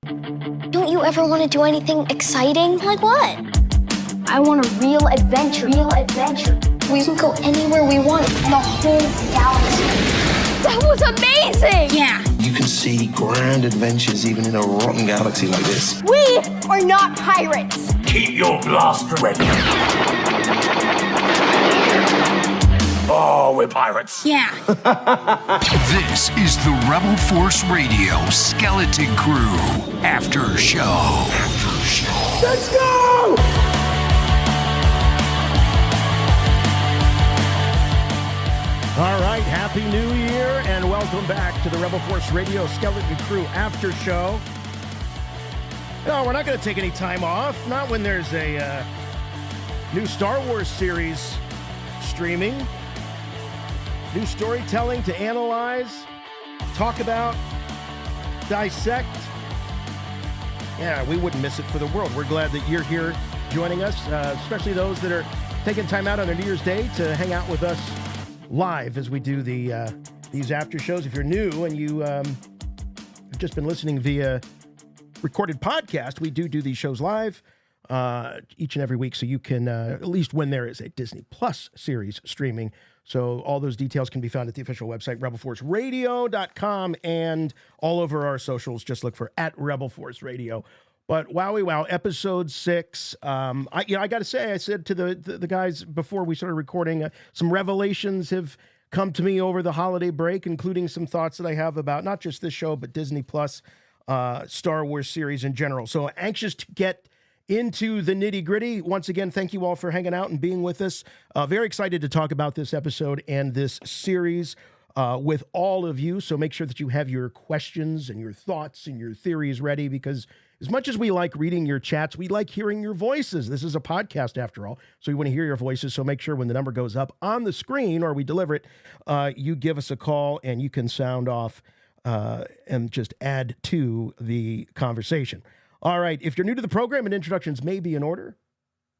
Don't you ever want to do anything exciting? Like what? I want a real adventure. We can go anywhere we want in the whole galaxy. That was amazing! Yeah. You can see grand adventures even in a rotten galaxy like this. We are not pirates. Keep your blaster ready. Oh, we're pirates. Yeah. This is the Rebel Force Radio Skeleton Crew After Show. Let's go! All right, Happy New Year, and welcome back to the Rebel Force Radio Skeleton Crew After Show. No, we're not going to take any time off, not when there's a new Star Wars series streaming. New storytelling to analyze, talk about, dissect. Yeah, we wouldn't miss it for the world. We're glad that you're here joining us, especially those that are taking time out on their New Year's Day to hang out with us live as we do these after shows. If you're new and you have just been listening via recorded podcast, we do these shows live each and every week, so you can, at least when there is a Disney Plus series streaming. So all those details can be found at the official website, rebelforceradio.com, and all over our socials. Just look for @RebelForceRadio. But wowie wow, episode 6. I got to say, I said to the guys before we started recording, some revelations have come to me over the holiday break, including some thoughts that I have about not just this show, but Disney Plus, Star Wars series in general. So anxious to get into the nitty-gritty. Once again, thank you all for hanging out and being with us. Very excited to talk about this episode and this series with all of you. So make sure that you have your questions and your thoughts and your theories ready, because as much as we like reading your chats, we like hearing your voices. This is a podcast after all, so we want to hear your voices. So make sure when the number goes up on the screen or we deliver it, you give us a call and you can sound off and just add to the conversation. All right, if you're new to the program and introductions may be in order,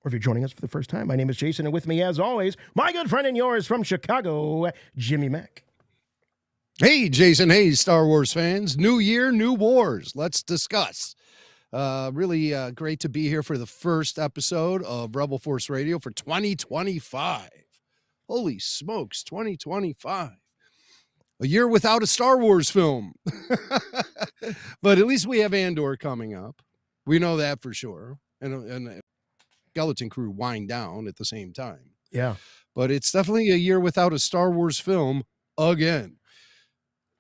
or if you're joining us for the first time, my name is Jason, and with me, as always, my good friend and yours from Chicago, Jimmy Mack. Hey, Jason. Hey, Star Wars fans. New year, new wars. Let's discuss. Really great to be here for the first episode of Rebel Force Radio for 2025. Holy smokes, 2025. A year without a Star Wars film. But at least we have Andor coming up. We know that for sure. And Skeleton Crew wind down at the same time. Yeah. But it's definitely a year without a Star Wars film again.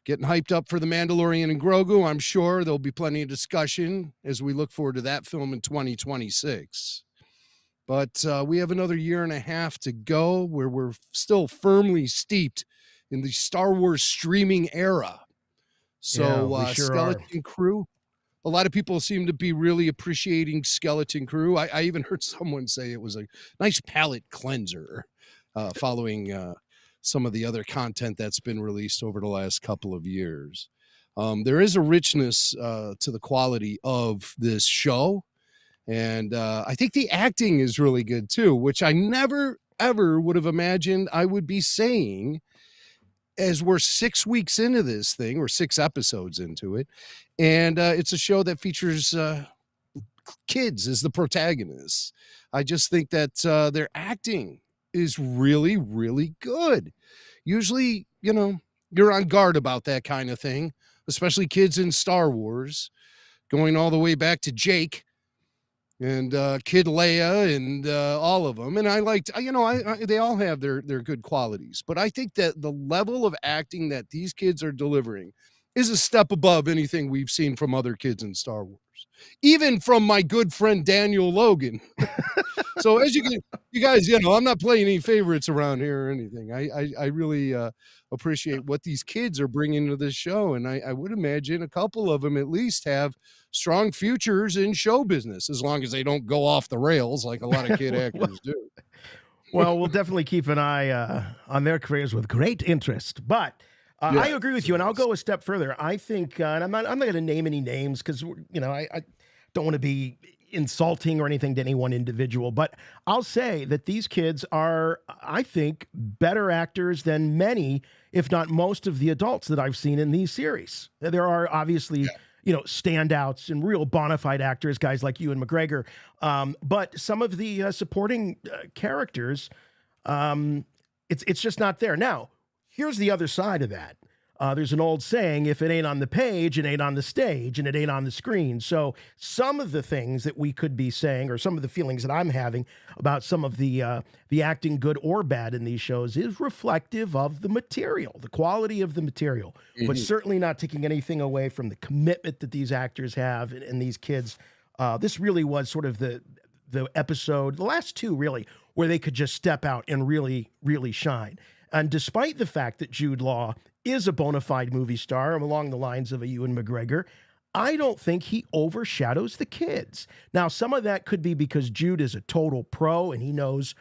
Getting hyped up for The Mandalorian and Grogu. I'm sure there'll be plenty of discussion as we look forward to that film in 2026. But we have another year and a half to go where we're still firmly steeped in the Star Wars streaming era. So Yeah, we sure Skeleton Crew, a lot of people seem to be really appreciating Skeleton Crew. I even heard someone say it was a nice palate cleanser following some of the other content that's been released over the last couple of years. There is a richness to the quality of this show. And I think the acting is really good too, which I never, ever would have imagined I would be saying as we're 6 weeks into this thing, or 6 episodes into it. And it's a show that features kids as the protagonists. I just think that their acting is really, really good. Usually, you're on guard about that kind of thing, especially kids in Star Wars, going all the way back to Jake and Kid Leia and all of them. And I liked, they all have their good qualities, but I think that the level of acting that these kids are delivering is a step above anything we've seen from other kids in Star Wars, even from my good friend Daniel Logan. So as you guys, I'm not playing any favorites around here or anything. I really appreciate what these kids are bringing to this show. And I would imagine a couple of them at least have strong futures in show business, as long as they don't go off the rails like a lot of kid actors do. Well, we'll definitely keep an eye on their careers with great interest. But I agree with you, and I'll go a step further. I think, and I'm not going to name any names because I don't want to be insulting or anything to any one individual, but I'll say that these kids are, I think, better actors than many, if not most, of the adults that I've seen in these series. There are obviously standouts and real bona fide actors, guys like Ewan McGregor. But some of the supporting characters, it's just not there. Now, here's the other side of that. There's an old saying, if it ain't on the page, it ain't on the stage, and it ain't on the screen. So some of the things that we could be saying, or some of the feelings that I'm having about some of the acting, good or bad, in these shows is reflective of the material, the quality of the material, but certainly not taking anything away from the commitment that these actors have and these kids. This really was sort of the episode, the last two really, where they could just step out and really, really shine. And despite the fact that Jude Law is a bona fide movie star along the lines of a Ewan McGregor, I don't think he overshadows the kids. Now, some of that could be because Jude is a total pro and he knows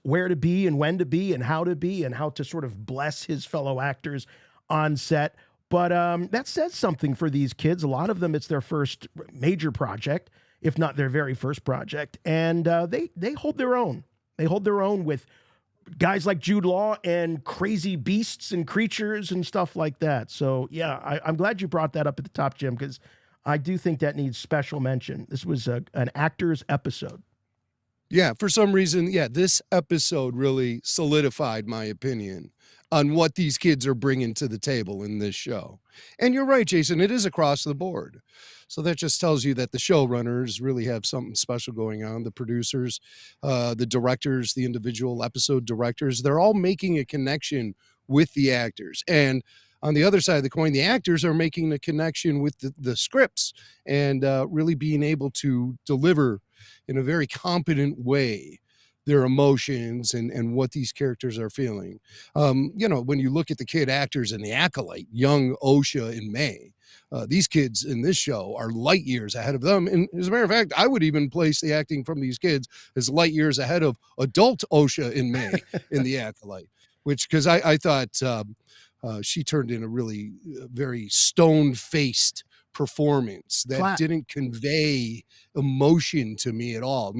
where to be and when to be and how to sort of bless his fellow actors on set. But that says something for these kids. A lot of them, it's their first major project, if not their very first project. And they hold their own. They hold their own with guys like Jude Law and crazy beasts and creatures and stuff like that. So, yeah, I'm glad you brought that up at the top, Jim, because I do think that needs special mention. This was an actor's episode. Yeah, for some reason, this episode really solidified my opinion on what these kids are bringing to the table in this show. And you're right, Jason, it is across the board. So that just tells you that the showrunners really have something special going on. The producers, the directors, the individual episode directors, they're all making a connection with the actors. And on the other side of the coin, the actors are making a connection with the scripts and really being able to deliver in a very competent way their emotions and what these characters are feeling. When you look at the kid actors in The Acolyte, young Osha and May, these kids in this show are light years ahead of them. And as a matter of fact, I would even place the acting from these kids as light years ahead of adult Osha and May in The Acolyte, because I thought she turned in a really very stone-faced performance that didn't convey emotion to me at all.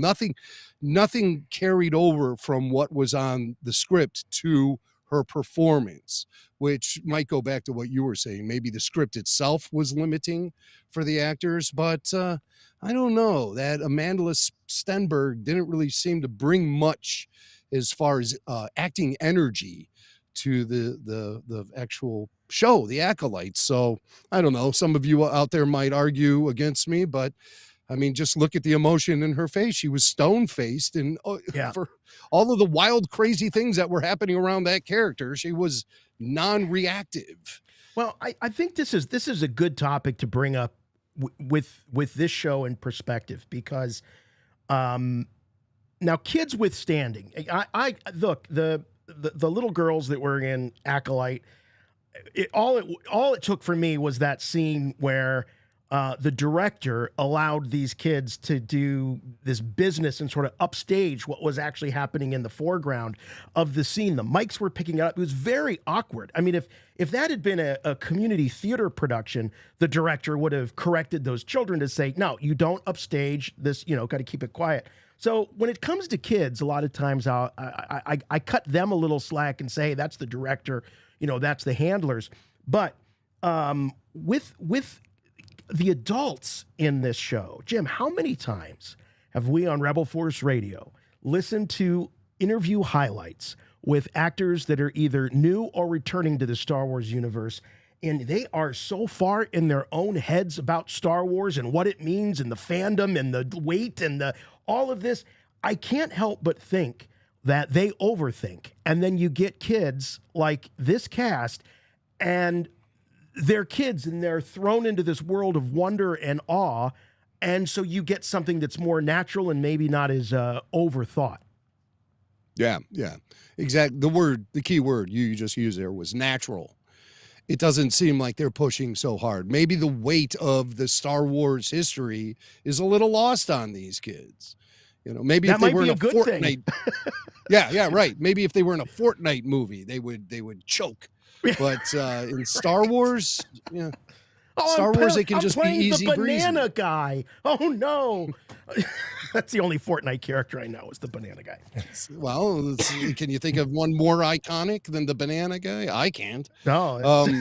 Nothing carried over from what was on the script to her performance, which might go back to what you were saying. Maybe the script itself was limiting for the actors, but I don't know. That Amanda Stenberg didn't really seem to bring much as far as acting energy to the actual show, The Acolyte. So I don't know. Some of you out there might argue against me, but I mean, just look at the emotion in her face. She was stone-faced, and for all of the wild, crazy things that were happening around that character, she was non-reactive. Well, I think this is a good topic to bring up with this show in perspective, because now kids withstanding. I look, the little girls that were in Acolyte, all it took for me was that scene where the director allowed these kids to do this business and sort of upstage what was actually happening in the foreground of the scene. The mics were picking it up. It was very awkward. I mean, if that had been a community theater production, the director would have corrected those children to say, no, you don't upstage this, got to keep it quiet. So when it comes to kids, a lot of times I cut them a little slack and say, hey, that's the director, that's the handlers. But with the adults in this show, Jim, how many times have we on Rebel Force Radio listened to interview highlights with actors that are either new or returning to the Star Wars universe, and they are so far in their own heads about Star Wars and what it means and the fandom and the weight and all of this? I can't help but think that they overthink. And then you get kids like this cast, and they're kids and they're thrown into this world of wonder and awe. And so you get something that's more natural and maybe not as overthought. Yeah, exactly. The key word you just used there was natural. It doesn't seem like they're pushing so hard. Maybe the weight of the Star Wars history is a little lost on these kids. Maybe that if they might were be in a good Fortnite, thing. yeah, right. Maybe if they were in a Fortnite movie, they would choke. But in Star Wars, Star Wars, they can just be easy the breezy. banana guy. Oh no, that's the only Fortnite character I know is the banana guy. Well, can you think of one more iconic than the banana guy? I can't. No.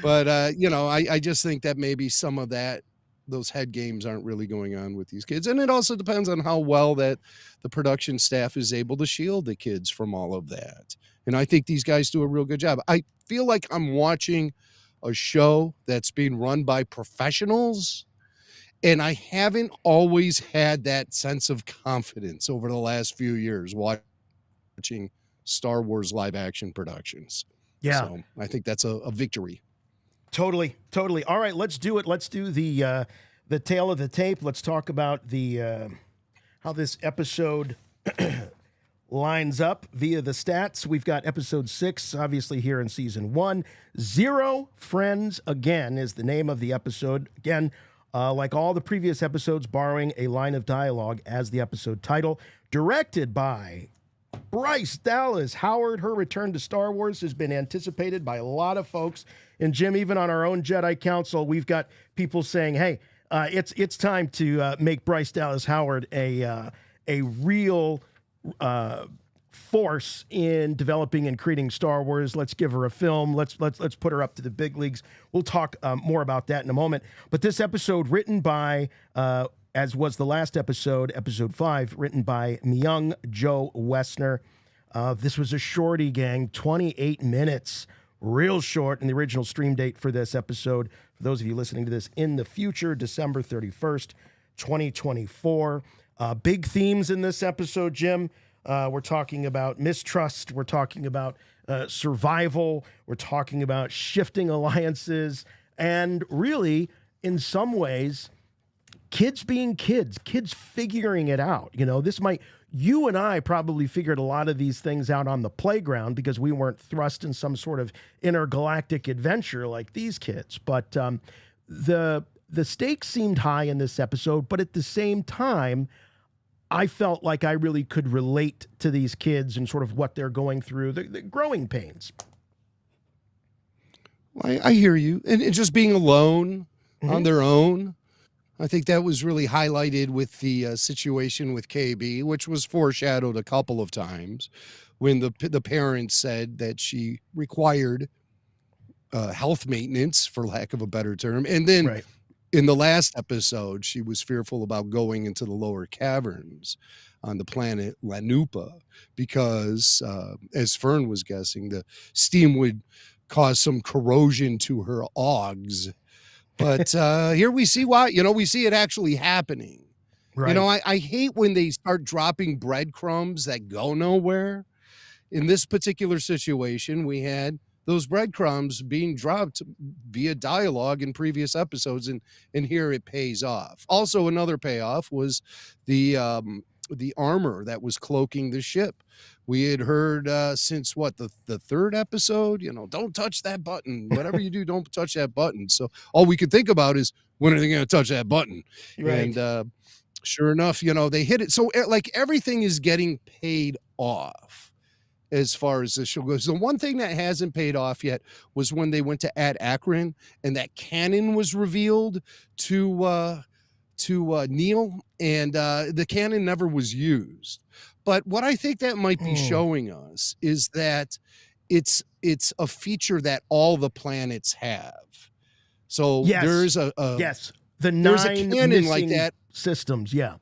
But I just think that maybe some of those head games aren't really going on with these kids. And it also depends on how well that the production staff is able to shield the kids from all of that. And I think these guys do a real good job. I feel like I'm watching a show that's being run by professionals, and I haven't always had that sense of confidence over the last few years watching Star Wars live action productions. Yeah. So I think that's a victory. Totally. All right, let's do it. Let's do the tail of the tape. Let's talk about the how this episode lines up via the stats. We've got episode 6, obviously, here in season 1. Zero Friends Again is the name of the episode. Again, like all the previous episodes, borrowing a line of dialogue as the episode title. Directed by Bryce Dallas Howard. Her return to Star Wars has been anticipated by a lot of folks. And Jim, even on our own Jedi Council, we've got people saying, "Hey, it's time to make Bryce Dallas Howard a real force in developing and creating Star Wars. Let's give her a film. Let's put her up to the big leagues." We'll talk more about that in a moment. But this episode, written by, as was the last episode, episode 5, written by Myung Joe Wessner. This was a shorty, gang, 28 minutes. Real short, and the original stream date for this episode, for those of you listening to this in the future, December 31st, 2024. Big themes in this episode, Jim. We're talking about mistrust. We're talking about survival. We're talking about shifting alliances. And really, in some ways, kids being kids figuring it out. You and I probably figured a lot of these things out on the playground because we weren't thrust in some sort of intergalactic adventure like these kids. But the stakes seemed high in this episode, but at the same time, I felt like I really could relate to these kids and sort of what they're going through, the growing pains. I hear you. And just being alone on their own. I think that was really highlighted with the situation with KB, which was foreshadowed a couple of times when the parents said that she required health maintenance, for lack of a better term. And then in the last episode, she was fearful about going into the lower caverns on the planet Lanupa because, as Fern was guessing, the steam would cause some corrosion to her augs. But here we see why, we see it actually happening. Right. I hate when they start dropping breadcrumbs that go nowhere. In this particular situation, we had those breadcrumbs being dropped via dialogue in previous episodes, and here it pays off. Also, another payoff was the armor that was cloaking the ship. We had heard since the third episode, don't touch that button. Whatever you do, don't touch that button. So all we could think about is, when are they going to touch that button? Right. And sure enough, they hit it. So like everything is getting paid off as far as the show goes. The one thing that hasn't paid off yet was when they went to Ad Akron and that cannon was revealed to Neil, and the cannon never was used. But what I think that might be showing us is that it's a feature that all the planets have. So there's the 9 cannon like that systems. Yeah.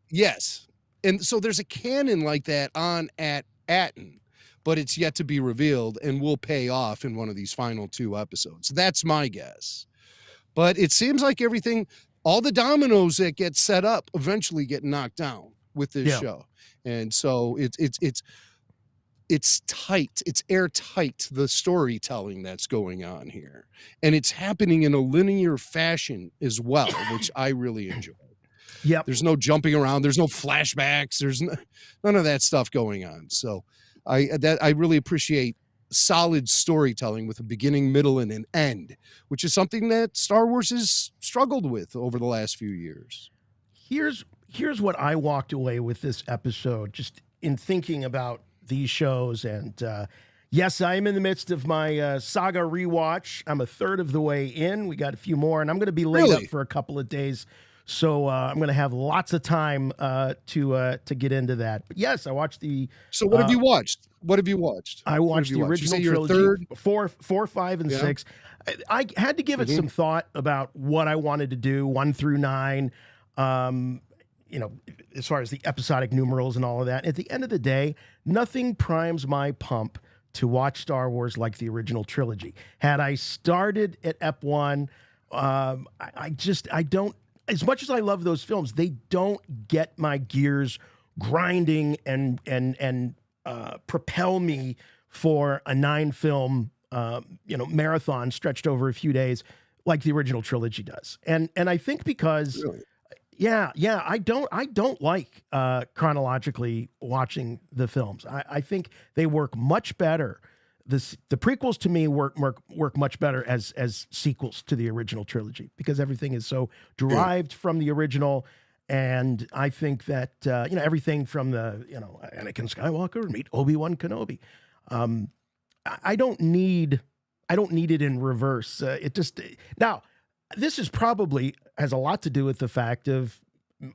Yes. And so there's a cannon like that at Aten, but it's yet to be revealed and will pay off in one of these final 2 episodes. That's my guess. But it seems like all the dominoes that get set up eventually get knocked down with this show. And so it's tight. It's airtight, the storytelling that's going on here. And it's happening in a linear fashion as well, which I really enjoy. Yep. There's no jumping around. There's no flashbacks. There's none of that stuff going on. So I really appreciate solid storytelling with a beginning, middle, and an end, which is something that Star Wars has struggled with over the last few years. Here's what I walked away with this episode, just in thinking about these shows. And yes, I am in the midst of my saga rewatch. I'm a third of the way in. We got a few more, and I'm going to be laid up for a couple of days. So I'm going to have lots of time to get into that. But yes, I watched the. So what have you watched? What have you watched? I watched the original trilogy, third? 4, 5, and 6. I had to give it some thought about what I wanted to do, 1 through 9. As far as the episodic numerals and all of that. At the end of the day, nothing primes my pump to watch Star Wars like the original trilogy. Had I started at Ep 1, I don't, as much as I love those films, they don't get my gears grinding and propel me for a 9-film, marathon stretched over a few days like the original trilogy does. And I think because... Really? Yeah, I don't like chronologically watching the films. I think they work much better. The prequels to me work much better as sequels to the original trilogy because everything is so derived from the original. And I think that everything from the Anakin Skywalker meet Obi-Wan Kenobi. I don't need it in reverse. Now. This is probably has a lot to do with the fact of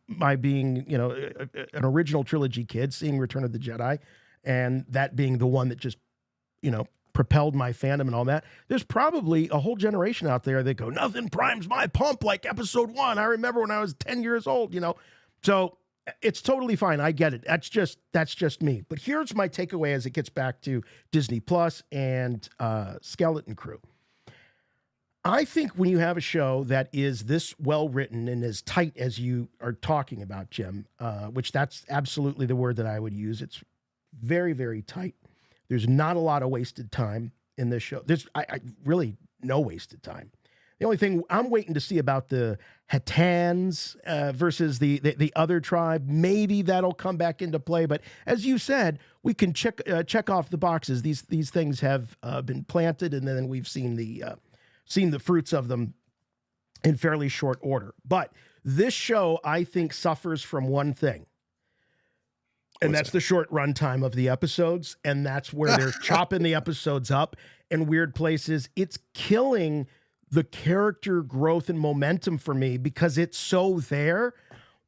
my being, an original trilogy kid, seeing Return of the Jedi, and that being the one that just, propelled my fandom and all that. There's probably a whole generation out there that go, nothing primes my pump like episode 1. I remember when I was 10 years old, So it's totally fine. I get it. That's just me. But here's my takeaway as it gets back to Disney Plus and Skeleton Crew. I think when you have a show that is this well written and as tight as you are talking about, Jim, which that's absolutely the word that I would use. It's very, very tight. There's not a lot of wasted time in this show. There's I really no wasted time. The only thing I'm waiting to see about the Hattans versus the other tribe, maybe that'll come back into play. But as you said, we can check off the boxes. These things have been planted, and then we've seen the fruits of them in fairly short order. But this show, I think, suffers from one thing. And that's the short runtime of the episodes. And that's where they're chopping the episodes up in weird places. It's killing the character growth and momentum for me because it's so there.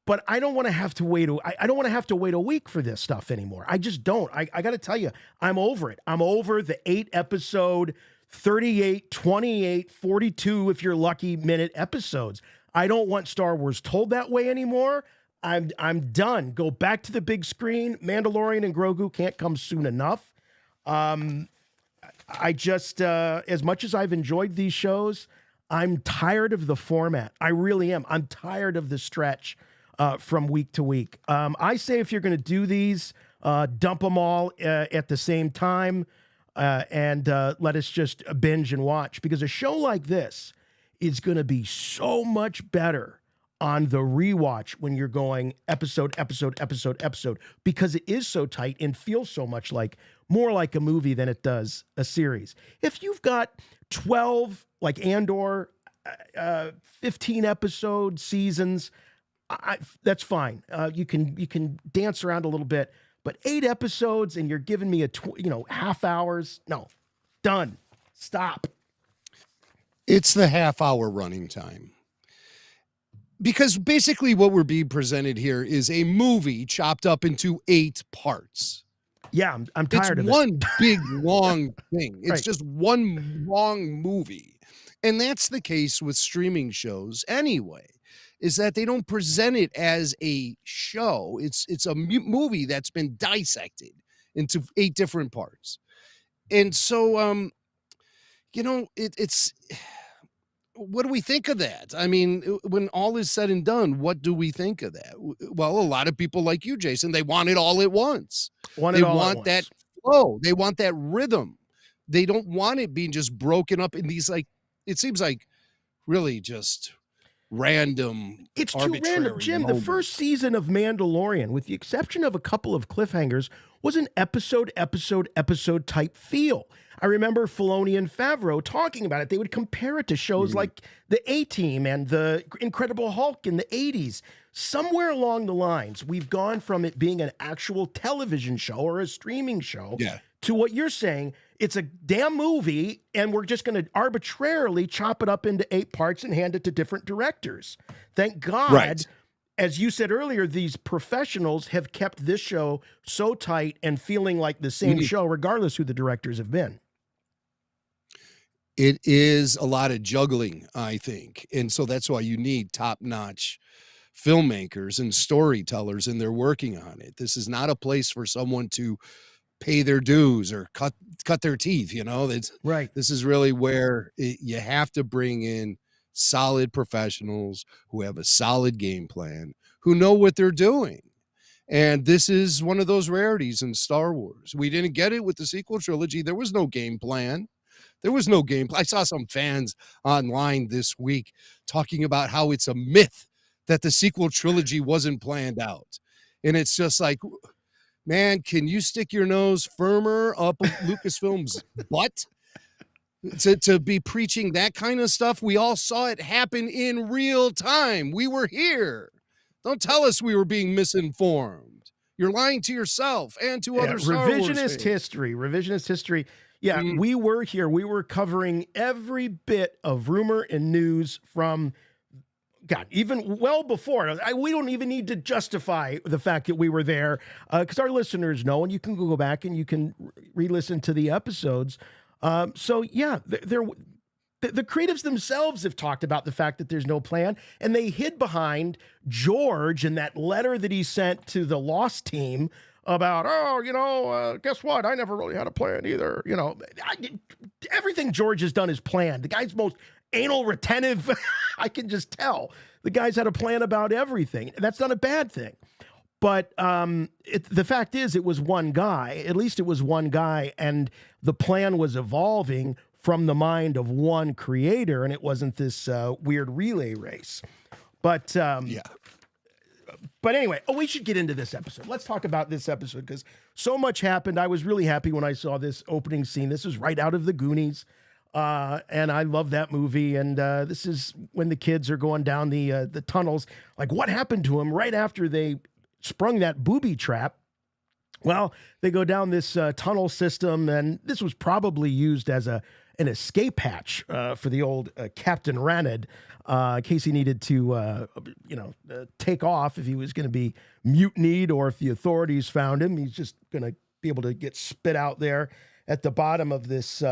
But I don't want to have to wait. I don't want to have to wait a week for this stuff anymore. I just don't. I got to tell you, I'm over it. I'm over the 8-episode 38, 28, 42, if you're lucky, minute episodes. I don't want Star Wars told that way anymore. I'm done. Go back to the big screen. Mandalorian and Grogu can't come soon enough. I just, as much as I've enjoyed these shows, I'm tired of the format. I really am. I'm tired of the stretch from week to week. I say if you're going to do these, dump them all at the same time. And let us just binge and watch, because a show like this is going to be so much better on the rewatch when you're going episode, because it is so tight and feels so much more like a movie than it does a series. If you've got 12, like Andor, 15 episode seasons, that's fine. You can dance around a little bit. But 8 episodes and you're giving me half hours. No, done. Stop. It's the half-hour running time. Because basically what we're being presented here is a movie chopped up into 8 parts. Yeah, I'm tired of it. It's one big, long thing. It's Right. just one long movie. And that's the case with streaming shows anyway. Is that they don't present it as a show. It's a movie that's been dissected into 8 different parts. And so, it's what do we think of that? I mean, when all is said and done, what do we think of that? Well, a lot of people like you, Jason, they want it all at once. They want that flow. They want that rhythm. They don't want it being just broken up in these, it seems like really just random. It's too random. Jim, the first season of Mandalorian, with the exception of a couple of cliffhangers, was an episode type feel. I remember Filoni and Favreau talking about it. They would compare it to shows like The A-Team and The Incredible Hulk in the 80s. Somewhere along the lines, we've gone from it being an actual television show or a streaming show to what you're saying. It's a damn movie, and we're just going to arbitrarily chop it up into 8 parts and hand it to different directors. Thank God, Right. as you said earlier, these professionals have kept this show so tight and feeling like the same show, regardless who the directors have been. It is a lot of juggling, I think. And so that's why you need top-notch filmmakers and storytellers, and they're working on it. This is not a place for someone to pay their dues or cut their teeth, you know. It's Right. This is really where you have to bring in solid professionals who have a solid game plan, who know what they're doing. And this is one of those rarities in Star Wars. We didn't get it with the sequel trilogy. There was no game plan. There was no game plan. I saw some fans online this week talking about how it's a myth that the sequel trilogy wasn't planned out. And it's just like, man, can you stick your nose firmer up Lucasfilm's butt to be preaching that kind of stuff? We all saw it happen in real time. We were here. Don't tell us we were being misinformed. You're lying to yourself and to other Star Wars fans. Revisionist history. Yeah, we were here. We were covering every bit of rumor and news from, God, even well before. We don't even need to justify the fact that we were there, because our listeners know, and you can go back and you can re-listen to the episodes. So yeah, the creatives themselves have talked about the fact that there's no plan, and they hid behind George and that letter that he sent to the Lost team about, guess what? I never really had a plan either. Everything George has done is planned. The guy's most anal retentive. I can just tell the guy's had a plan about everything. That's not a bad thing. But the fact is, it was one guy. At least it was one guy, and the plan was evolving from the mind of one creator, and it wasn't this weird relay race. But yeah. But anyway, we should get into this episode. Let's talk about this episode because so much happened. I was really happy when I saw this opening scene. This was right out of the Goonies, and I love that movie. And this is when the kids are going down the tunnels. Like, what happened to them right after they sprung that booby trap? Well, they go down this tunnel system, and this was probably used as an escape hatch for the old Captain Ranad, in case he needed to, take off if he was going to be mutinied or if the authorities found him. He's just going to be able to get spit out there at the bottom of this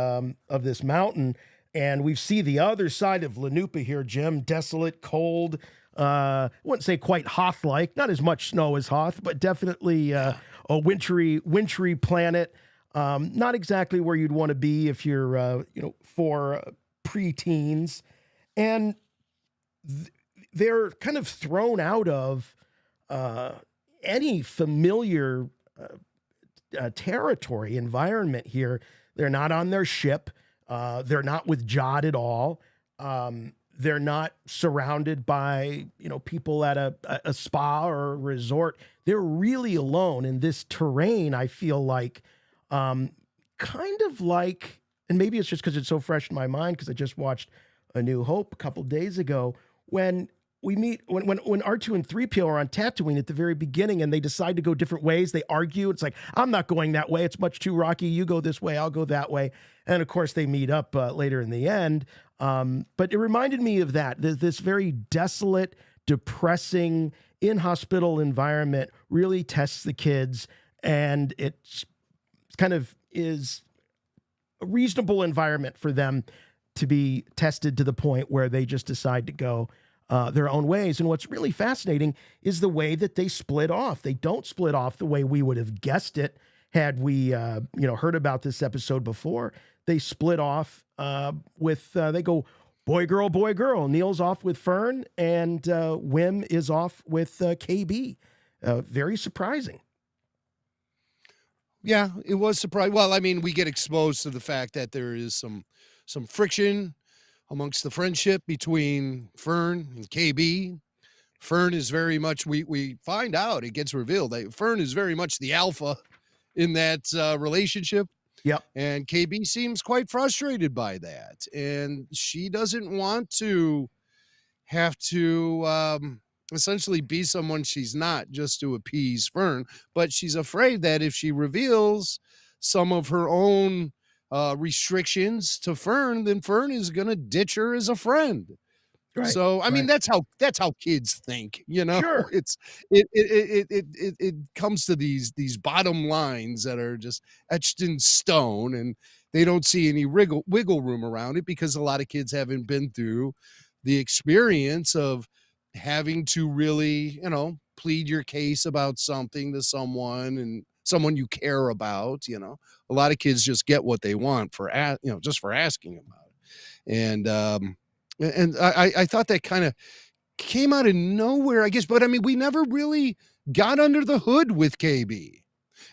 mountain. And we see the other side of Lanupa here, Jim. Desolate, cold. I wouldn't say quite Hoth-like. Not as much snow as Hoth, but definitely a wintry planet. Not exactly where you'd want to be if you're, for preteens. And they're kind of thrown out of any familiar territory, environment here. They're not on their ship. They're not with Jod at all. They're not surrounded by, people at a spa or a resort. They're really alone in this terrain. I feel like, kind of like, and maybe it's just because it's so fresh in my mind because I just watched A New Hope a couple days ago when we meet, when R2 and 3PO are on Tatooine at the very beginning and they decide to go different ways. They argue. It's like, I'm not going that way. It's much too rocky. You go this way. I'll go that way. And of course they meet up later in the end. But it reminded me of that, this very desolate, depressing, inhospitable environment really tests the kids, and it's kind of is a reasonable environment for them to be tested to the point where they just decide to go their own ways. And what's really fascinating is the way that they split off. They don't split off the way we would have guessed it had we, heard about this episode before. They split off with, they go boy, girl, boy, girl. Neil's off with Fern, and Wim is off with KB. Very surprising. Yeah, it was surprising. Well, I mean, we get exposed to the fact that there is some friction amongst the friendship between Fern and KB. Fern is very much, we find out, it gets revealed that Fern is very much the alpha in that relationship. Yep. And KB seems quite frustrated by that. And she doesn't want to have to essentially be someone she's not just to appease Fern, but she's afraid that if she reveals some of her own restrictions to Fern, then Fern is going to ditch her as a friend. Right. So I mean, right. that's how kids think, you know. Sure. It comes to these bottom lines that are just etched in stone, and they don't see any wiggle room around it because a lot of kids haven't been through the experience of having to really, plead your case about something to someone and someone you care about. A lot of kids just get what they want just for asking about it. And I thought that kind of came out of nowhere, I guess. But I mean, we never really got under the hood with KB.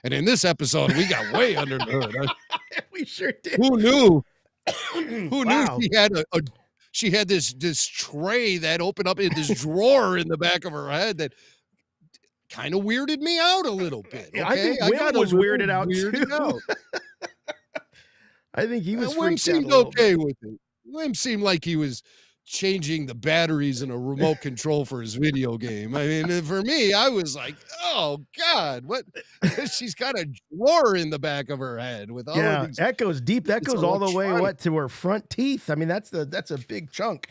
And in this episode, we got way under the hood. We sure did. Who knew? Who Wow. knew she had this tray that opened up in this drawer in the back of her head that kind of weirded me out a little bit. Okay? I think Wim was weirded out too. I think he was Wim freaked out seemed a little okay bit. with it. Wim seemed like he was changing the batteries in a remote control for his video game. I mean, for me, I was like, oh God, what? She's got a drawer in the back of her head with all of these. That goes deep. That It's goes all the way electronic. to her front teeth. I mean, that's a big chunk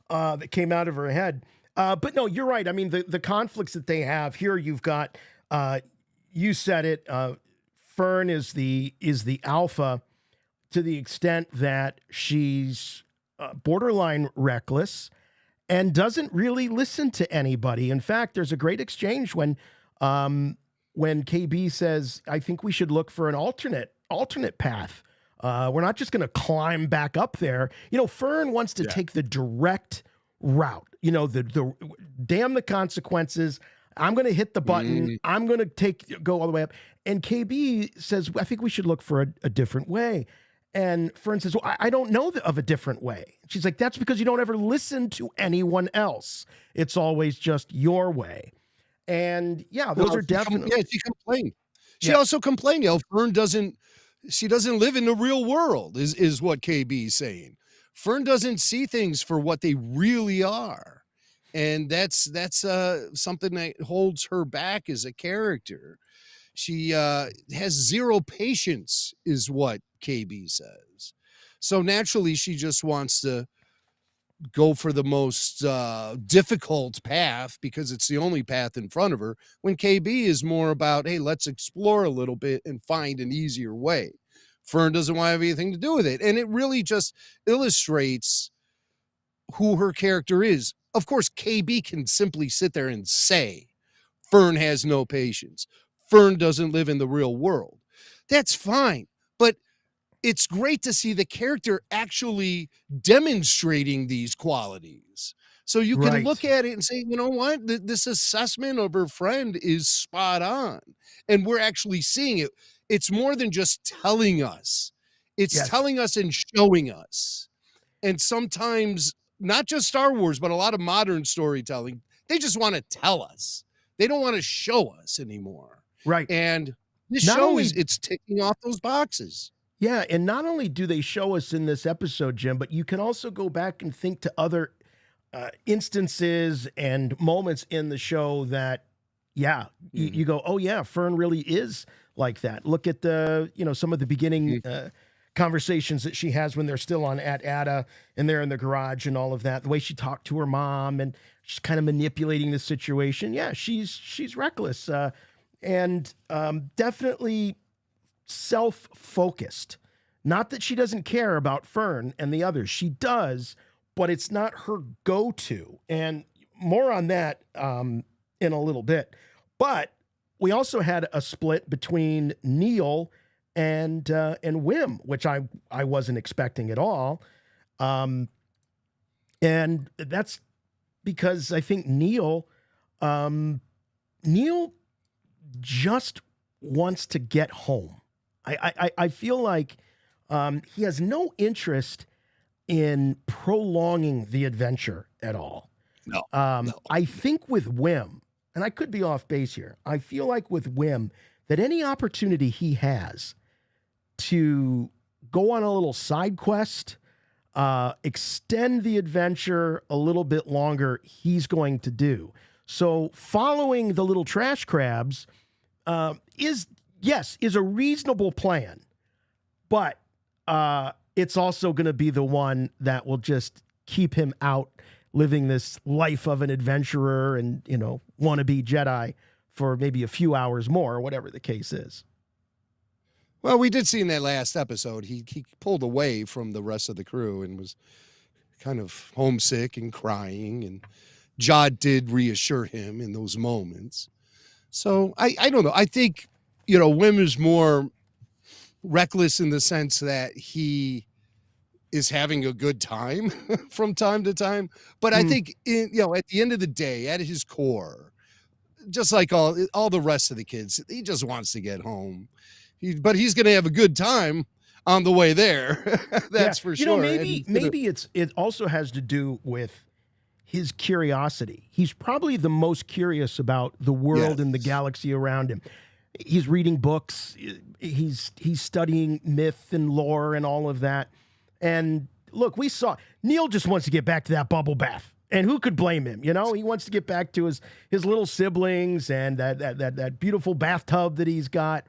that came out of her head. But no, you're right. I mean, the conflicts that they have here, you've got, you said it, Fern is the alpha to the extent that she's borderline reckless and doesn't really listen to anybody. In fact, there's a great exchange when KB says, I think we should look for an alternate path. We're not just going to climb back up there. Fern wants to take the direct route. The damn the consequences. I'm going to hit the button. I'm going to go all the way up. And KB says, I think we should look for a different way. And Fern says, well, I don't know of a different way. She's like, that's because you don't ever listen to anyone else. It's always just your way. And those are definitely. She complained. She also complained, Fern doesn't live in the real world is what KB's saying. Fern doesn't see things for what they really are. And that's something that holds her back as a character. She has zero patience is what KB says. So naturally, she just wants to go for the most difficult path because it's the only path in front of her, when KB is more about, hey, let's explore a little bit and find an easier way. Fern doesn't want to have anything to do with it. And it really just illustrates who her character is. Of course, KB can simply sit there and say, Fern has no patience. Fern doesn't live in the real world. That's fine. But it's great to see the character actually demonstrating these qualities. So you can look at it and say, you know what? This assessment of her friend is spot on. And we're actually seeing it. It's more than just telling us. It's telling us and showing us. And sometimes, not just Star Wars, but a lot of modern storytelling, they just want to tell us. They don't want to show us anymore. Right. And this show it's ticking off those boxes. Yeah, and not only do they show us in this episode, Jim, but you can also go back and think to other instances and moments in the show that, you go, oh yeah, Fern really is like that. Look at some of the beginning conversations that she has when they're still on at Ada and they're in the garage and all of that. The way she talked to her mom and she's kind of manipulating the situation. Yeah, she's reckless and definitely self-focused. Not that she doesn't care about Fern and the others. She does, but it's not her go-to. And more on that in a little bit. But we also had a split between Neil and Wim, which I wasn't expecting at all. And that's because I think Neil just wants to get home. I feel like he has no interest in prolonging the adventure at all. No. I think with Wim, and I could be off base here, I feel like with Wim that any opportunity he has to go on a little side quest, extend the adventure a little bit longer, he's going to do. So following the little trash crabs is a reasonable plan, but it's also going to be the one that will just keep him out living this life of an adventurer and, wannabe Jedi for maybe a few hours more, or whatever the case is. Well, we did see in that last episode, he pulled away from the rest of the crew and was kind of homesick and crying, and Jod did reassure him in those moments. So I don't know. I think, Wim is more reckless in the sense that he is having a good time from time to time. But I think, at the end of the day, at his core, just like all the rest of the kids, he just wants to get home. But he's going to have a good time on the way there. That's for sure. Maybe it also has to do with his curiosity. He's probably the most curious about the world and the galaxy around him. He's reading books. He's studying myth and lore and all of that. And look, we saw Neil just wants to get back to that bubble bath. And who could blame him? He wants to get back to his little siblings and that beautiful bathtub that he's got.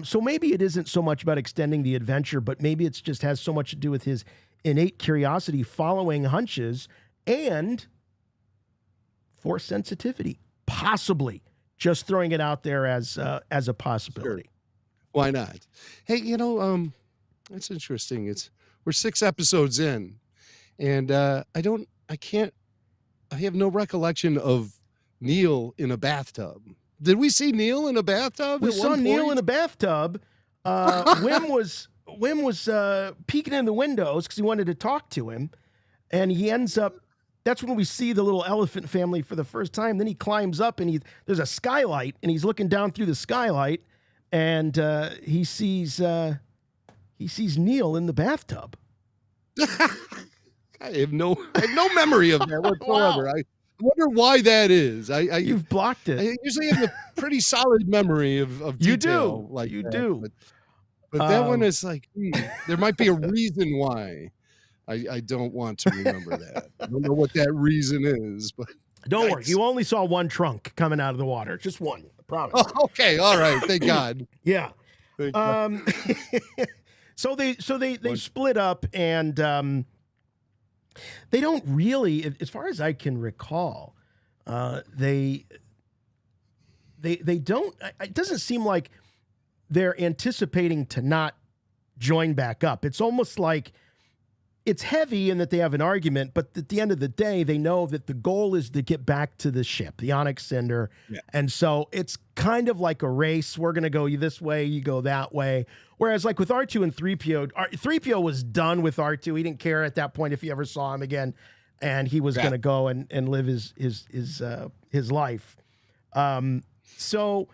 So maybe it isn't so much about extending the adventure, but maybe it just has so much to do with his innate curiosity, following hunches, and force sensitivity, possibly. Just throwing it out there as a possibility. Sure. Why not? Hey, that's interesting. We're 6 episodes in, and I have no recollection of Neil in a bathtub. Did we see Neil in a bathtub? We saw Neil in a bathtub. Wim was peeking in the windows because he wanted to talk to him, and he ends up. That's when we see the little elephant family for the first time. Then he climbs up, and there's a skylight, and he's looking down through the skylight, and he sees Neil in the bathtub. I have no memory of that whatsoever. Wow. I wonder why that is. You've blocked it. I usually have a pretty solid memory of detail. You do. But that one is like, there might be a reason why. I don't want to remember that. I don't know what that reason is, but don't worry. You only saw one trunk coming out of the water, just one. I promise. Oh, okay, all right. Thank God. Yeah. So they split up, and they don't really, as far as I can recall, they don't. It doesn't seem like they're anticipating to not join back up. It's almost like. It's heavy in that they have an argument, but at the end of the day, they know that the goal is to get back to the ship, the Onyx Cinder. Yeah. And so it's kind of like a race. We're going to go this way, you go that way. Whereas like with R2 and 3PO, 3PO was done with R2. He didn't care at that point if he ever saw him again. And he was going to go and live his life. So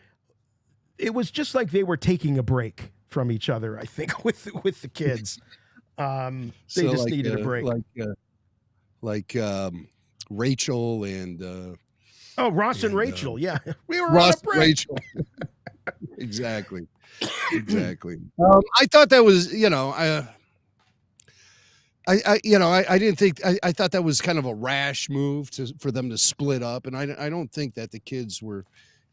it was just like they were taking a break from each other, I think, with the kids. They just needed a break. Like Rachel and Ross and Rachel. Yeah, we were Ross on a break. Rachel. Exactly. I thought that was, I didn't think. I thought that was kind of a rash move for them to split up, and I don't think that the kids were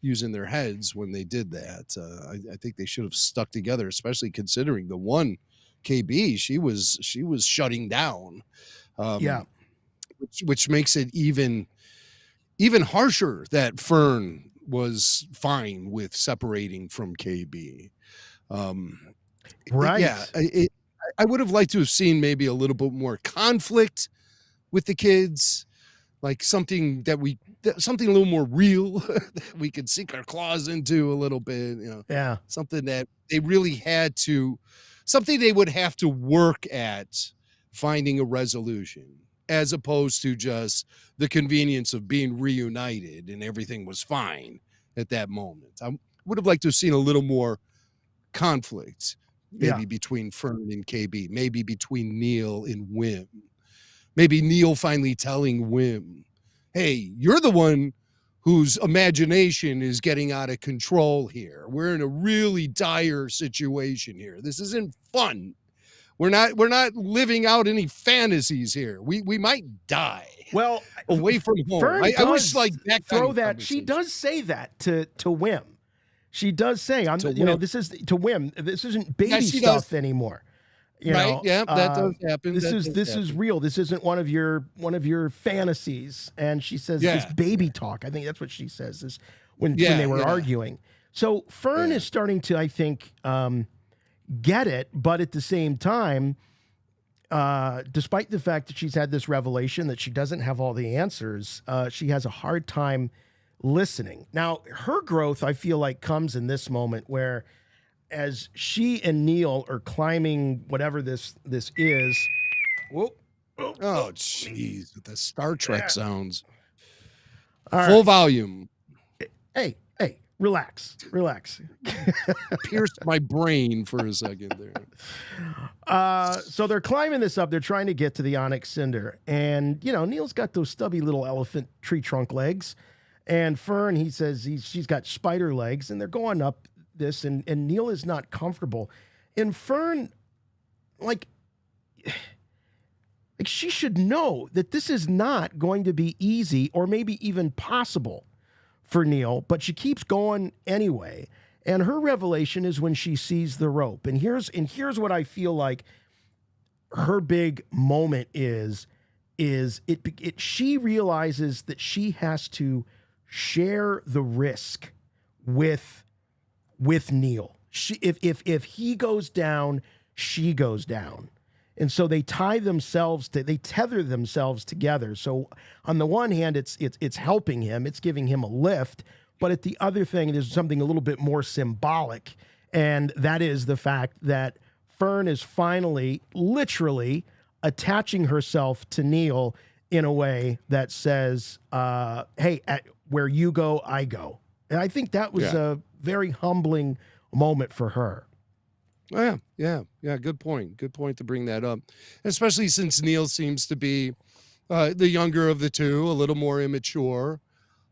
using their heads when they did that. I think they should have stuck together, especially considering the one. KB, she was shutting down, which makes it even harsher that Fern was fine with separating from KB. Right? Yeah, I would have liked to have seen maybe a little bit more conflict with the kids, like something a little more real that we could sink our claws into a little bit. Yeah, something that they really had to. Something they would have to work at finding a resolution, as opposed to just the convenience of being reunited and everything was fine at that moment. I would have liked to have seen a little more conflict, maybe between Fern and KB, maybe between Neil and Wim. Maybe Neil finally telling Wim, hey, you're the one whose imagination is getting out of control here. We're in a really dire situation here. This isn't fun. We're not living out any fantasies here. We might die. Well, away from home. I wish like that throw that. She does say that to Wim. She does say, this is to Wim. This isn't baby stuff anymore. Right? Yeah, that does happen. This That is does this is happen. real. This isn't one of your fantasies. And she says this Yeah, baby talk. I think that's what she says is when yeah, they were yeah, arguing. So Fern yeah. is starting to, I think, get it, but at the same time, despite the fact that she's had this revelation that she doesn't have all the answers, she has a hard time listening. Now, her growth, I feel like, comes in this moment where as she and Neil are climbing whatever this is. Whoa. Oh, jeez, with the Star Trek sounds. All Full right. volume. Hey, relax. Pierced my brain for a second there. So they're climbing this up. They're trying to get to the Onyx Cinder. And, Neil's got those stubby little elephant tree trunk legs. And Fern, he says she's got spider legs. And they're going up this. And Neil is not comfortable. And Fern, like she should know that this is not going to be easy or maybe even possible for Neil. But she keeps going anyway. And her revelation is when she sees the rope. And here's what I feel like her big moment is she realizes that she has to share the risk with Neil. If he goes down, she goes down. And so they they tether themselves together. So on the one hand, it's helping him, it's giving him a lift. But at the other thing, there's something a little bit more symbolic. And that is the fact that Fern is finally, literally, attaching herself to Neil in a way that says, hey, where you go, I go. And I think that was a very humbling moment for her. Yeah. Good point. Good point to bring that up, especially since Neil seems to be the younger of the two, a little more immature,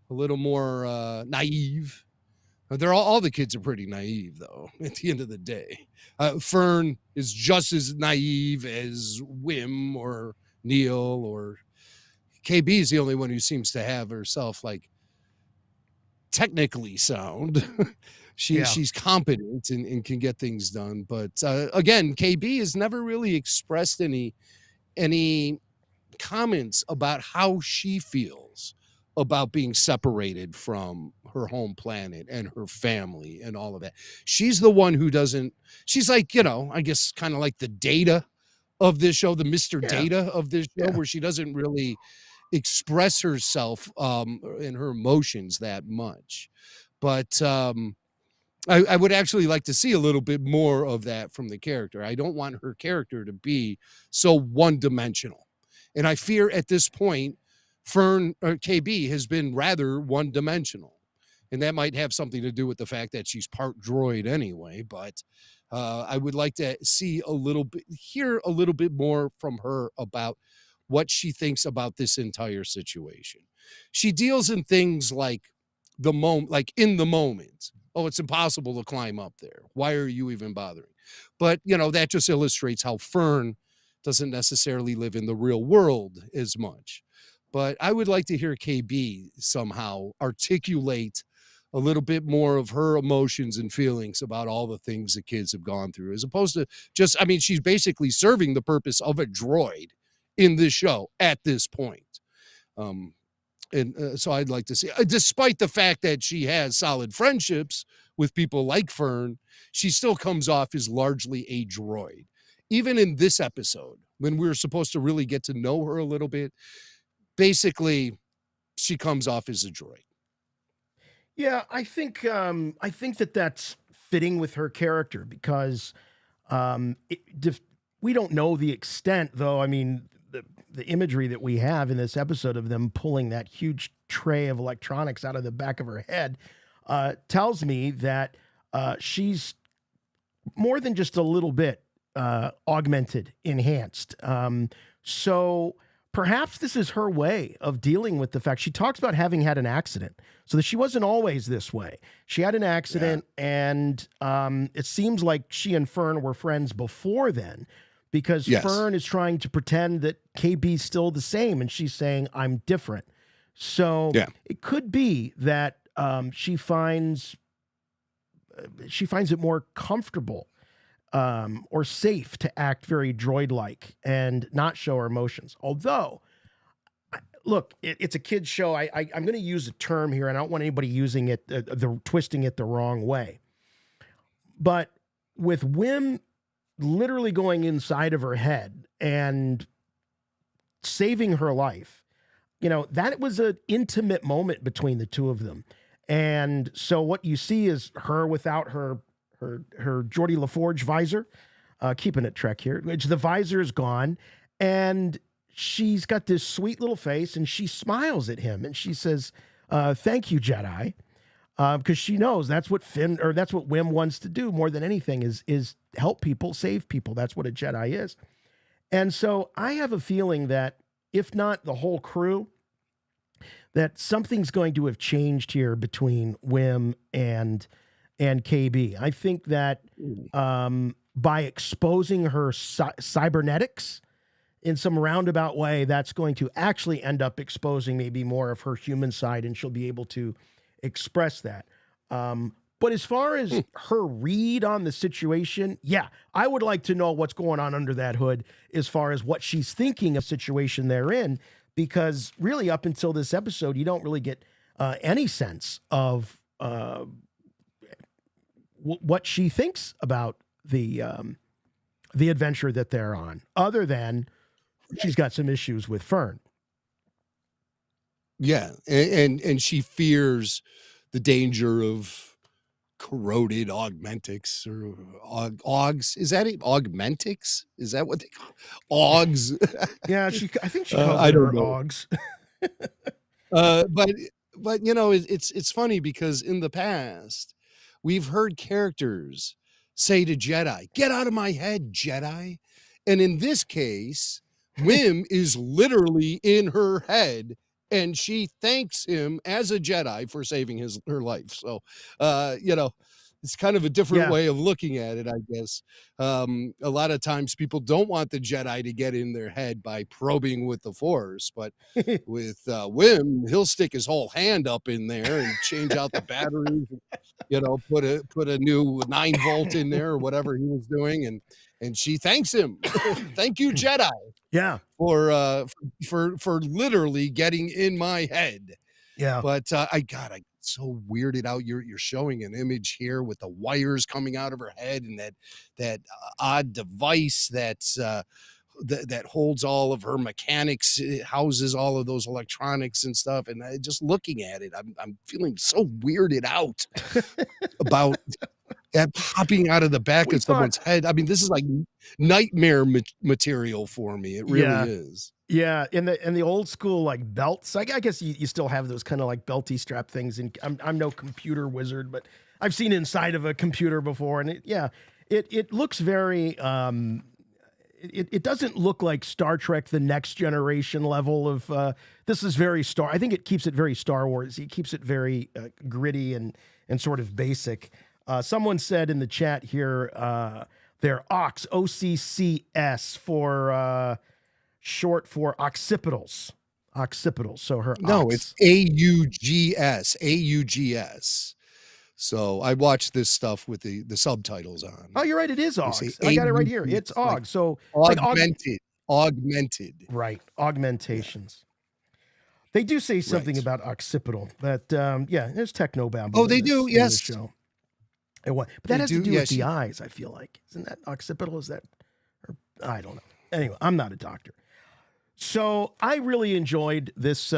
a little more naive. All the kids are pretty naive, though. At the end of the day, Fern is just as naive as Wim or Neil, or KB is the only one who seems to have herself like technically sound. She's competent and can get things done. But again, KB has never really expressed any comments about how she feels about being separated from her home planet and her family and all of that. She's the one who doesn't, she's like, I guess kind of like the Data of this show, the Mr. Data of this show, where she doesn't really express herself and her emotions that much. But I would actually like to see a little bit more of that from the character. I don't want her character to be so one-dimensional. And I fear at this point, Fern or KB has been rather one-dimensional. And that might have something to do with the fact that she's part droid anyway. But I would like to hear a little bit more from her about what she thinks about this entire situation. She deals in things like in the moment. Oh, it's impossible to climb up there. Why are you even bothering? But, that just illustrates how Fern doesn't necessarily live in the real world as much. But I would like to hear KB somehow articulate a little bit more of her emotions and feelings about all the things the kids have gone through, as opposed to she's basically serving the purpose of a droid in this show at this point. So I'd like to see, despite the fact that she has solid friendships with people like Fern, she still comes off as largely a droid. Even in this episode, when we're supposed to really get to know her a little bit, basically she comes off as a droid. Yeah, I think that that's fitting with her character because we don't know the extent, though. I mean, the imagery that we have in this episode of them pulling that huge tray of electronics out of the back of her head tells me that she's more than just a little bit augmented, enhanced. So perhaps this is her way of dealing with the fact she talks about having had an accident, so that she wasn't always this way. She had an accident, and it seems like she and Fern were friends before then, because Fern is trying to pretend that KB's still the same, and she's saying, I'm different. So it could be that she finds it more comfortable or safe to act very droid-like and not show her emotions. Although, look, it's a kid's show. I'm going to use a term here, and I don't want anybody using it, twisting it the wrong way. But with Wim literally going inside of her head and saving her life, that was an intimate moment between the two of them. And so what you see is her without her Geordie LaForge visor, keeping it Trek here, which the visor is gone. And she's got this sweet little face and she smiles at him and she says, thank you, Jedi. Because she knows that's what Wim wants to do more than anything is help people, save people. That's what a Jedi is. And so I have a feeling that if not the whole crew, that something's going to have changed here between Wim and KB. I think that by exposing her cybernetics in some roundabout way, that's going to actually end up exposing maybe more of her human side, and she'll be able to express that. But as far as her read on the situation, yeah, I would like to know what's going on under that hood as far as what she's thinking of the situation they're in, because really up until this episode, you don't really get any sense of what she thinks about the adventure that they're on, other than she's got some issues with Fern. Yeah, and she fears the danger of corroded augmentics or augs. Is that it? Augmentics? Is that what they call augs? Yeah, I think she calls I it don't her know. augs. But it's funny because in the past we've heard characters say to Jedi, "Get out of my head, Jedi." And in this case, Wim is literally in her head, and she thanks him as a Jedi for saving her life. So, it's kind of a different way of looking at it, I guess. A lot of times people don't want the Jedi to get in their head by probing with the Force, but with Wim, he'll stick his whole hand up in there and change out the batteries, put a new 9-volt in there or whatever he was doing, and she thanks him. Thank you, Jedi. Yeah. For literally getting in my head. Yeah. But I get so weirded out. You're showing an image here with the wires coming out of her head and that odd device that's that holds all of her mechanics, it houses all of those electronics and stuff. And just looking at it, I'm feeling so weirded out about that popping out of the back of someone's head. I mean, this is like nightmare material for me. It really is. Yeah, in the old school like belts, I guess you still have those kind of like belty strap things. And I'm no computer wizard, but I've seen inside of a computer before, and it looks very. It doesn't look like Star Trek: The Next Generation level of. This is very I think it keeps it very Star Wars. It keeps it very gritty and sort of basic. Someone said in the chat here, they're OCS, OCCS for. Short for occipitals. Occipitals. So her it's AUGS. AUGS. So I watched this stuff with the subtitles on. Oh, you're right. It is OGS. I got it right here. It's OGS. Like so augmented. Right. Augmentations. They do say something about occipital, but there's technobabble. Oh, they do. Yes. Show. But that has to do with the eyes, I feel like. Isn't that occipital? Is that, or I don't know. Anyway, I'm not a doctor. So I really enjoyed this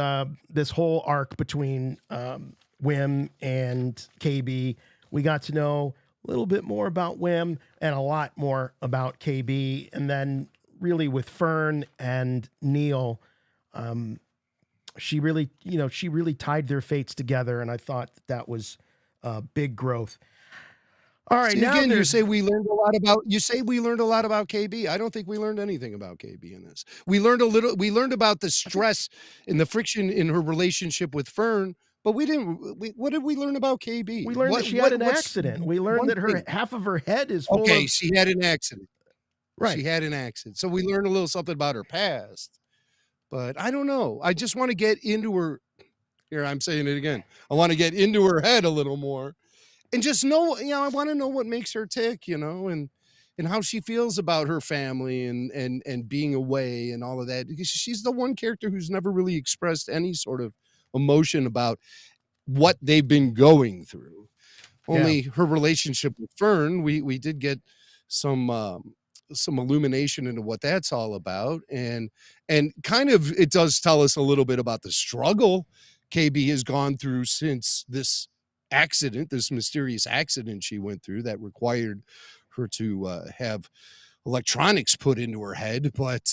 this whole arc between Wim and KB. We got to know a little bit more about Wim and a lot more about KB. And then really with Fern and Neil, she really tied their fates together. And I thought that was big growth. All right. Now again, you say we learned a lot about KB. I don't think we learned anything about KB in this. We learned about the stress and the friction in her relationship with Fern, but we didn't. What did we learn about KB? We learned that she had an accident. We learned that half of her head is full of. She had an accident. Right. She had an accident. So we learned a little something about her past. But I don't know. I just want to get into her. Here, I'm saying it again. I want to get into her head a little more. And just know, I want to know what makes her tick, and and how she feels about her family and being away and all of that. Because she's the one character who's never really expressed any sort of emotion about what they've been going through. Only her relationship with Fern, we did get some illumination into what that's all about, and kind of it does tell us a little bit about the struggle KB has gone through since this accident, this mysterious accident she went through that required her to have electronics put into her head. But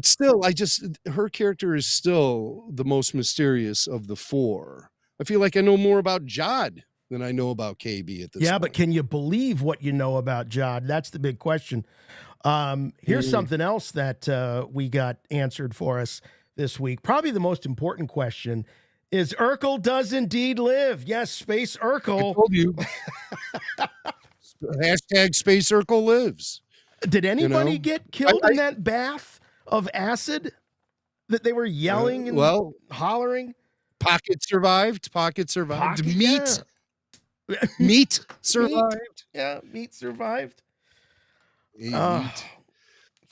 still, her character is still the most mysterious of the four. I feel like I know more about Jod than I know about KB at this point. But can you believe what you know about Jod? That's the big question. Here's something else that we got answered for us this week. Probably the most important question is Urkel does indeed live. Yes, Space Urkel. I told you. Hashtag Space Urkel lives. Did anybody get killed in that bath of acid that they were yelling and hollering? Pocket survived. Meat. Yeah. Meat survived. Meat survived. Meat.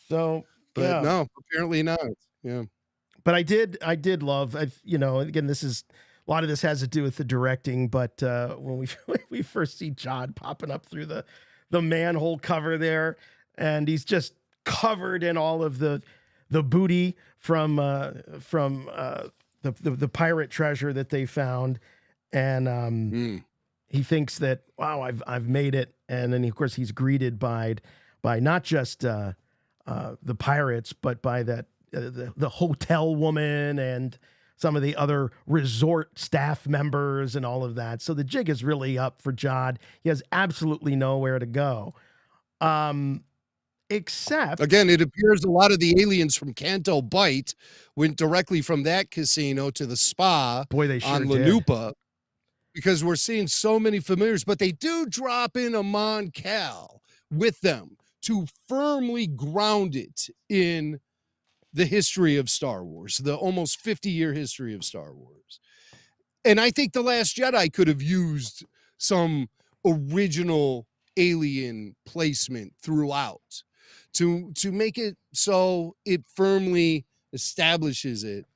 So, but no, apparently not. Yeah. But I did love, again, a lot of this has to do with the directing, but when we first see Jod popping up through the manhole cover there, and he's just covered in all of the booty from the pirate treasure that they found, and he thinks that, wow, I've made it, and then of course he's greeted by not just the pirates, but by the hotel woman and some of the other resort staff members and all of that. So the jig is really up for Jod. He has absolutely nowhere to go. Except, again, it appears a lot of the aliens from Canto Bight went directly from that casino to the spa on Lanupa, because we're seeing so many familiars, but they do drop in a Mon Cal with them to firmly ground it in the history of Star Wars, the almost 50-year history of Star Wars. And I think The Last Jedi could have used some original alien placement throughout to make it so it firmly establishes it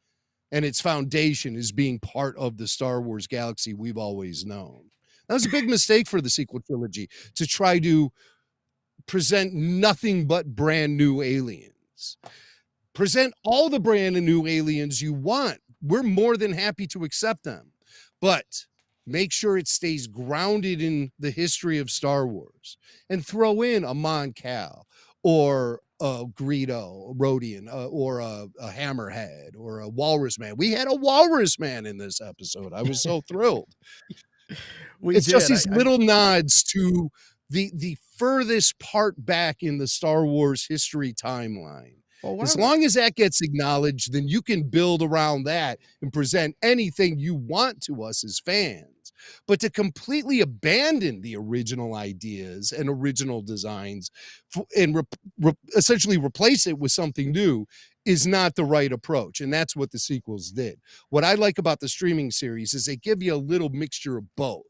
and its foundation is being part of the Star Wars galaxy we've always known. That was a big mistake for the sequel trilogy, to try to present nothing but brand new aliens. Present all the brand new aliens you want. We're more than happy to accept them, but make sure it stays grounded in the history of Star Wars, and throw in a Mon Cal or a Greedo, a Rodian, or a Hammerhead, or a Walrus Man. We had a Walrus Man in this episode. I was so thrilled. It's just these little nods to the furthest part back in the Star Wars history timeline. As long as that gets acknowledged, then you can build around that and present anything you want to us as fans. But to completely abandon the original ideas and original designs and essentially replace it with something new is not the right approach. And that's what the sequels did. What I like about the streaming series is they give you a little mixture of both.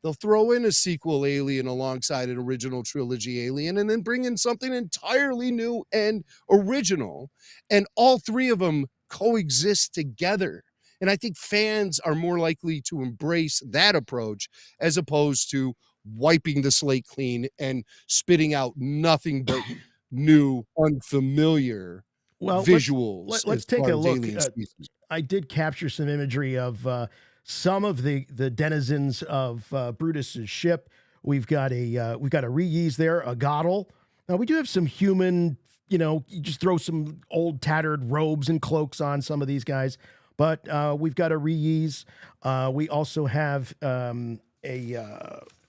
They'll throw in a sequel alien alongside an original trilogy alien, and then bring in something entirely new and original. And all three of them coexist together. And I think fans are more likely to embrace that approach as opposed to wiping the slate clean and spitting out nothing but new, unfamiliar visuals. Let's take a look. I did capture some imagery of some of the denizens of Brutus's ship. We've got a reuse there, a Goddle. Now we do have some human. You just throw some old tattered robes and cloaks on some of these guys. But we've got a reuse. We also have the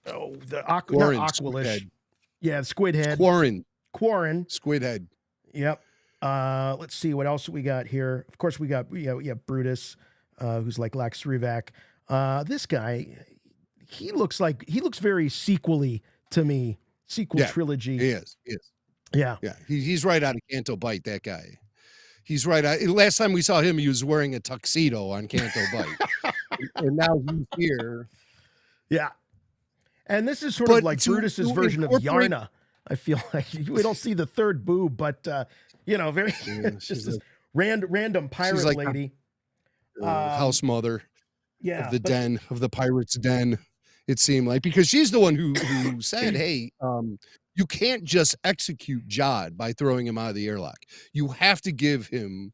Aqualish. Head. Yeah, Squid Head. Quarren. Squid Head. Yep. Let's see what else we got here. Of course, we got Brutus, who's like Lax Rivak. This guy, he looks very sequel-y to me. Sequel trilogy. He is. Yeah. He's right out of Canto Bight, that guy. He's right. Last time we saw him, he was wearing a tuxedo on Canto Bight. And now he's here. Yeah. And this is sort of like Brutus's version of Yarna. I feel like we don't see the third boob, but very just this random pirate like lady, house mother yeah, of the pirate's den. It seemed like, because she's the one who said, "Hey, you can't just execute Jod by throwing him out of the airlock. You have to give him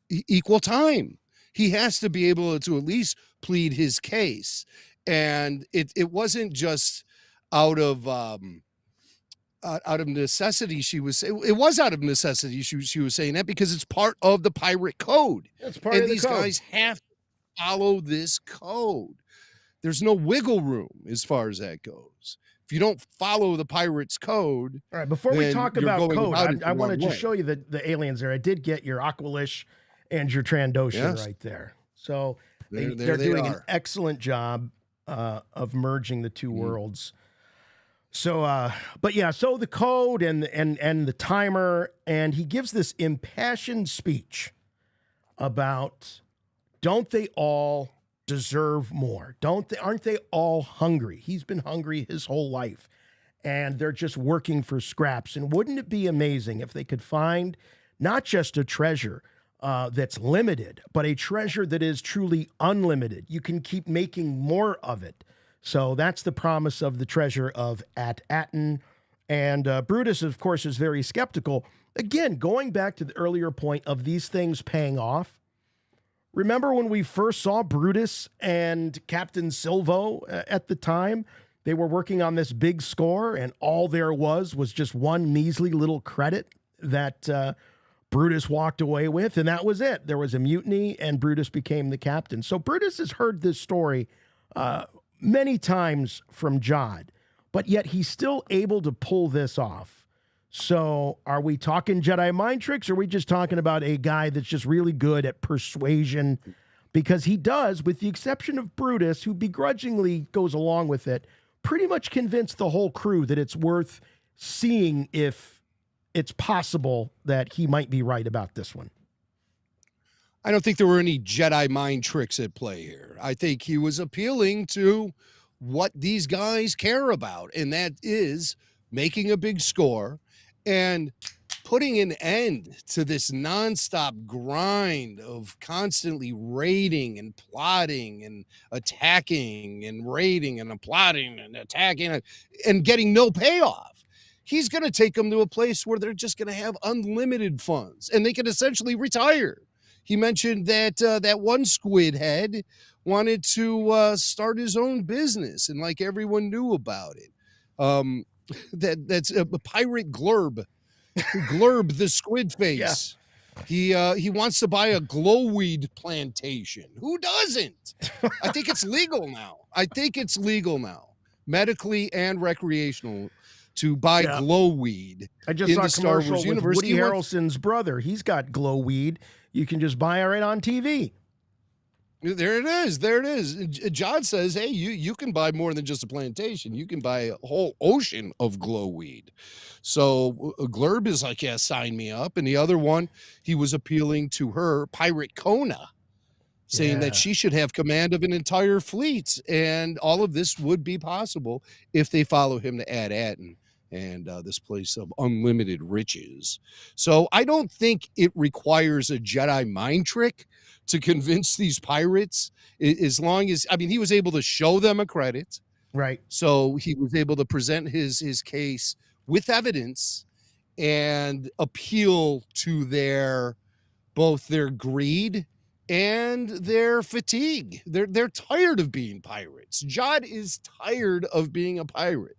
equal time. He has to be able to at least plead his case." And it wasn't just out of necessity. It was out of necessity. She was saying that because it's part of the pirate code. It's part and of the these code. guys have to follow this code. There's no wiggle room as far as that goes. If you don't follow the pirate's code, all right. Before we talk about code, I want to just show you the aliens there. I did get your Aqualish and your Trandoshan right there. So they're doing an excellent job of merging the two worlds. So, so the code and the timer, and he gives this impassioned speech about, don't they all deserve more? Aren't they all hungry? He's been hungry his whole life, and they're just working for scraps. And wouldn't it be amazing if they could find not just a treasure that's limited, but a treasure that is truly unlimited? You can keep making more of it. So that's the promise of the treasure of At-Aten. And Brutus, of course, is very skeptical. Again, going back to the earlier point of these things paying off. Remember when we first saw Brutus and Captain Silvo at the time? They were working on this big score, and all there was just one measly little credit that Brutus walked away with, and that was it. There was a mutiny, and Brutus became the captain. So Brutus has heard this story many times from Jod, but yet he's still able to pull this off. So are we talking Jedi mind tricks, or are we just talking about a guy that's just really good at persuasion? Because he does, with the exception of Brutus, who begrudgingly goes along with it, pretty much convince the whole crew that it's worth seeing if it's possible that he might be right about this one. I don't think there were any Jedi mind tricks at play here. I think he was appealing to what these guys care about, and that is making a big score and putting an end to this nonstop grind of constantly raiding and plotting and attacking and raiding and plotting and attacking and getting no payoff. He's going to take them to a place where they're just going to have unlimited funds and they can essentially retire. He mentioned that that one squid head wanted to start his own business, and like everyone knew about it. That's a pirate Glurb the squid face. Yeah. He wants to buy a glowweed plantation. Who doesn't? I think it's legal now. Medically and recreational, to buy glowweed. I just saw a commercial with Woody Harrelson's brother. He's got glowweed. You can just buy it right on TV. There it is. Jod says, hey, you can buy more than just a plantation. You can buy a whole ocean of glowweed. So Glurb is like, yeah, sign me up. And the other one, he was appealing to her, Pirate Kona, saying that she should have command of an entire fleet. And all of this would be possible if they follow him to At-Aten and this place of unlimited riches. So I don't think it requires a Jedi mind trick to convince these pirates, as long as, I mean, he was able to show them a credit. Right. So he was able to present his case with evidence and appeal to both their greed and their fatigue. They're tired of being pirates. Jod is tired of being a pirate.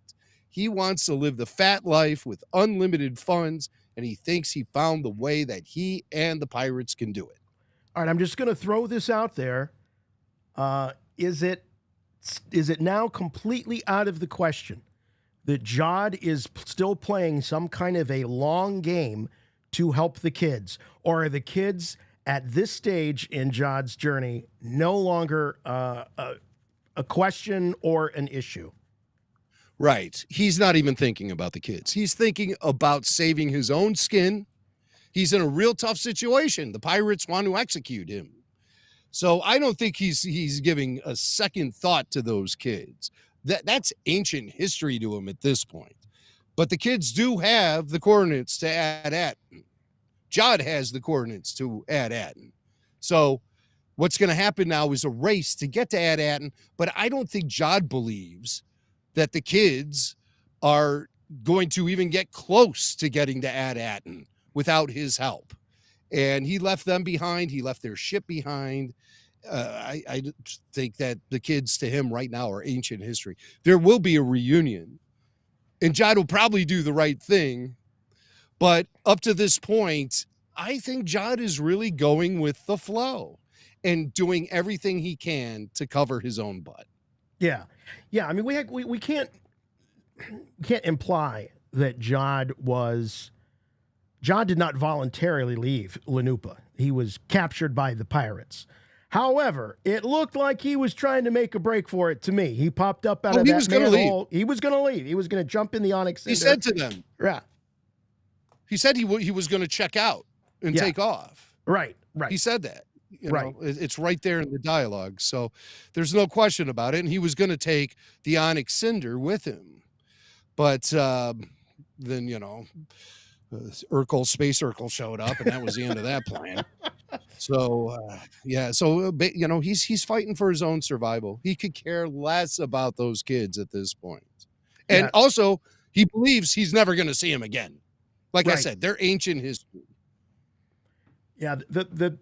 He wants to live the fat life with unlimited funds, and he thinks he found the way that he and the pirates can do it. All right, I'm just going to throw this out there. Is it now completely out of the question that Jod is still playing some kind of a long game to help the kids? Or are the kids at this stage in Jod's journey no longer a question or an issue? Right. He's not even thinking about the kids. He's thinking about saving his own skin. He's in a real tough situation. The pirates want to execute him. So I don't think he's giving a second thought to those kids. That's ancient history to him at this point. But the kids do have the coordinates to Ad-Aten. Jude has the coordinates to Ad-Aten. So what's going to happen now is a race to get to Ad-Aten, but I don't think Jude believes that the kids are going to even get close to getting to Ad-Aten without his help. And he left them behind. He left their ship behind. I think that the kids to him right now are ancient history. There will be a reunion, and Jude will probably do the right thing. But up to this point, I think Jude is really going with the flow and doing everything he can to cover his own butt. Yeah. I mean, we can't imply that Jude did not voluntarily leave Lenupa. He was captured by the pirates. However, it looked like he was trying to make a break for it to me. He popped up out of that manhole. He was going to leave. He was going to jump in the Onyx. He said to them. Yeah. He said he was going to check out and take off. Right. He said that. You know, it's right there in the dialogue. So there's no question about it. And he was going to take the Onyx Cinder with him. But then, you know, Space Urkel showed up, and that was the end of that plan. So, you know, he's fighting for his own survival. He could care less about those kids at this point. And also, he believes he's never going to see him again. Like I said, they're ancient history. Yeah, the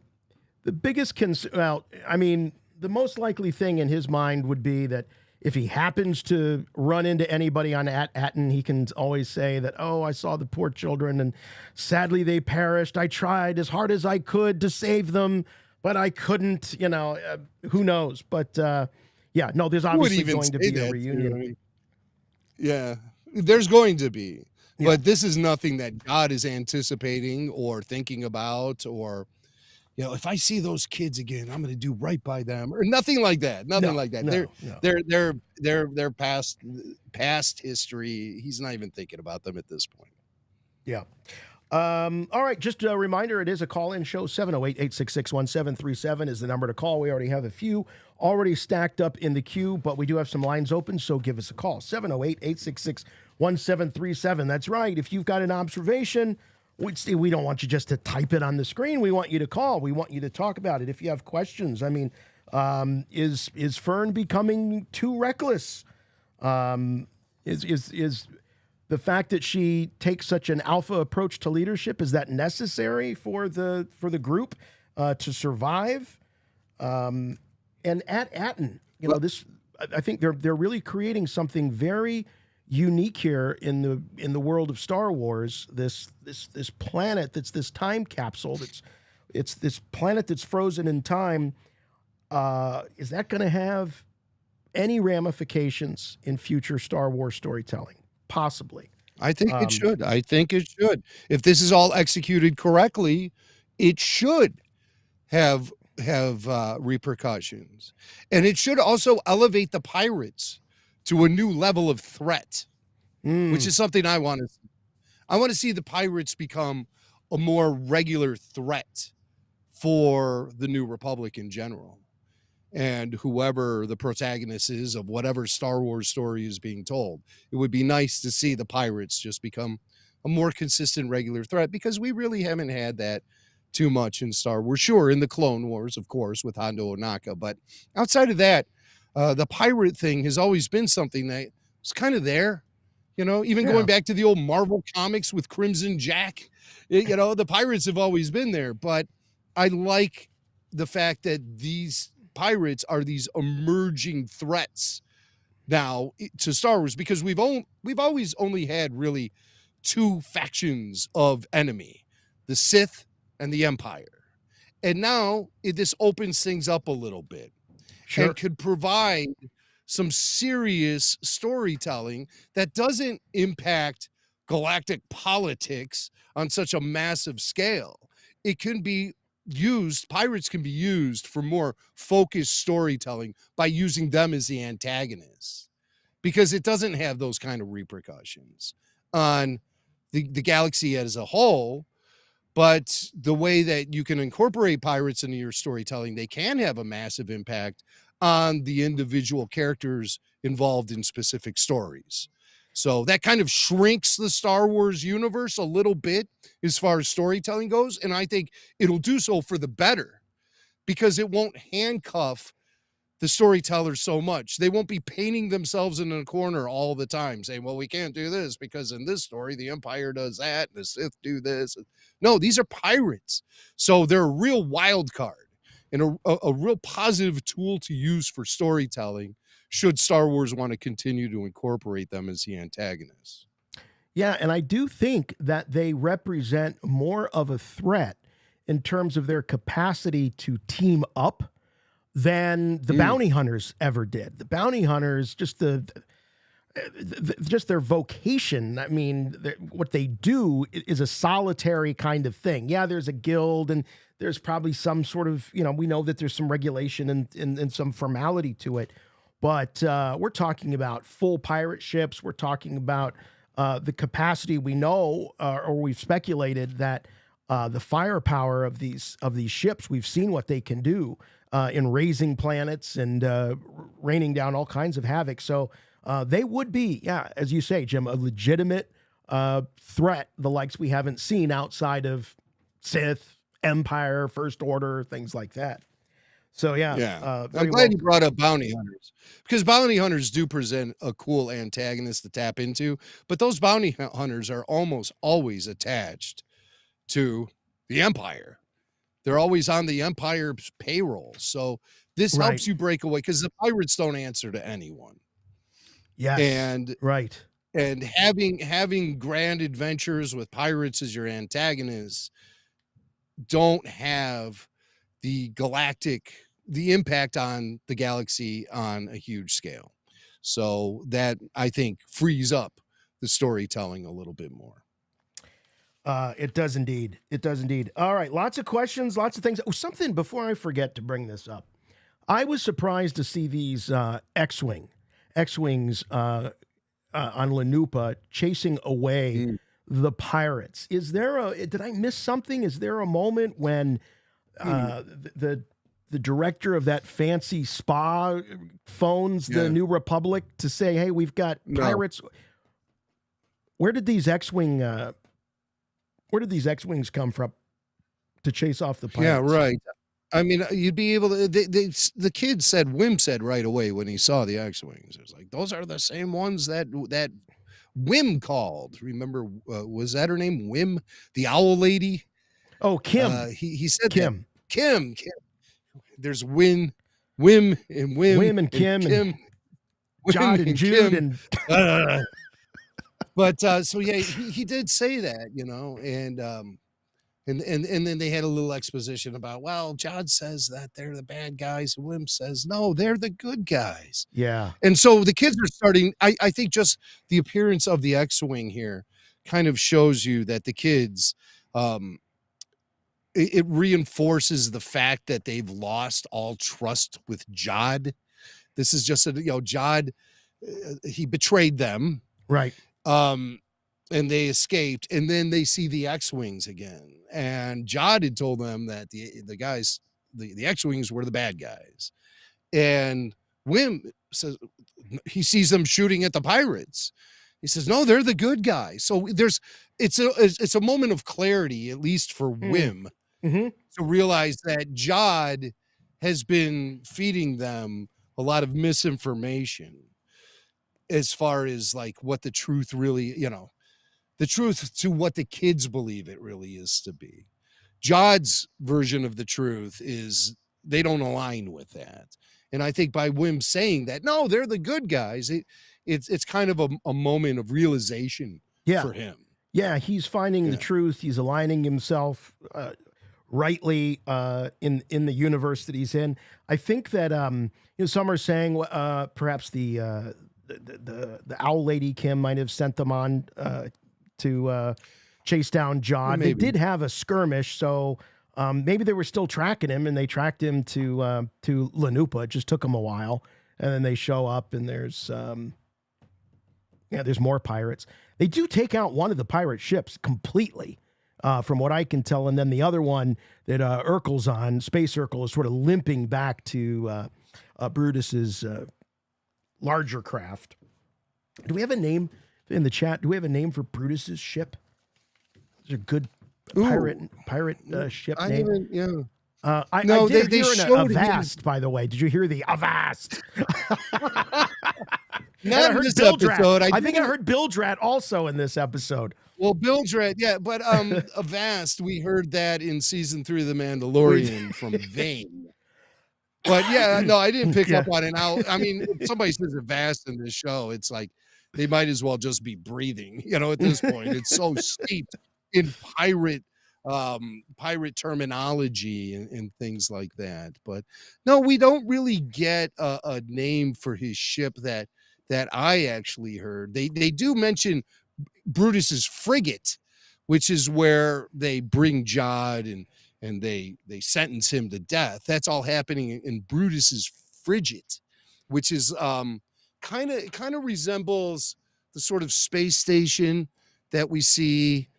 biggest concern, well, I mean, the most likely thing in his mind would be that if he happens to run into anybody on Aten, he can always say that, oh, I saw the poor children and sadly they perished. I tried as hard as I could to save them, but I couldn't, you know, who knows? But there's obviously going to be a reunion. Yeah, there's going to be. Yeah. But this is nothing that God is anticipating or thinking about, or, you know, if I see those kids again, I'm going to do right by them, or nothing like that. Nothing like that. They're past history. He's not even thinking about them at this point. Yeah. All right. Just a reminder, it is a call-in show. 708-866-1737 is the number to call. We already have a few already stacked up in the queue, but we do have some lines open, so give us a call. 708-866-1737. That's right. If you've got an observation, we don't want you just to type it on the screen. We want you to call. We want you to talk about it. If you have questions, I mean, is Fern becoming too reckless? Is the fact that she takes such an alpha approach to leadership, is that necessary for the group to survive? And at Aten, you know, this, I think they're really creating something very unique here in the world of Star Wars. This planet that's this time capsule. It's this planet that's frozen in time. Is that going to have any ramifications in future Star Wars storytelling? Possibly. I think it should. I think it should. If this is all executed correctly, it should have repercussions. And it should also elevate the pirates to a new level of threat, which is something I want to see. I want to see the pirates become a more regular threat for the New Republic in general. And whoever the protagonist is of whatever Star Wars story is being told, it would be nice to see the pirates just become a more consistent, regular threat, because we really haven't had that too much in Star Wars. Sure, in the Clone Wars, of course, with Hondo Ohnaka, but outside of that, the pirate thing has always been something that was kind of there, you know, even going back to the old Marvel comics with Crimson Jack, you know, the pirates have always been there. But I like the fact that these pirates are these emerging threats now to Star Wars, because we've always only had really two factions of enemy, the Sith and the Empire. And now this opens things up a little bit. Sure. And could provide some serious storytelling that doesn't impact galactic politics on such a massive scale. It can be used, pirates can be used for more focused storytelling by using them as the antagonists, because it doesn't have those kind of repercussions on the galaxy as a whole. But the way that you can incorporate pirates into your storytelling, they can have a massive impact on the individual characters involved in specific stories. So that kind of shrinks the Star Wars universe a little bit as far as storytelling goes. And I think it'll do so for the better because it won't handcuff the storytellers so much. They won't be painting themselves in a corner all the time saying, well, we can't do this because in this story, the Empire does that and the Sith do this. No, these are pirates. So they're a real wild card and a real positive tool to use for storytelling should Star Wars want to continue to incorporate them as the antagonists. Yeah, and I do think that they represent more of a threat in terms of their capacity to team up than the bounty hunters ever did. The bounty hunters, just just their vocation. I mean, what they do is a solitary kind of thing. Yeah, there's a guild and there's probably some sort of, we know that there's some regulation and some formality to it. But we're talking about full pirate ships. We're talking about the capacity we know, or we've speculated that the firepower of these ships, we've seen what they can do in raising planets and raining down all kinds of havoc. So they would be, as you say, Jim, a legitimate threat, the likes we haven't seen outside of Sith, Empire, First Order, things like that. So, I'm glad you brought up bounty hunters because bounty hunters do present a cool antagonist to tap into, but those bounty hunters are almost always attached to the Empire. They're always on the Empire's payroll. So this helps you break away because the pirates don't answer to anyone. Yes. And having grand adventures with pirates as your antagonists don't have the impact on the galaxy on a huge scale. So that, I think, frees up the storytelling a little bit more. It does indeed. It does indeed. All right. Lots of questions, lots of things. Oh, something before I forget to bring this up. I was surprised to see these X-Wings on Lanupa chasing away the pirates. Did I miss something? Is there a moment when the director of that fancy spa phones the New Republic to say, hey, we've got pirates? Where did these X-Wings come from to chase off the pirates? Yeah, right. I mean, you'd be able to. The kid said, Wim said right away when he saw the X-Wings, it was like, those are the same ones that Wim called. Remember, was that her name? Wim, the owl lady? Oh, Kim. He said Kim. Kim. There's Wim and Wim. Wim and Kim. Kim. Jude and Jude. And But so yeah, he did say that, and then they had a little exposition about, well, Jod says that they're the bad guys, and Wim says no, they're the good guys. Yeah. And so the kids are starting. I think just the appearance of the X-Wing here kind of shows you that the kids, it reinforces the fact that they've lost all trust with Jod. This is just Jod, he betrayed them. Right. And they escaped, and then they see the X-Wings again. And Jod had told them that the guys, the X-Wings were the bad guys. And Wim says he sees them shooting at the pirates. He says, no, they're the good guys. So it's a moment of clarity, at least for Wim, to realize that Jod has been feeding them a lot of misinformation as far as like what the truth really, the truth to what the kids believe it really is to be. Jod's version of the truth is they don't align with that. And I think by Wim saying that, no, they're the good guys, it's kind of a moment of realization for him. Yeah, he's finding the truth. He's aligning himself rightly in the universe that he's in. I think that some are saying perhaps the owl lady Kim might have sent them on to chase down Jod. They did have a skirmish, so maybe they were still tracking him, and they tracked him to Lanupa. It just took them a while, and then they show up, and there's more pirates. They do take out one of the pirate ships completely, from what I can tell, and then the other one that Urkel's on, Space Urkel, is sort of limping back to Brutus's larger craft. Do we have a name? in the chat. Do we have a name for Brutus's ship? Is there a good Ooh. pirate ship I name? haven't, yeah. I No, did they hear showed him. Avast, by the way. Did you hear the Avast? Not in this episode. I think I heard Bildrat also in this episode. Well, Bildrat, yeah, but Avast, we heard that in season 3 of The Mandalorian from Vane. But yeah, no, I didn't pick up on it. Now, I mean, if somebody says Avast in this show, it's like they might as well just be breathing, at this point. It's so steeped in pirate terminology and things like that. But no, we don't really get a name for his ship that I actually heard. They do mention Brutus's frigate, which is where they bring Jude and they sentence him to death. That's all happening in Brutus's frigate, which is kind of resembles the sort of space station that we see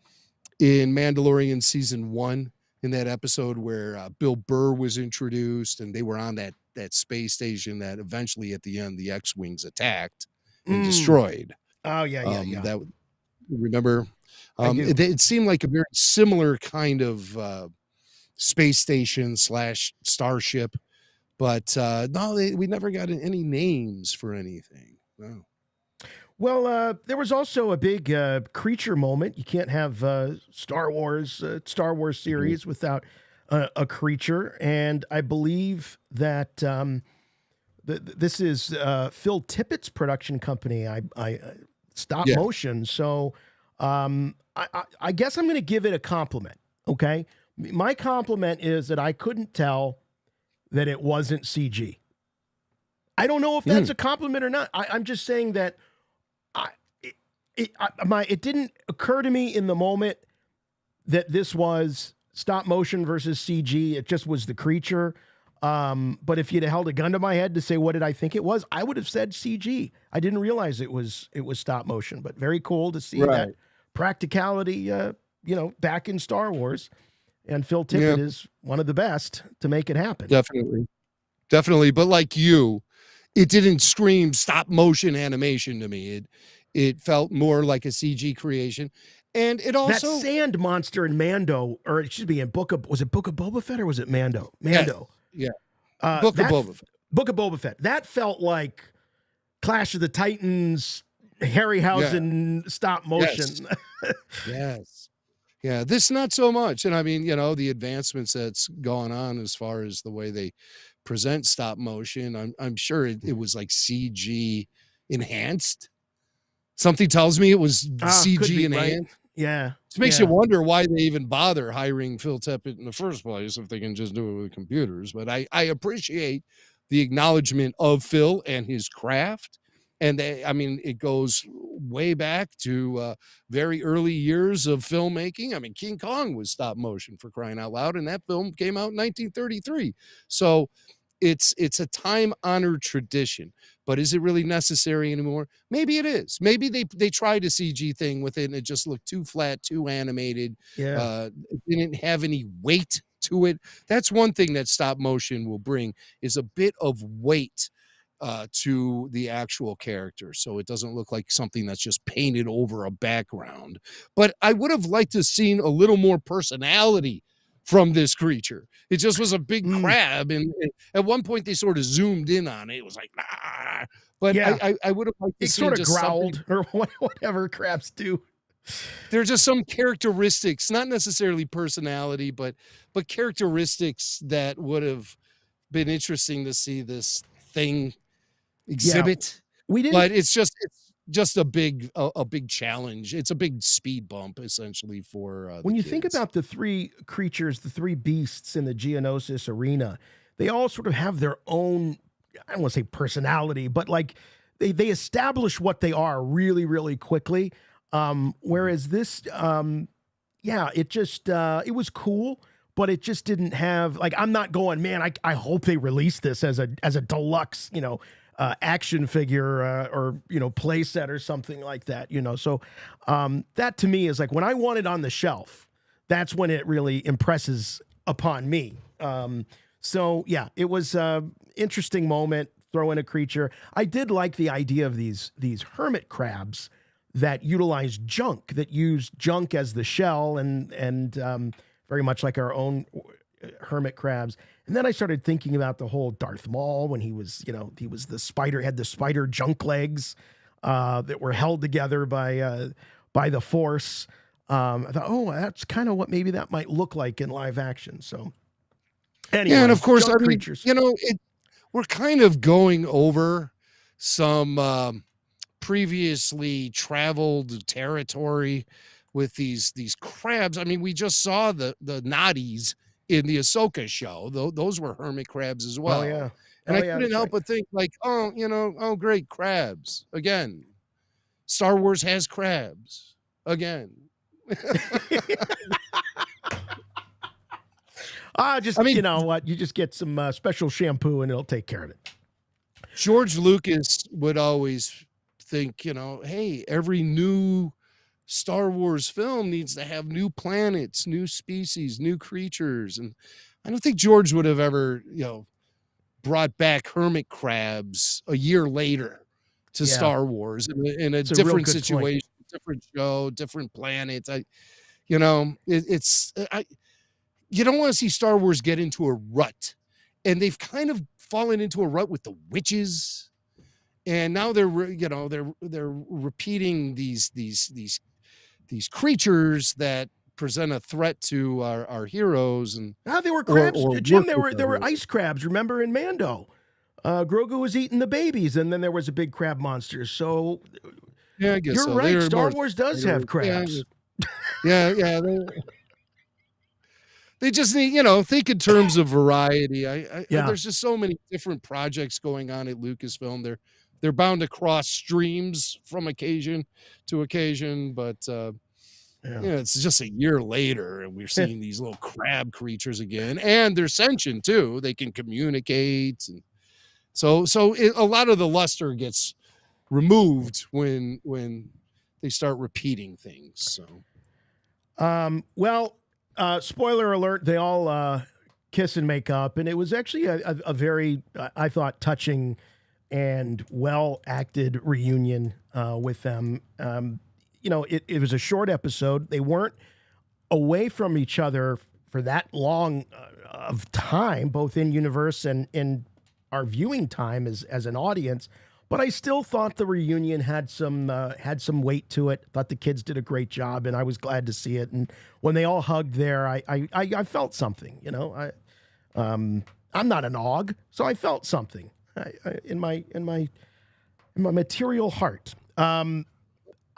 in Mandalorian season 1, in that episode where Bill Burr was introduced and they were on that space station that eventually at the end the X-Wings attacked and destroyed. Oh yeah. That, remember? It seemed like a very similar kind of space station / starship, but no, we never got any names for anything. No. Well, there was also a big creature moment. You can't have Star Wars series without a creature, and I believe that this is Phil Tippett's production company. I stop motion. So I guess I'm going to give it a compliment. Okay, my compliment is that I couldn't tell that it wasn't CG. I don't know if that's a compliment or not. I'm just saying that. It didn't occur to me in the moment that this was stop motion versus CG. It just was the creature. But if you'd have held a gun to my head to say what did I think it was, I would have said CG. I didn't realize it was stop motion. But very cool to see that practicality. Back in Star Wars, and Phil Tippett is one of the best to make it happen. Definitely. But like you, it didn't scream stop motion animation to me. It felt more like a CG creation. And it also that sand monster in Mando, or it should be in was it Book of Boba Fett or was it Mando? Mando. Yeah. Book of Boba Fett. Book of Boba Fett. That felt like Clash of the Titans, Harryhausen stop motion. Yes. Yeah, this not so much. And I mean, the advancements that's gone on as far as the way they present stop motion, I'm sure it was like CG enhanced. Something tells me it was CG enhanced. Right? Yeah. It makes you wonder why they even bother hiring Phil Tippett in the first place if they can just do it with computers. But I appreciate the acknowledgement of Phil and his craft. And it goes way back to very early years of filmmaking. I mean, King Kong was stop motion, for crying out loud, and that film came out in 1933. So it's a time-honored tradition. But is it really necessary anymore? Maybe it is. Maybe they tried a CG thing with it and it just looked too flat, too animated. Yeah. It didn't have any weight to it. That's one thing that stop motion will bring, is a bit of weight to the actual character, so it doesn't look like something that's just painted over a background. But I would have liked to have seen a little more personality from this creature. It just was a big crab, and at one point they sort of zoomed in on it. It was like, nah. But I would have liked to see sort of just growled or whatever crabs do. There are just some characteristics, not necessarily personality, but characteristics that would have been interesting to see this thing exhibit. We didn't, but it's just a big challenge. It's a big speed bump essentially for when you kids. think about the three creatures, the three beasts in the Geonosis arena, they all sort of have their own, I don't want to say personality, but like they establish what they are really, really quickly. Whereas this, it just it was cool, but it just didn't have, like, I'm not going, man, I hope they release this as a deluxe, action figure or play set or something like that, so that to me is like when I want it on the shelf, that's when it really impresses upon me. So yeah, it was a interesting moment, throw in a creature. I did like the idea of these hermit crabs that utilized junk, that used junk as the shell, and very much like our own hermit crabs. And then I started thinking about the whole Darth Maul when he was the spider, had the spider junk legs that were held together by the Force. I thought, oh, that's kind of what maybe that might look like in live action. So anyway, Yeah, and of course, junk I mean, creatures. we're kind of going over some previously traveled territory with these crabs. I mean, we just saw the Noddies in the Ahsoka show. Those were hermit crabs as well. Oh yeah, And I yeah, couldn't that's help right. but think like, oh great, crabs again. Star Wars has crabs again. You know what? You just get some special shampoo and it'll take care of it. George Lucas would always think, hey, every new Star Wars film needs to have new planets, new species, new creatures. And I don't think George would have ever, brought back hermit crabs a year later to Star Wars in a different situation, different show, different planet. You don't want to see Star Wars get into a rut. And they've kind of fallen into a rut with the witches. And now they're repeating these creatures that present a threat to our heroes. And They were crabs, Jim. There were heroes. ice crabs. Remember in Mando, Grogu was eating the babies, and then there was a big crab monster. So Yeah, I guess you're so. right. Star Wars does have crabs. Yeah. They just need, think in terms of variety. There's just so many different projects going on at Lucasfilm. They're bound to cross streams from occasion to occasion, but it's just a year later, and we're seeing these little crab creatures again, and they're sentient too. They can communicate, and so a lot of the luster gets removed when they start repeating things. So, spoiler alert, they all kiss and make up, and it was actually a very, I thought, touching and well-acted reunion with them. It was a short episode. They weren't away from each other for that long of time, both in universe and in our viewing time as an audience. But I still thought the reunion had some weight to it. Thought the kids did a great job, and I was glad to see it. And when they all hugged there, I felt something. I'm not an og, so I felt something in my material heart.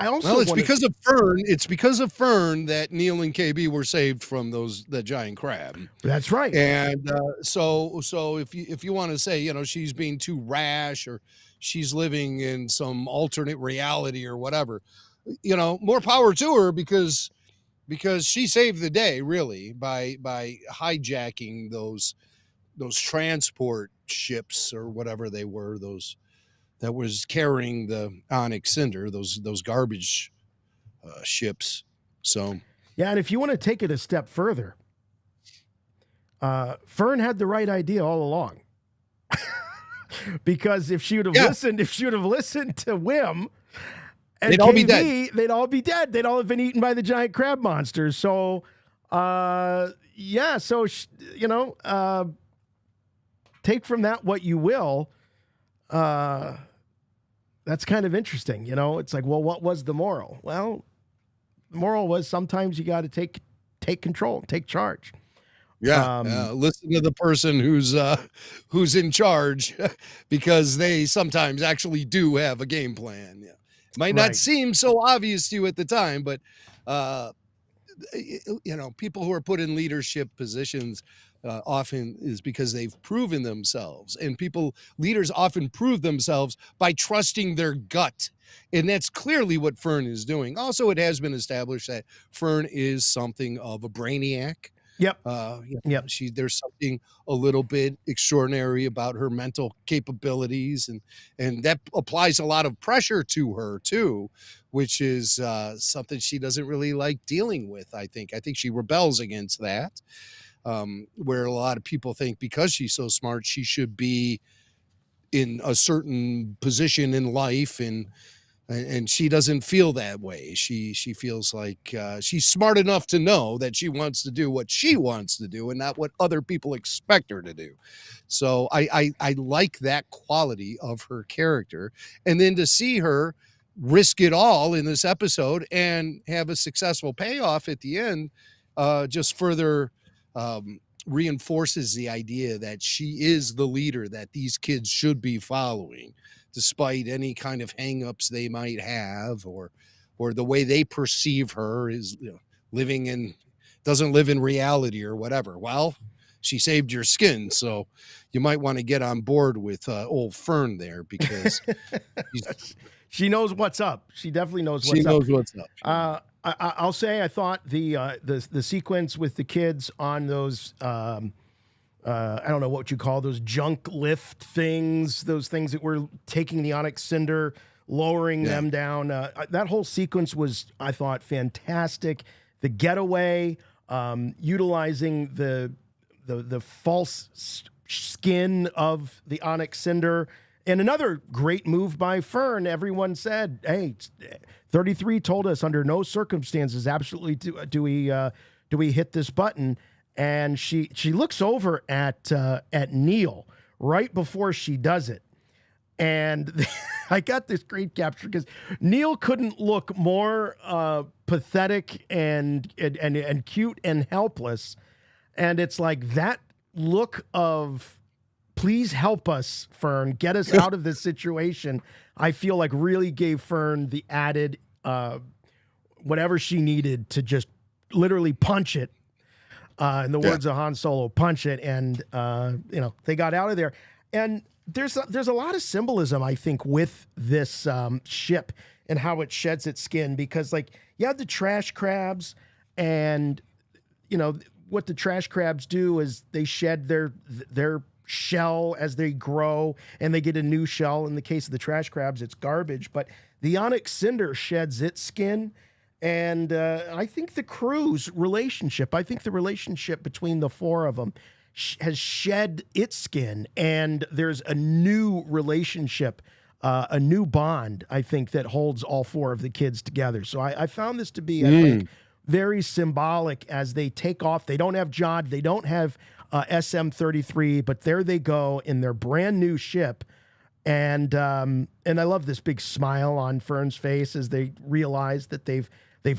It's because of Fern. It's because of Fern that Neil and KB were saved from that giant crab. That's right. And so if you want to say, she's being too rash, or she's living in some alternate reality or whatever, more power to her, because she saved the day really by hijacking those transport ships or whatever they were, those that was carrying the Onyx Cinder, those garbage ships. So yeah, and if you want to take it a step further, Fern had the right idea all along. Because if she would have listened, to Wim and they'd KB, all be dead. They'd all be dead. They'd all have been eaten by the giant crab monsters. So, take from that what you will. That's kind of interesting. It's like, well, what was the moral? Well, the moral was sometimes you got to take control, take charge. Listen to the person who's in charge, because they sometimes actually do have a game plan. Yeah, it might not seem so obvious to you at the time, but people who are put in leadership positions often is because they've proven themselves, and leaders often prove themselves by trusting their gut. And that's clearly what Fern is doing. Also, it has been established that Fern is something of a brainiac. Yep. There's something a little bit extraordinary about her mental capabilities, and that applies a lot of pressure to her too, which is something she doesn't really like dealing with. I think she rebels against that, where a lot of people think because she's so smart, she should be in a certain position in life, and and she doesn't feel that way. She feels like she's smart enough to know that she wants to do what she wants to do and not what other people expect her to do. So I like that quality of her character. And then to see her risk it all in this episode and have a successful payoff at the end just further reinforces the idea that she is the leader that these kids should be following, despite any kind of hangups they might have, or the way they perceive her is, doesn't live in reality or whatever. Well, she saved your skin, so you might want to get on board with old Fern there, because she knows what's up. She definitely knows what's up. I'll say I thought the sequence with the kids on those I don't know what you call those junk lift things, those things that were taking the onyx cinder, lowering them down. That whole sequence was, I thought, fantastic. The getaway, utilizing the false skin of the onyx cinder. And another great move by Fern. Everyone said, hey, 33 told us under no circumstances absolutely do we hit this button. And she looks over at Neil right before she does it. And I got this great capture because Neil couldn't look more pathetic and cute and helpless. And it's like that look of, please help us, Fern, get us out of this situation. I feel like really gave Fern the added whatever she needed to just literally punch it. In the words of Han Solo, punch it. And, they got out of there. And there's a lot of symbolism, I think, with this ship and how it sheds its skin, because like you have the trash crabs, and, what the trash crabs do is they shed their shell as they grow, and they get a new shell. In the case of the trash crabs, it's garbage, but the onyx cinder sheds its skin. And I think the crew's relationship, the relationship between the four of them has shed its skin, and there's a new relationship, a new bond, I think, that holds all four of the kids together. So I found this to be, I think, very symbolic as they take off. They don't have Jude, they don't have SM-33, but there they go in their brand new ship. And I love this big smile on Fern's face as they realize that they've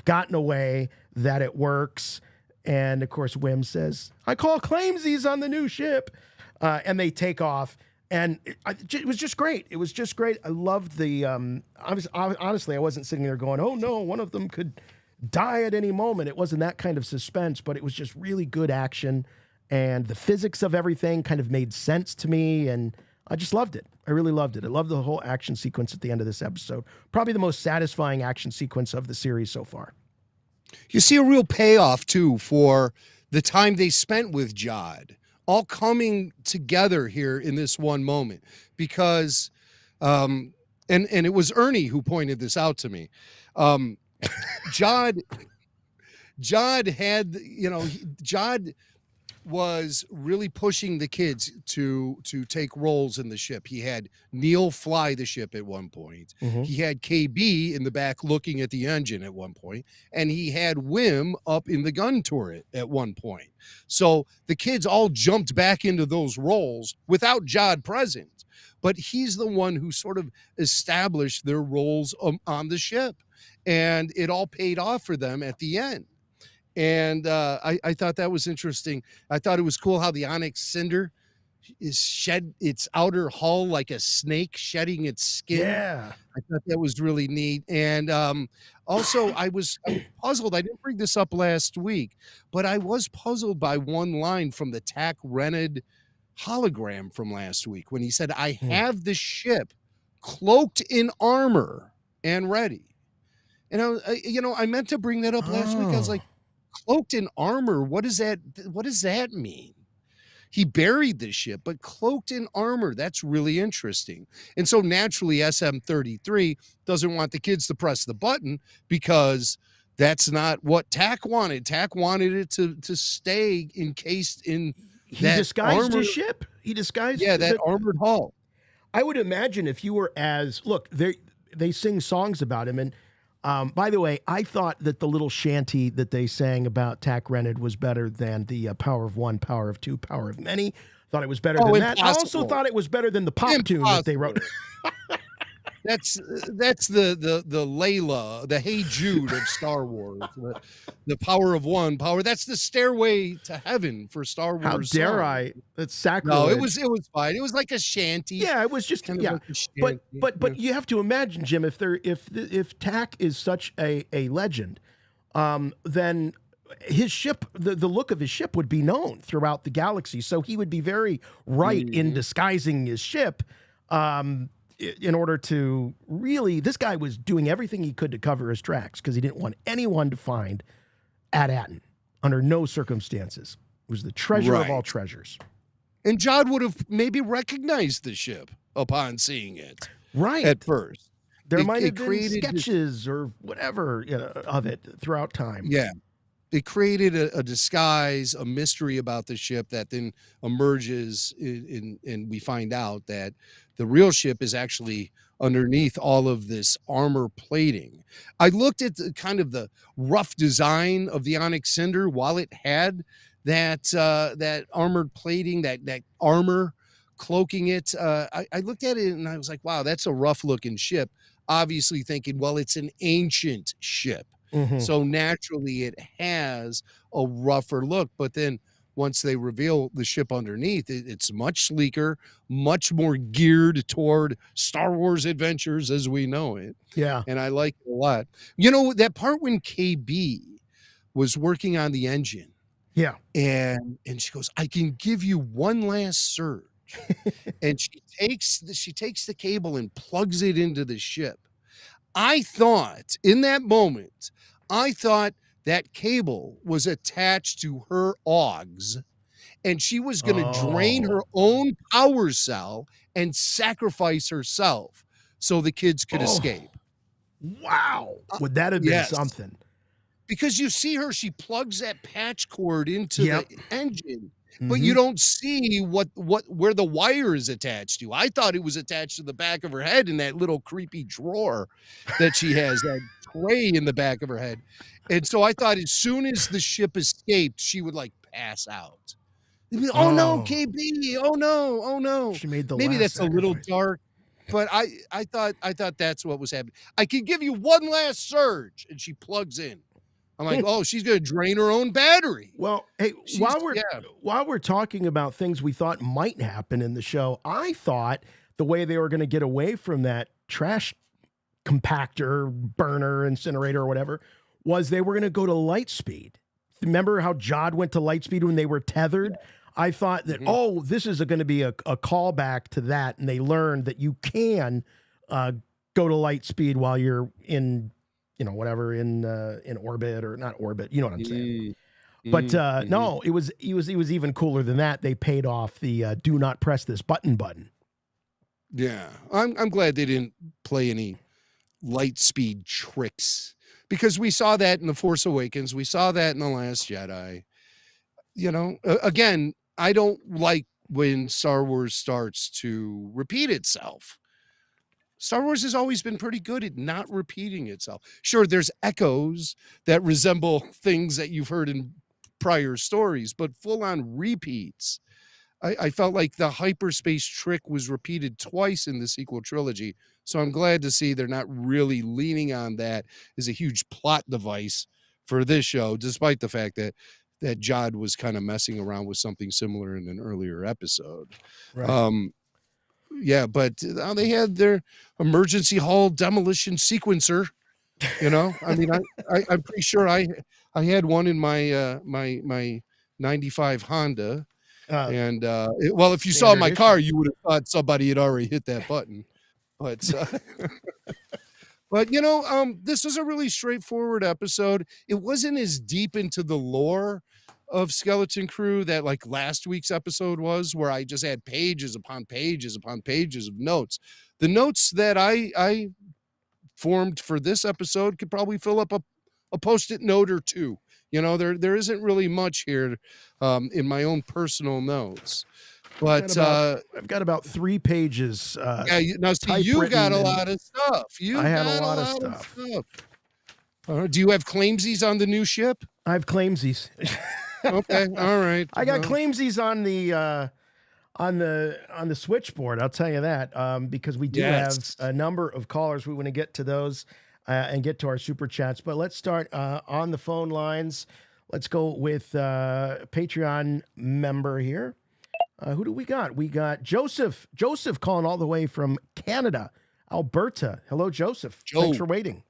gotten away, that it works. And of course, Wim says, I call claimsies on the new ship. And they take off. And it was just great. It was just great. I loved the, honestly, I wasn't sitting there going, oh no, one of them could die at any moment. It wasn't that kind of suspense, but it was just really good action. And the physics of everything kind of made sense to me. And I just loved it. I really loved it. I loved the whole action sequence at the end of this episode. Probably the most satisfying action sequence of the series so far. You see a real payoff, too, for the time they spent with Jude, all coming together here in this one moment. Because, and it was Ernie who pointed this out to me. Jude had, Jude was really pushing the kids to take roles in the ship. He had Neil fly the ship at one point. He had KB in the back looking at the engine at one point, and he had Wim up in the gun turret at one point. So the kids all jumped back into those roles without Jude present, but he's the one who sort of established their roles on the ship, and it all paid off for them at the end. And I thought that was interesting. I thought it was cool how the onyx cinder is shed its outer hull like a snake shedding its skin. Yeah. I thought that was really neat. And also, I was puzzled. I didn't bring this up last week, but I was puzzled by one line from the Tack Rented hologram from last week when he said, I have the ship cloaked in armor and ready. And I meant to bring that up last week. I was like, cloaked in armor, what does that mean? He buried the ship, but cloaked in armor, that's really interesting. And so naturally SM-33 doesn't want the kids to press the button, because that's not what Tack wanted. Tack wanted it to stay encased in that disguised his ship. He disguised that armored hull. I would imagine if you were they sing songs about him. And by the way, I thought that the little shanty that they sang about Tack Renard was better than the Power of One, Power of Two, Power of Many. Thought it was better than that. I also thought it was better than the pop tune that they wrote. That's the Layla, the Hey Jude of Star Wars, the Power of One, Power. That's the Stairway to Heaven for Star Wars. How dare song. I? That's sacrilege. No, it was fine. It was like a shanty. Yeah, it was just kind of yeah. like a shanty. But you have to imagine, Jim, if Tack is such a legend, then his ship, the look of his ship would be known throughout the galaxy. So he would be very right in disguising his ship. In order to really, this guy was doing everything he could to cover his tracks because he didn't want anyone to find At-Aten under no circumstances. It was the treasure of all treasures. And Jude would have maybe recognized the ship upon seeing it. Right. At first. There might have been sketches or whatever of it throughout time. Yeah. It created a disguise, a mystery about the ship that then emerges and we find out that the real ship is actually underneath all of this armor plating. I looked at kind of the rough design of the Onyx Cinder while it had that armored plating, that armor cloaking it. I looked at it and I was like, wow, that's a rough looking ship. Obviously thinking, well, it's an ancient ship. So naturally it has a rougher look, but then once they reveal the ship underneath, it's much sleeker, much more geared toward Star Wars adventures as we know it. Yeah. And I like it a lot. You know, that part when KB was working on the engine. Yeah. And she goes, I can give you one last surge. And she takes the cable and plugs it into the ship. I thought in that moment, that cable was attached to her augs and she was going to drain her own power cell and sacrifice herself so the kids could escape. Wow. Would that have been something? Because you see her, she plugs that patch cord into the engine. But you don't see where the wire is attached to. I thought it was attached to the back of her head in that little creepy drawer that she has, that tray in the back of her head. And so I thought as soon as the ship escaped, she would like pass out. Oh no, KB! Oh no! She made the maybe last that's a little dark, but I thought that's what was happening. I can give you one last surge, and she plugs in. I'm like, oh, she's going to drain her own battery. Well, hey, while we're talking about things we thought might happen in the show, I thought the way they were going to get away from that trash compactor, burner, incinerator, or whatever, was they were going to go to light speed. Remember how Jude went to light speed when they were tethered? I thought that, this is going to be a callback to that, and they learned that you can go to light speed while you're in whatever in orbit or not orbit, you know what I'm saying? But no, it was even cooler than that. They paid off the do not press this button. Yeah, I'm glad they didn't play any light speed tricks because we saw that in The Force Awakens. We saw that in The Last Jedi. You know, again, I don't like when Star Wars starts to repeat itself. Star Wars has always been pretty good at not repeating itself. Sure, there's echoes that resemble things that you've heard in prior stories, but full-on repeats. I felt like the hyperspace trick was repeated twice in the sequel trilogy, so I'm glad to see they're not really leaning on that as a huge plot device for this show, despite the fact that Jude was kind of messing around with something similar in an earlier episode. Right. Yeah, but they had their emergency hall demolition sequencer. You know, I mean, I'm pretty sure I had one in my my 95 Honda, and well, if you saw my car, you would have thought somebody had already hit that button. But but this was a really straightforward episode. It wasn't as deep into the lore of Skeleton Crew that like last week's episode was, where I just had pages upon pages upon pages of notes. The notes that I formed for this episode could probably fill up a post-it note or two. You know, there isn't really much here in my own personal notes. But I've got about 3 pages. yeah, now see, you got a typewritten, lot of stuff. You I had got a lot of of stuff. Do you have claimsies on the new ship? I have claimsies. Okay, all right. I got Well, claimsies on the switchboard. I'll tell you that because we do Yes. have a number of callers. We want to get to those and get to our super chats. But let's start on the phone lines. Let's go with Patreon member here. Who do we got? We got Joseph. Joseph calling all the way from Canada, Alberta. Hello, Joseph. Joe. Thanks for waiting.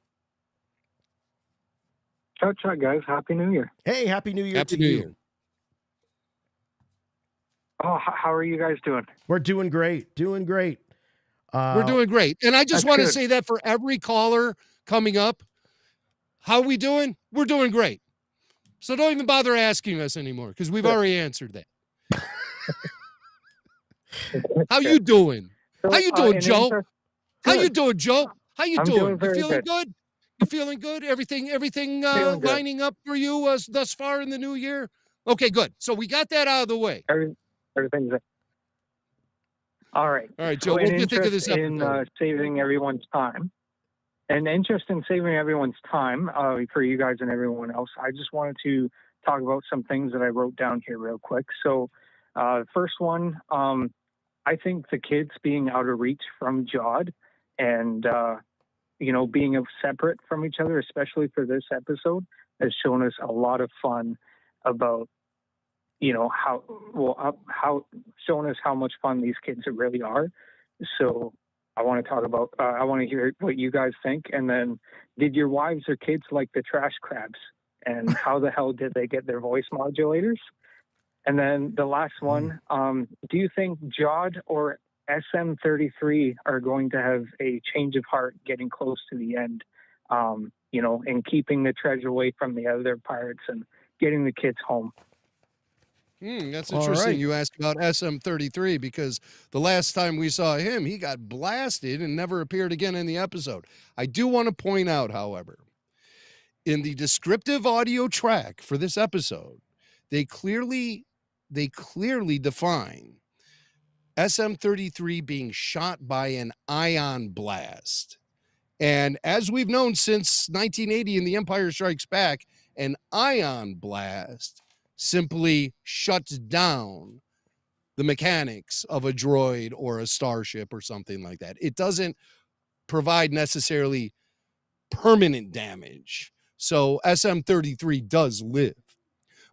Ciao, ciao, guys. Happy New Year. Hey, Happy New Year Happy to New you. Year. Oh, how are you guys doing? We're doing great. Doing great. We're doing great. And I just That's want to good. say that for every caller coming up, how we doing? We're doing great. So don't even bother asking us anymore because we've already answered that. How you doing? So, How you doing, in Joe? interest- How you Good. doing, Joe? How you I'm doing? doing You very feeling good. good? You feeling good? Everything Feeling good. lining up for you thus far in the new year? Okay, good. So we got that out of the way. Everything's all right. All right, Joe, So what in do you think of this interest in episode? saving everyone's time, an interest in saving everyone's time for you guys and everyone else, I just wanted to talk about some things that I wrote down here real quick. So, first one, I think the kids being out of reach from Jude and being separate from each other, especially for this episode, has shown us a lot of fun about how showing us how much fun these kids really are. So I want to talk about. I want to hear what you guys think, and then did your wives or kids like the trash crabs, and how the hell did they get their voice modulators? And then the last one, do you think Jude or SM33 are going to have a change of heart getting close to the end, and keeping the treasure away from the other pirates and getting the kids home? That's All interesting. right. You asked about SM33 because the last time we saw him, he got blasted and never appeared again in the episode. I do want to point out, however, in the descriptive audio track for this episode, they clearly define SM33 being shot by an ion blast. And as we've known since 1980 in The Empire Strikes Back, an ion blast simply shuts down the mechanics of a droid or a starship or something like that. It doesn't provide necessarily permanent damage. So SM33 does live.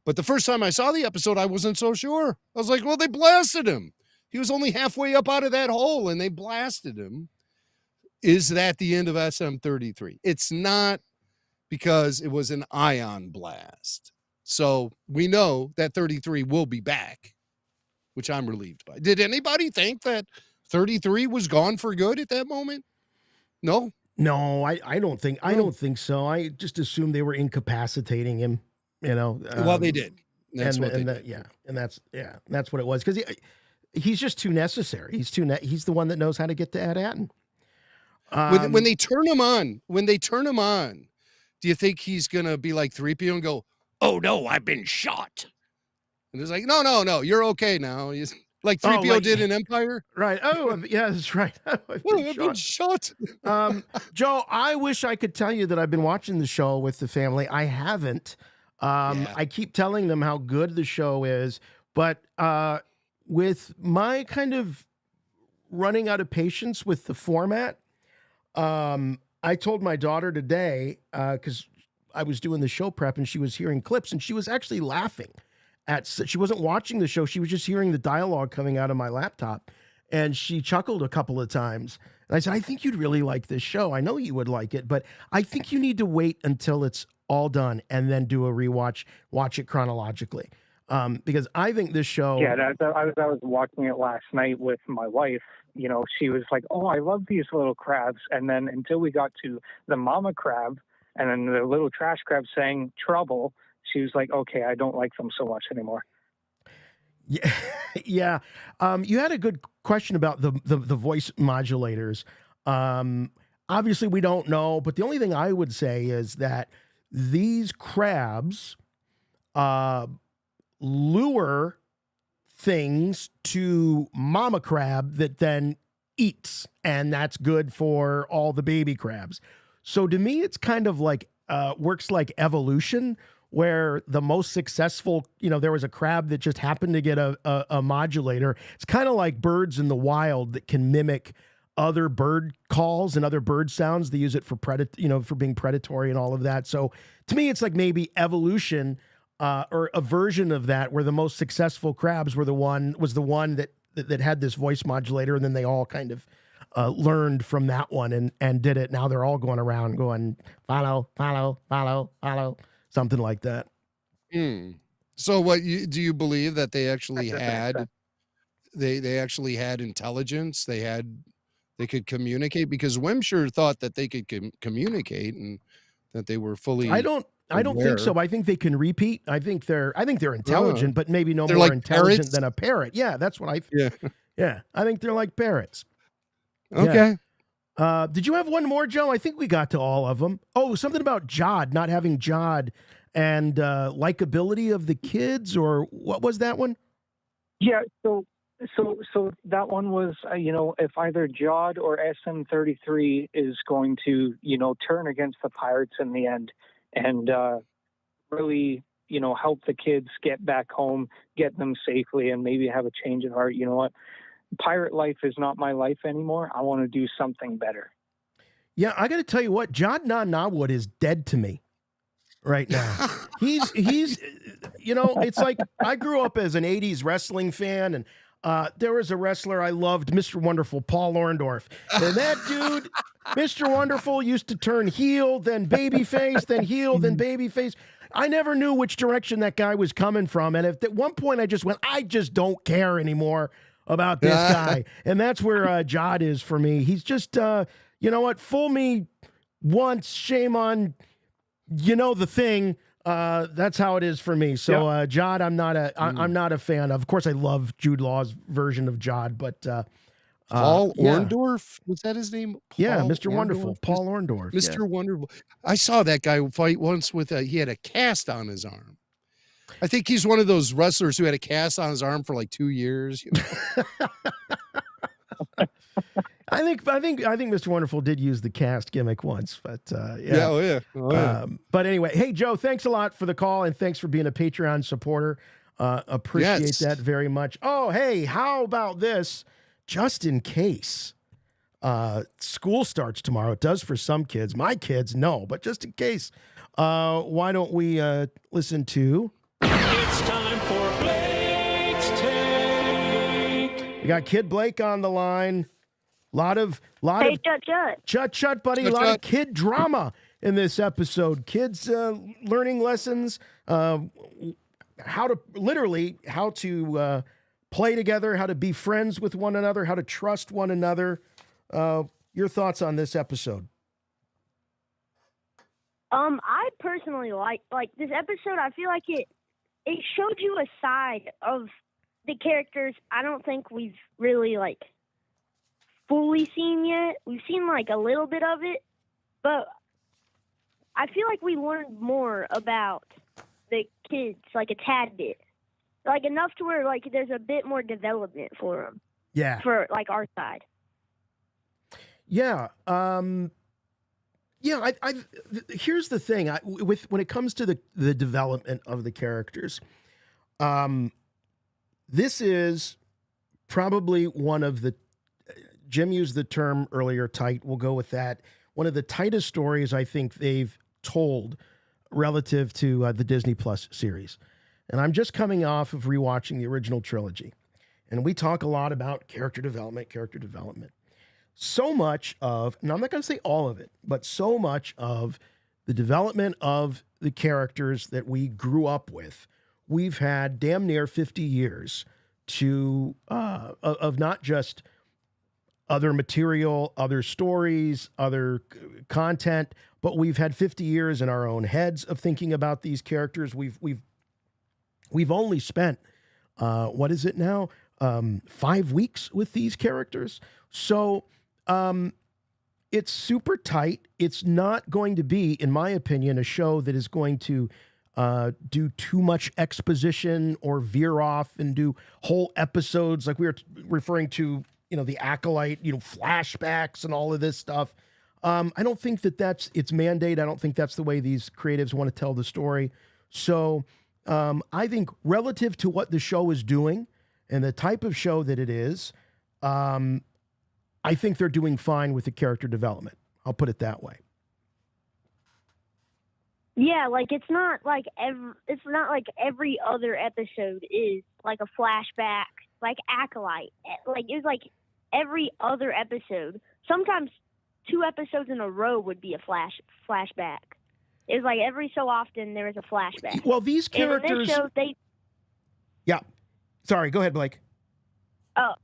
But the first time I saw the episode, I wasn't so sure. I was like, well, they blasted him. He was only halfway up out of that hole and they blasted him. Is that the end of SM33? It's not, because it was an ion blast. So we know that 33 will be back, which I'm relieved by. Did anybody think that 33 was gone for good at that moment? No? No, I don't think so. I just assumed they were incapacitating him. Well, they did. That's what they did. That's what it was, because he's just too necessary. He's the one that knows how to get to Ed Atton. When they turn him on, do you think he's gonna be like 3PO and go, "Oh no, I've been shot"? And it's like, no, you're okay now. He's like 3PO did in Empire, right? Oh, yeah, that's right. I've been shot. Joe, I wish I could tell you that I've been watching the show with the family. I haven't. I keep telling them how good the show is, but with my kind of running out of patience with the format, I told my daughter today, because I was doing the show prep and she was hearing clips and she was actually laughing she wasn't watching the show. She was just hearing the dialogue coming out of my laptop, and she chuckled a couple of times. And I said, I think you'd really like this show. I know you would like it, but I think you need to wait until it's all done and then do a rewatch, watch it chronologically. Because I think this show... Yeah, I was watching it last night with my wife. She was like, oh, I love these little crabs. And then until we got to the mama crab and then the little trash crab saying trouble, she was like, okay, I don't like them so much anymore. Yeah. Yeah. You had a good question about the voice modulators. Obviously, we don't know, but the only thing I would say is that these crabs lure things to mama crab that then eats, and that's good for all the baby crabs. So to me, it's kind of like works like evolution, where the most successful, there was a crab that just happened to get a modulator. It's kind of like birds in the wild that can mimic other bird calls and other bird sounds. They use it for for being predatory and all of that. So to me, it's like maybe evolution or a version of that, where the most successful crabs was the one that had this voice modulator, and then they all kind of learned from that one and did it. Now they're all going around going follow, follow, follow, follow, something like that. So do you believe that they actually had they actually had intelligence? They could communicate, because Wimshire thought that they could communicate and that they were fully. I don't think so. I think they can repeat. I think they're intelligent, but maybe no more like intelligent parrots? than a parrot. Yeah, that's what I think. Yeah, I think they're like parrots. Okay. Yeah. Did you have one more, Joe? I think we got to all of them. Oh, something about Jod, not having Jod, and likability of the kids, or what was that one? Yeah, so that one was, if either Jod or SM33 is going to, turn against the pirates in the end and really, help the kids get back home, get them safely, and maybe have a change of heart. You know what? Pirate life is not my life anymore. I want to do something better. Yeah, I got to tell you what, Jod Nawood is dead to me right now. he's it's like I grew up as an 80s wrestling fan, and there was a wrestler I loved, Mr. Wonderful, Paul Orndorff. And that dude, Mr. Wonderful, used to turn heel, then babyface, then heel, then babyface. I never knew which direction that guy was coming from. And at one point I just went, I just don't care anymore about this guy. And that's where Jod is for me. He's just, you know what, fool me once, shame on, the thing. That's how it is for me. So Jod, I'm not a fan of. Of course, I love Jude Law's version of Jod, but Paul Orndorff, was that his name? Mr. Wonderful, Paul Orndorff, Mr. Wonderful. I saw that guy fight once with he had a cast on his arm. I think he's one of those wrestlers who had a cast on his arm for like 2 years. I think Mr. Wonderful did use the cast gimmick once, but but anyway, hey Joe, thanks a lot for the call, and thanks for being a Patreon supporter. Appreciate that very much. Oh, hey, how about this? Just in case school starts tomorrow, it does for some kids. My kids, no, but just in case, why don't we listen to? It's time for Blake's Take. We got Kid Blake on the line. Lot of Chut. Chut, buddy. A lot of kid drama in this episode. Kids learning lessons, how to play together, how to be friends with one another, how to trust one another. Your thoughts on this episode? I personally like this episode. I feel like it showed you a side of the characters I don't think we've really fully seen yet. We've seen a little bit of it, but I feel like we learned more about the kids, a tad bit, enough to where there's a bit more development for them. Yeah. For our side. Yeah. Here's the thing. When it comes to the development of the characters, this is probably one of the. Jim used the term earlier, tight. We'll go with that. One of the tightest stories I think they've told relative to the Disney Plus series. And I'm just coming off of rewatching the original trilogy. And we talk a lot about character development. So much of, and I'm not going to say all of it, but so much of the development of the characters that we grew up with, we've had damn near 50 years of not just other material, other stories, other content, but we've had 50 years in our own heads of thinking about these characters. We've only spent, what is it now? 5 weeks with these characters. So it's super tight. It's not going to be, in my opinion, a show that is going to do too much exposition or veer off and do whole episodes like we were referring to, the Acolyte, flashbacks and all of this stuff. I don't think that's its mandate. I don't think that's the way these creatives want to tell the story. So I think relative to what the show is doing and the type of show that it is, I think they're doing fine with the character development. I'll put it that way. Yeah, like it's not like every other episode is like a flashback, like Acolyte. Like it's like every other episode. Sometimes 2 episodes in a row would be a flashback. It's like every so often there is a flashback. Well, these characters. And in this show, Yeah. Sorry, go ahead, Blake. Oh,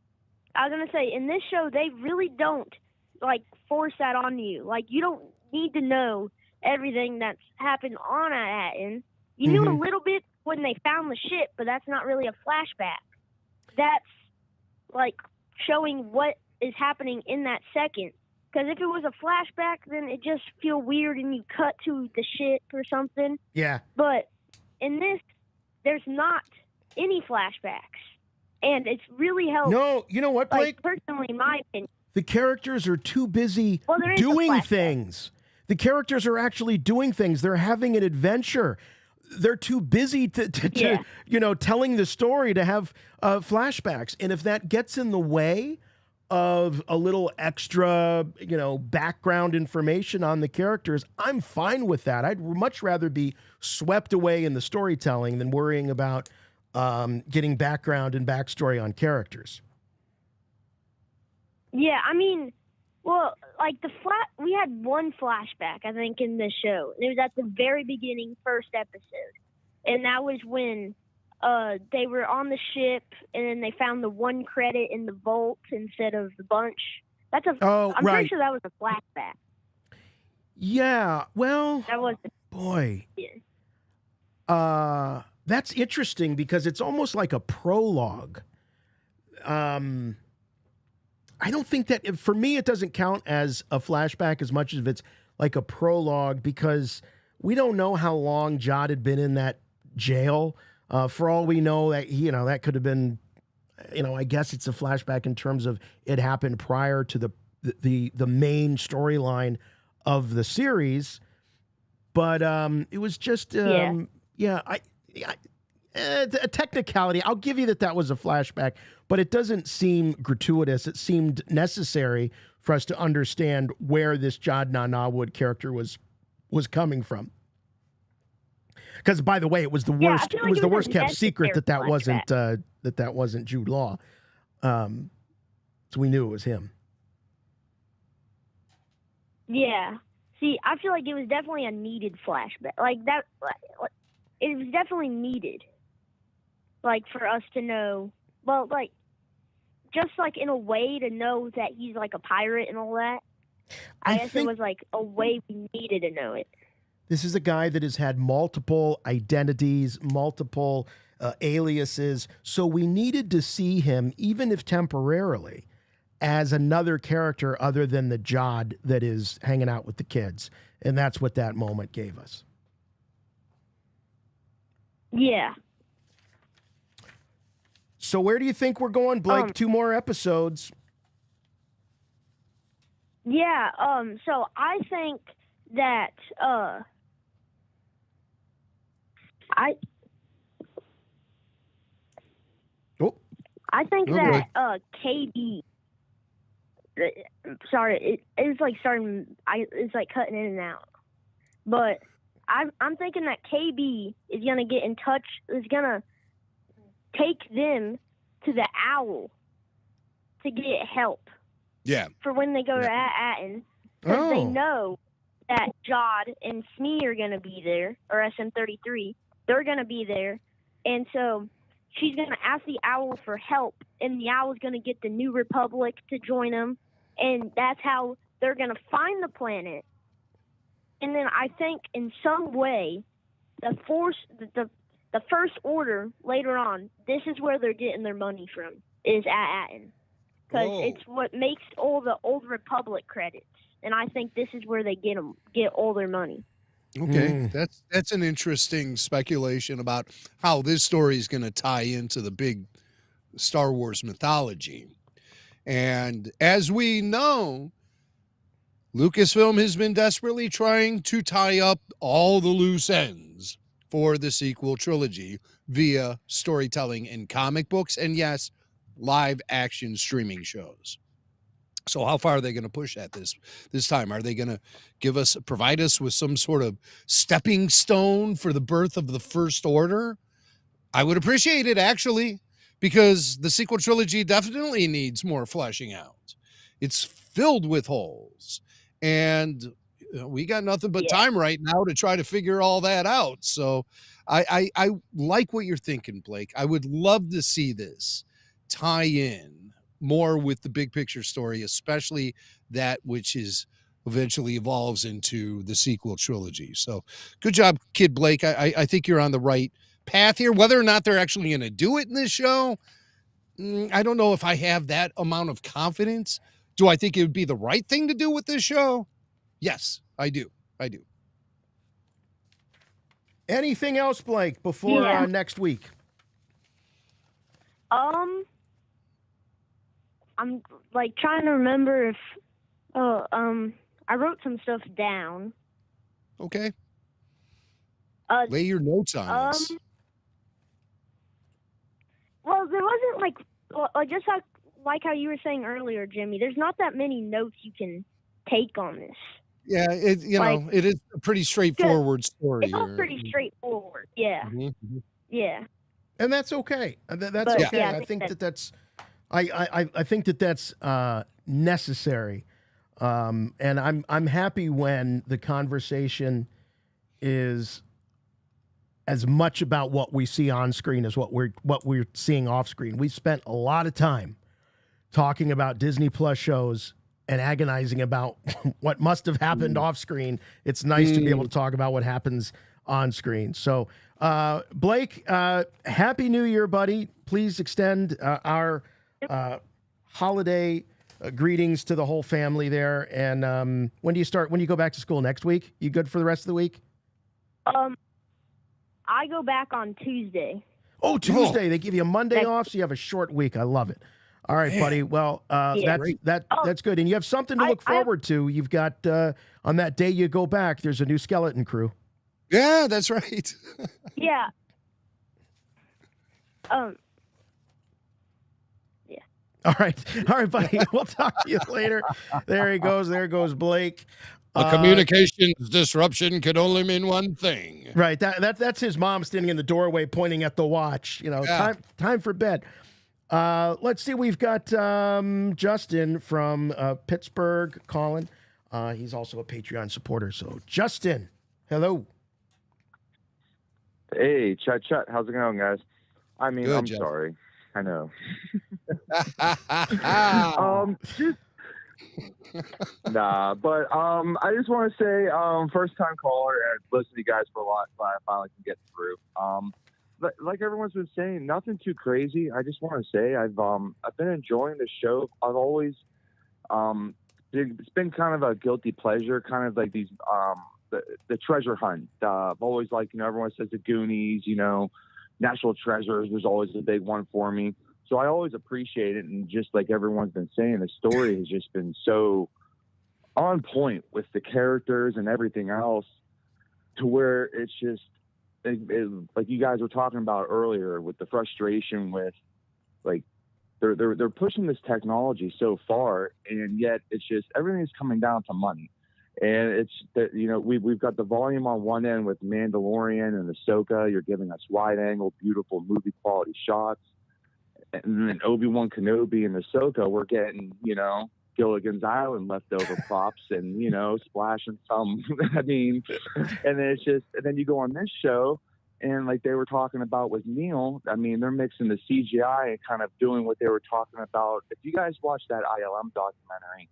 I was gonna say in this show they really don't like force that on you. Like you don't need to know everything that's happened on Atten. You knew a little bit when they found the ship, but that's not really a flashback. That's like showing what is happening in that second. Because if it was a flashback, then it just feel weird and you cut to the ship or something. Yeah. But in this, there's not any flashbacks. And it's really helped. No, you know what, Blake? Like, personally, in my opinion. The characters are too busy There is a doing flashback. things. The characters are actually doing things. They're having an adventure. They're too busy to telling the story to have flashbacks. And if that gets in the way of a little extra, background information on the characters, I'm fine with that. I'd much rather be swept away in the storytelling than worrying about getting background and backstory on characters. Yeah, I mean, well, like we had one flashback, I think, in this show. It was at the very beginning, first episode. And that was when they were on the ship and then they found the 1 credit in the vault instead of the bunch. I'm pretty sure that was a flashback. Yeah, well, That was boy. Yeah. That's interesting because it's almost like a prologue. I don't think that, for me, it doesn't count as a flashback as much as it's like a prologue because we don't know how long Jod had been in that jail. For all we know, that that could have been, I guess it's a flashback in terms of it happened prior to the main storyline of the series. But it was just, a technicality. I'll give you that was a flashback, but it doesn't seem gratuitous. It seemed necessary for us to understand where this Jod Nanawood character was coming from. Because, by the way, it was the worst. It was the worst kept secret that wasn't Jude Law. So we knew it was him. Yeah. See, I feel like it was definitely a needed flashback. Like that, it was definitely needed. Like for us to know, well, like just like in a way to know that he's like a pirate and all that. I guess it was like a way we needed to know it. This is a guy that has had multiple identities, multiple aliases. So we needed to see him, even if temporarily, as another character other than the Jod that is hanging out with the kids. And that's what that moment gave us. Yeah. So where do you think we're going, Blake? 2 more episodes. Yeah. So I think that I think that KB. Sorry, it's like starting. It's like cutting in and out. But I'm thinking that KB is gonna get in touch. Is gonna take them to the Owl to get help. Yeah. For when they go to Atten, because they know that Jod and Smee are gonna be there, or SM-33. They're gonna be there, and so she's gonna ask the Owl for help, and the Owl's gonna get the New Republic to join them, and that's how they're gonna find the planet. And then I think in some way, the First Order later on, this is where they're getting their money from, is at Atten. Because it's what makes all the Old Republic credits. And I think this is where they get all their money. Okay, that's an interesting speculation about how this story is going to tie into the big Star Wars mythology. And as we know, Lucasfilm has been desperately trying to tie up all the loose ends for the sequel trilogy via storytelling in comic books and, yes, live action streaming shows. So how far are they going to push at this time? Are they going to provide us with some sort of stepping stone for the birth of the First Order? I would appreciate it, actually, because the sequel trilogy definitely needs more fleshing out. It's filled with holes, and we got nothing but time right now to try to figure all that out. So I like what you're thinking, Blake. I would love to see this tie in more with the big picture story, especially that which is eventually evolves into the sequel trilogy. So good job, Kid Blake. I think you're on the right path here. Whether or not they're actually going to do it in this show, I don't know if I have that amount of confidence. Do I think it would be the right thing to do with this show? Yes, I do. I do. Anything else, Blake, before next week? I'm like trying to remember if I wrote some stuff down. Okay. Lay your notes on us. Well, there wasn't like just like how you were saying earlier, Jimmy. There's not that many notes you can take on this. Yeah, it is a pretty straightforward story. It's all pretty straightforward. Yeah. Mm-hmm. Yeah. And that's okay. That's okay. Yeah, I think that's I think that's necessary. And I'm happy when the conversation is as much about what we see on screen as what we're seeing off screen. We spent a lot of time talking about Disney Plus shows and agonizing about what must have happened off screen. It's nice to be able to talk about what happens on screen. So, Blake, Happy New Year, buddy. Please extend our holiday greetings to the whole family there. And when do you go back to school? Next week? You good for the rest of the week? I go back on Tuesday. Oh, Tuesday. They give you a Monday off, so you have a short week. I love it. All right, buddy. Well, that's good. And you have something to look forward to. You've got, on that day you go back, there's a new skeleton crew. Yeah, that's right. Yeah. Yeah. All right, buddy. We'll talk to you later. There he goes. There goes Blake. A communications disruption could only mean one thing. Right. That's his mom standing in the doorway pointing at the watch. Time for bed. Let's see. We've got Justin from Pittsburgh calling. He's also a Patreon supporter. So, Justin, hello. Hey, Chut. How's it going, guys? I mean, Good, I'm Justin. sorry. I know. But I just want to say, first time caller, and listened to you guys for a lot, but I finally can get through. Like everyone's been saying, nothing too crazy. I just want to say I've been enjoying the show. I've always it's been kind of a guilty pleasure, kind of like these the treasure hunt. I've always everyone says the Goonies, National Treasures was always a big one for me. So I always appreciate it, and just like everyone's been saying, the story has just been so on point with the characters and everything else, to where it's just like you guys were talking about earlier, with the frustration with they're pushing this technology so far, and yet it's just everything's coming down to money. And it's that we've got the volume on one end with Mandalorian and Ahsoka. You're giving us wide angle, beautiful movie quality shots. And then Obi-Wan Kenobi and Ahsoka, we're getting, Gilligan's Island leftover props and, splashing some. I mean, and then you go on this show, and like they were talking about with Neil, I mean, they're mixing the CGI and kind of doing what they were talking about. If you guys watch that ILM documentary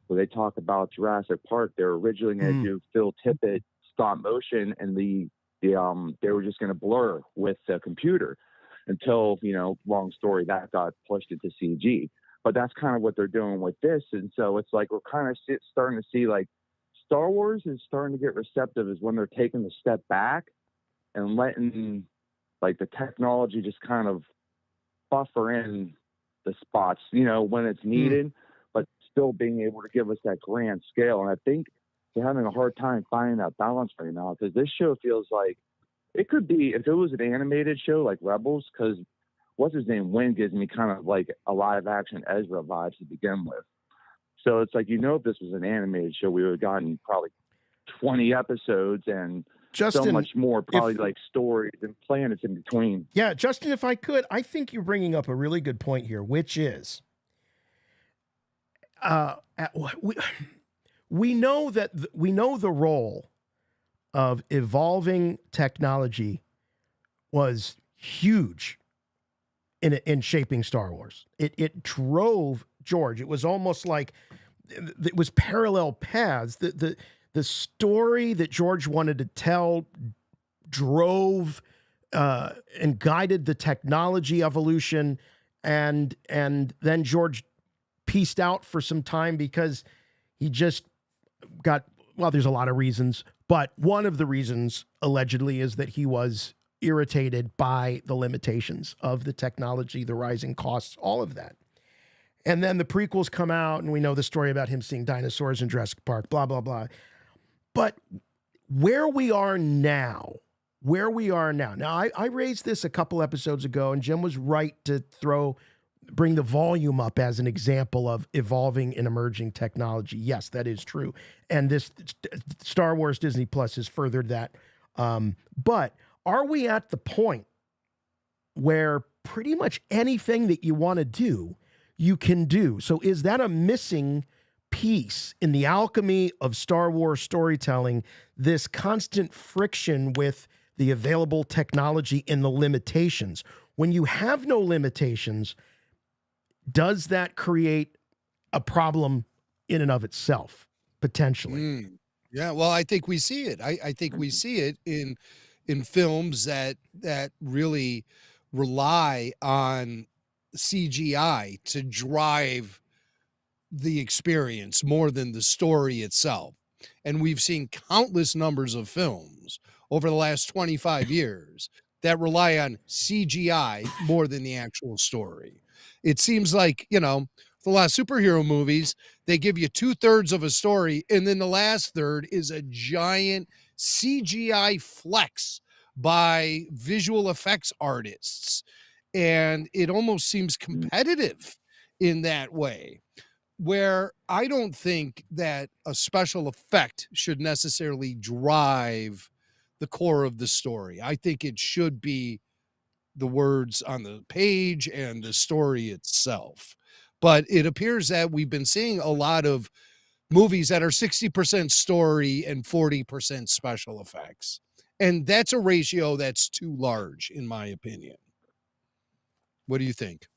where they talk about Jurassic Park, they were originally going to do Phil Tippett stop motion, and they were just going to blur with the computer. Until, long story, that got pushed into CG. But that's kind of what they're doing with this. And so it's like we're kind of starting to see like Star Wars is starting to get receptive is when they're taking a step back and letting like the technology just kind of buffer in the spots, when it's needed, but still being able to give us that grand scale. And I think they're having a hard time finding that balance right now, because this show feels like it could be, if it was an animated show like Rebels, because what's his name, Wynn, gives me kind of like a live action Ezra vibes to begin with. So it's like, if this was an animated show, we would have gotten probably 20 episodes and Justin, so much more, probably like stories and planets in between. Yeah, Justin, if I could, I think you're bringing up a really good point here, which is we know that we know the role of evolving technology was huge in shaping Star Wars. It drove George. It was almost like it was parallel paths. The story that George wanted to tell drove and guided the technology evolution, and then George pieced out for some time because he just got, well, there's a lot of reasons, but one of the reasons allegedly is that he was irritated by the limitations of the technology, the rising costs, all of that. And then the prequels come out and we know the story about him seeing dinosaurs in Jurassic Park, blah, blah, blah. But where we are now, now I raised this a couple episodes ago, and Jim was right to bring the volume up as an example of evolving and emerging technology. Yes, that is true. And this Star Wars Disney Plus has furthered that. But are we at the point where pretty much anything that you want to do, you can do? So is that a missing piece in the alchemy of Star Wars storytelling, this constant friction with the available technology and the limitations? When you have no limitations, does that create a problem in and of itself, potentially? Yeah, well, I think we see it. I think we see it in films that really rely on CGI to drive the experience more than the story itself. And we've seen countless numbers of films over the last 25 years that rely on CGI more than the actual story. It seems like, a lot of superhero movies, they give you 2/3 of a story, and then the last third is a giant CGI flex by visual effects artists. And it almost seems competitive in that way, where I don't think that a special effect should necessarily drive the core of the story. I think it should be the words on the page and the story itself. But it appears that we've been seeing a lot of movies that are 60% story and 40% special effects. And that's a ratio that's too large, in my opinion. What do you think?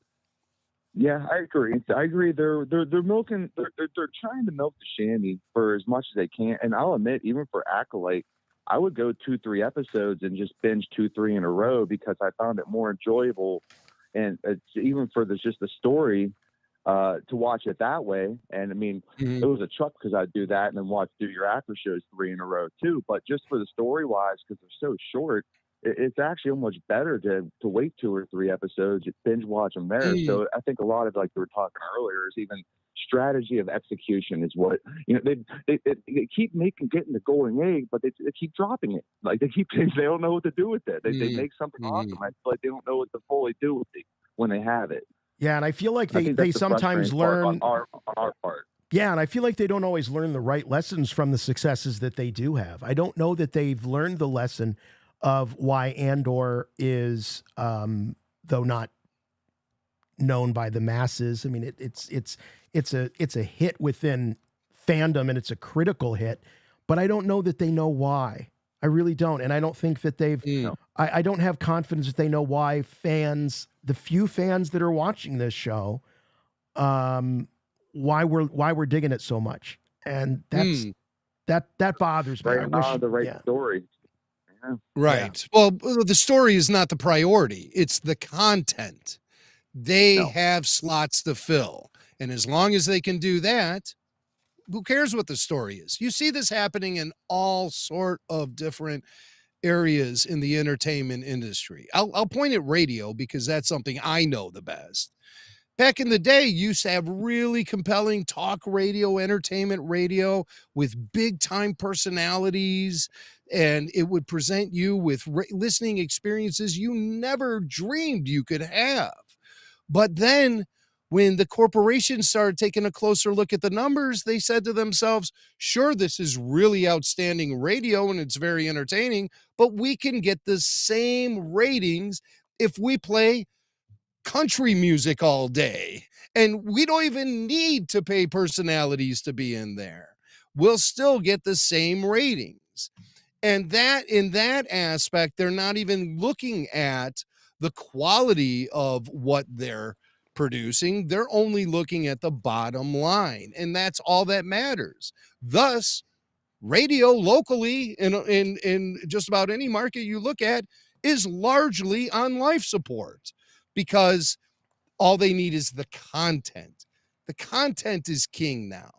Yeah, I agree. They're milking. They're trying to milk the shandy for as much as they can. And I'll admit, even for Acolyte, I would go 2-3 episodes and just binge 2-3 in a row because I found it more enjoyable, and it's even for just the story to watch it that way. And I mean, it was a chuck because I'd do that and then do your after shows 3 in a row too. But just for the story wise, because they're so short, it's actually almost better to wait 2 or 3 episodes, binge watch them there. So I think a lot of, like we were talking earlier, is even strategy of execution is what, they keep getting the golden egg, but they keep dropping it. Like they don't know what to do with it. They make something awesome. I feel like they don't know what to fully do with it when they have it. Yeah, and I feel like they sometimes learn on our part. Yeah, and I feel like they don't always learn the right lessons from the successes that they do have. I don't know that they've learned the lesson of why Andor is, though not known by the masses. I mean, it's a hit within fandom, and it's a critical hit, but I don't know that they know why. I really don't, and I don't think that they've. I don't have confidence that they know why the few fans that are watching this show, why we're digging it so much, and that bothers me. Right, I wish the right story. Yeah. Right. Yeah. Well, the story is not the priority. It's the content. They have slots to fill. And as long as they can do that, who cares what the story is? You see this happening in all sort of different areas in the entertainment industry. I'll point at radio because that's something I know the best. Back in the day, you used to have really compelling talk radio, entertainment radio with big time personalities, and it would present you with listening experiences you never dreamed you could have. But then when the corporations started taking a closer look at the numbers, they said to themselves, sure, this is really outstanding radio and it's very entertaining, but we can get the same ratings if we play country music all day. And we don't even need to pay personalities to be in there. We'll still get the same ratings. And that in that aspect, they're not even looking at the quality of what they're producing. They're only looking at the bottom line. And that's all that matters. Thus, radio locally in just about any market you look at is largely on life support because all they need is the content. The content is king now,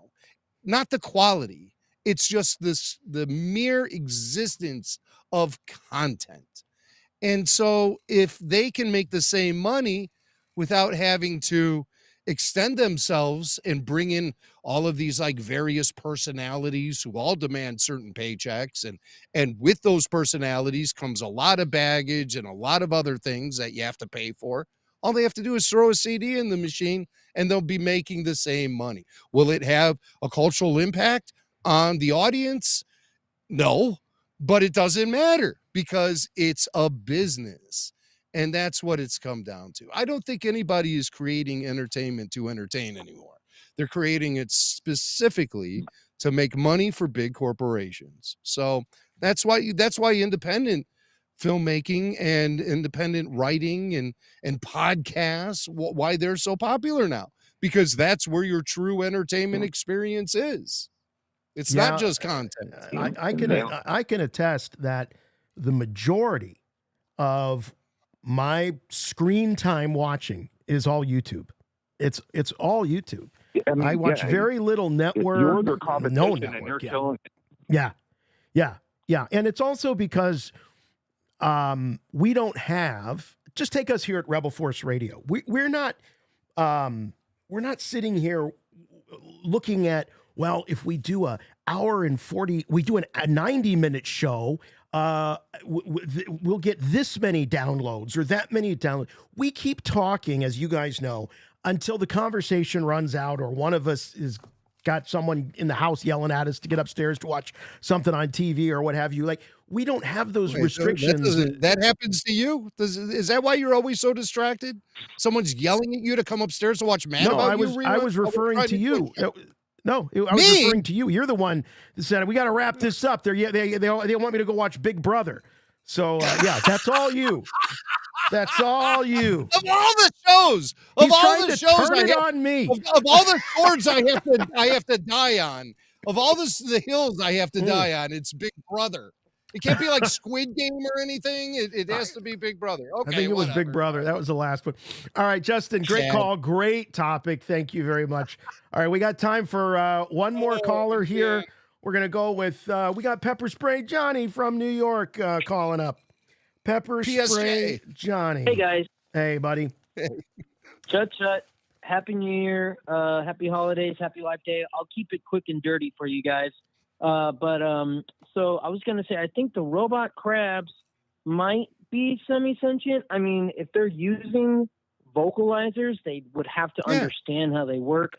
not the quality. It's just the mere existence of content. And so if they can make the same money without having to extend themselves and bring in all of these like various personalities who all demand certain paychecks, and with those personalities comes a lot of baggage and a lot of other things that you have to pay for. All they have to do is throw a CD in the machine and they'll be making the same money. Will it have a cultural impact on the audience? No, but it doesn't matter because it's a business. And that's what it's come down to. I don't think anybody is creating entertainment to entertain anymore. They're creating it specifically to make money for big corporations. So that's why independent filmmaking and independent writing and podcasts, why they're so popular now, because that's where your true entertainment experience is. It's not just content. I can attest that the majority of my screen time watching is all YouTube. It's all YouTube. I mean, I watch very little network. You're their competition, no and network. you're killing it. Yeah. And it's also because we don't have. Just take us here at Rebel Force Radio. We're not sitting here looking at, well, if we do a hour and 40, we do a 90-minute show, we'll get this many downloads or that many downloads. We keep talking, as you guys know, until the conversation runs out or one of us is got someone in the house yelling at us to get upstairs to watch something on TV or what have you. Like, we don't have those restrictions. That happens to you? Is that why you're always so distracted? Someone's yelling at you to come upstairs to watch Mad About You? I was referring to you. No, I was referring to you. You're the one that said, we got to wrap this up. They want me to go watch Big Brother. So, yeah, that's all you. That's all you. Of all the shows, He's trying to turn it on me. Of all the swords I have to die on, of all the hills I have to die on, it's Big Brother. It can't be like Squid Game or anything. It has to be Big Brother. Okay, I think it was Big Brother. That was the last one. All right, Justin, great call. Great topic. Thank you very much. All right, we got time for one more caller here. Yeah. We're going to go with, we got Pepper Spray Johnny from New York calling up. Pepper Spray Johnny. Hey, guys. Hey, buddy. Chut. Happy New Year. Happy holidays. Happy Life Day. I'll keep it quick and dirty for you guys. So I was going to say, I think the robot crabs might be semi-sentient. I mean, if they're using vocalizers, they would have to understand how they work.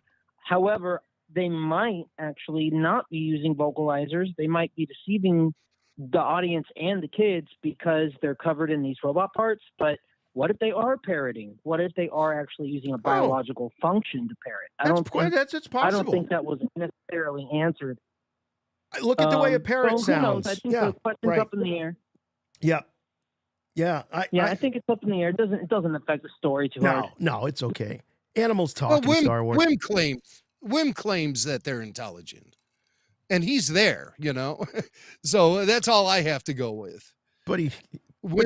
However, they might actually not be using vocalizers. They might be deceiving the audience and the kids because they're covered in these robot parts. But what if they are parroting? What if they are actually using a biological function to parrot? It's possible. I don't think that was necessarily answered. Look at the way a parrot sounds. I think the question's up in the air. Yeah. I think it's up in the air. It doesn't affect the story too hard. No, it's okay. Animals talk in Star Wars. Wim claims that they're intelligent, and he's there, so that's all I have to go with. But he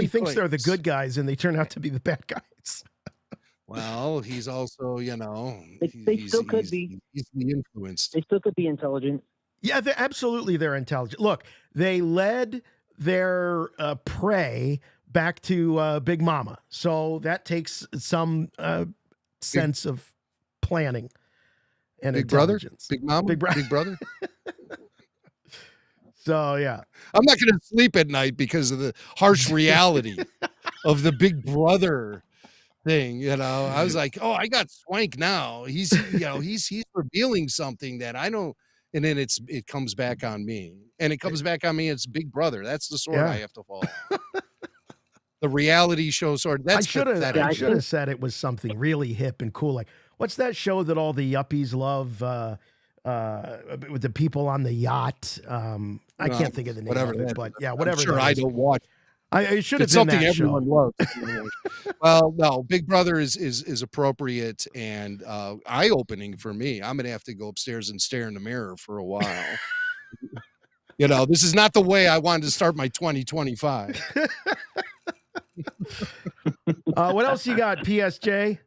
thinks they're the good guys, and they turn out to be the bad guys. Well, he's also, They still could be. He's easily influenced. They still could be intelligent. Yeah, they're intelligent. Look, they led their prey back to Big Mama, so that takes some sense of planning and Big brother, intelligence. Big Mama, Big brother. So yeah, I'm not going to sleep at night because of the harsh reality of the Big Brother thing. I was like, oh, I got Swank now. He's revealing something that I don't. And then it comes back on me, and it comes back on me. It's Big Brother. That's the sword I have to follow. The reality show sword. That's I should have said it was something really hip and cool. Like, what's that show that all the yuppies love with the people on the yacht? I can't think of the name of it, but yeah, whatever. I'm sure I don't watch. It should have It's been something that everyone show. loves. Well, no, Big Brother is appropriate and eye-opening for me. I'm gonna have to go upstairs and stare in the mirror for a while. This is not the way I wanted to start my 2025. What else you got, PSJ?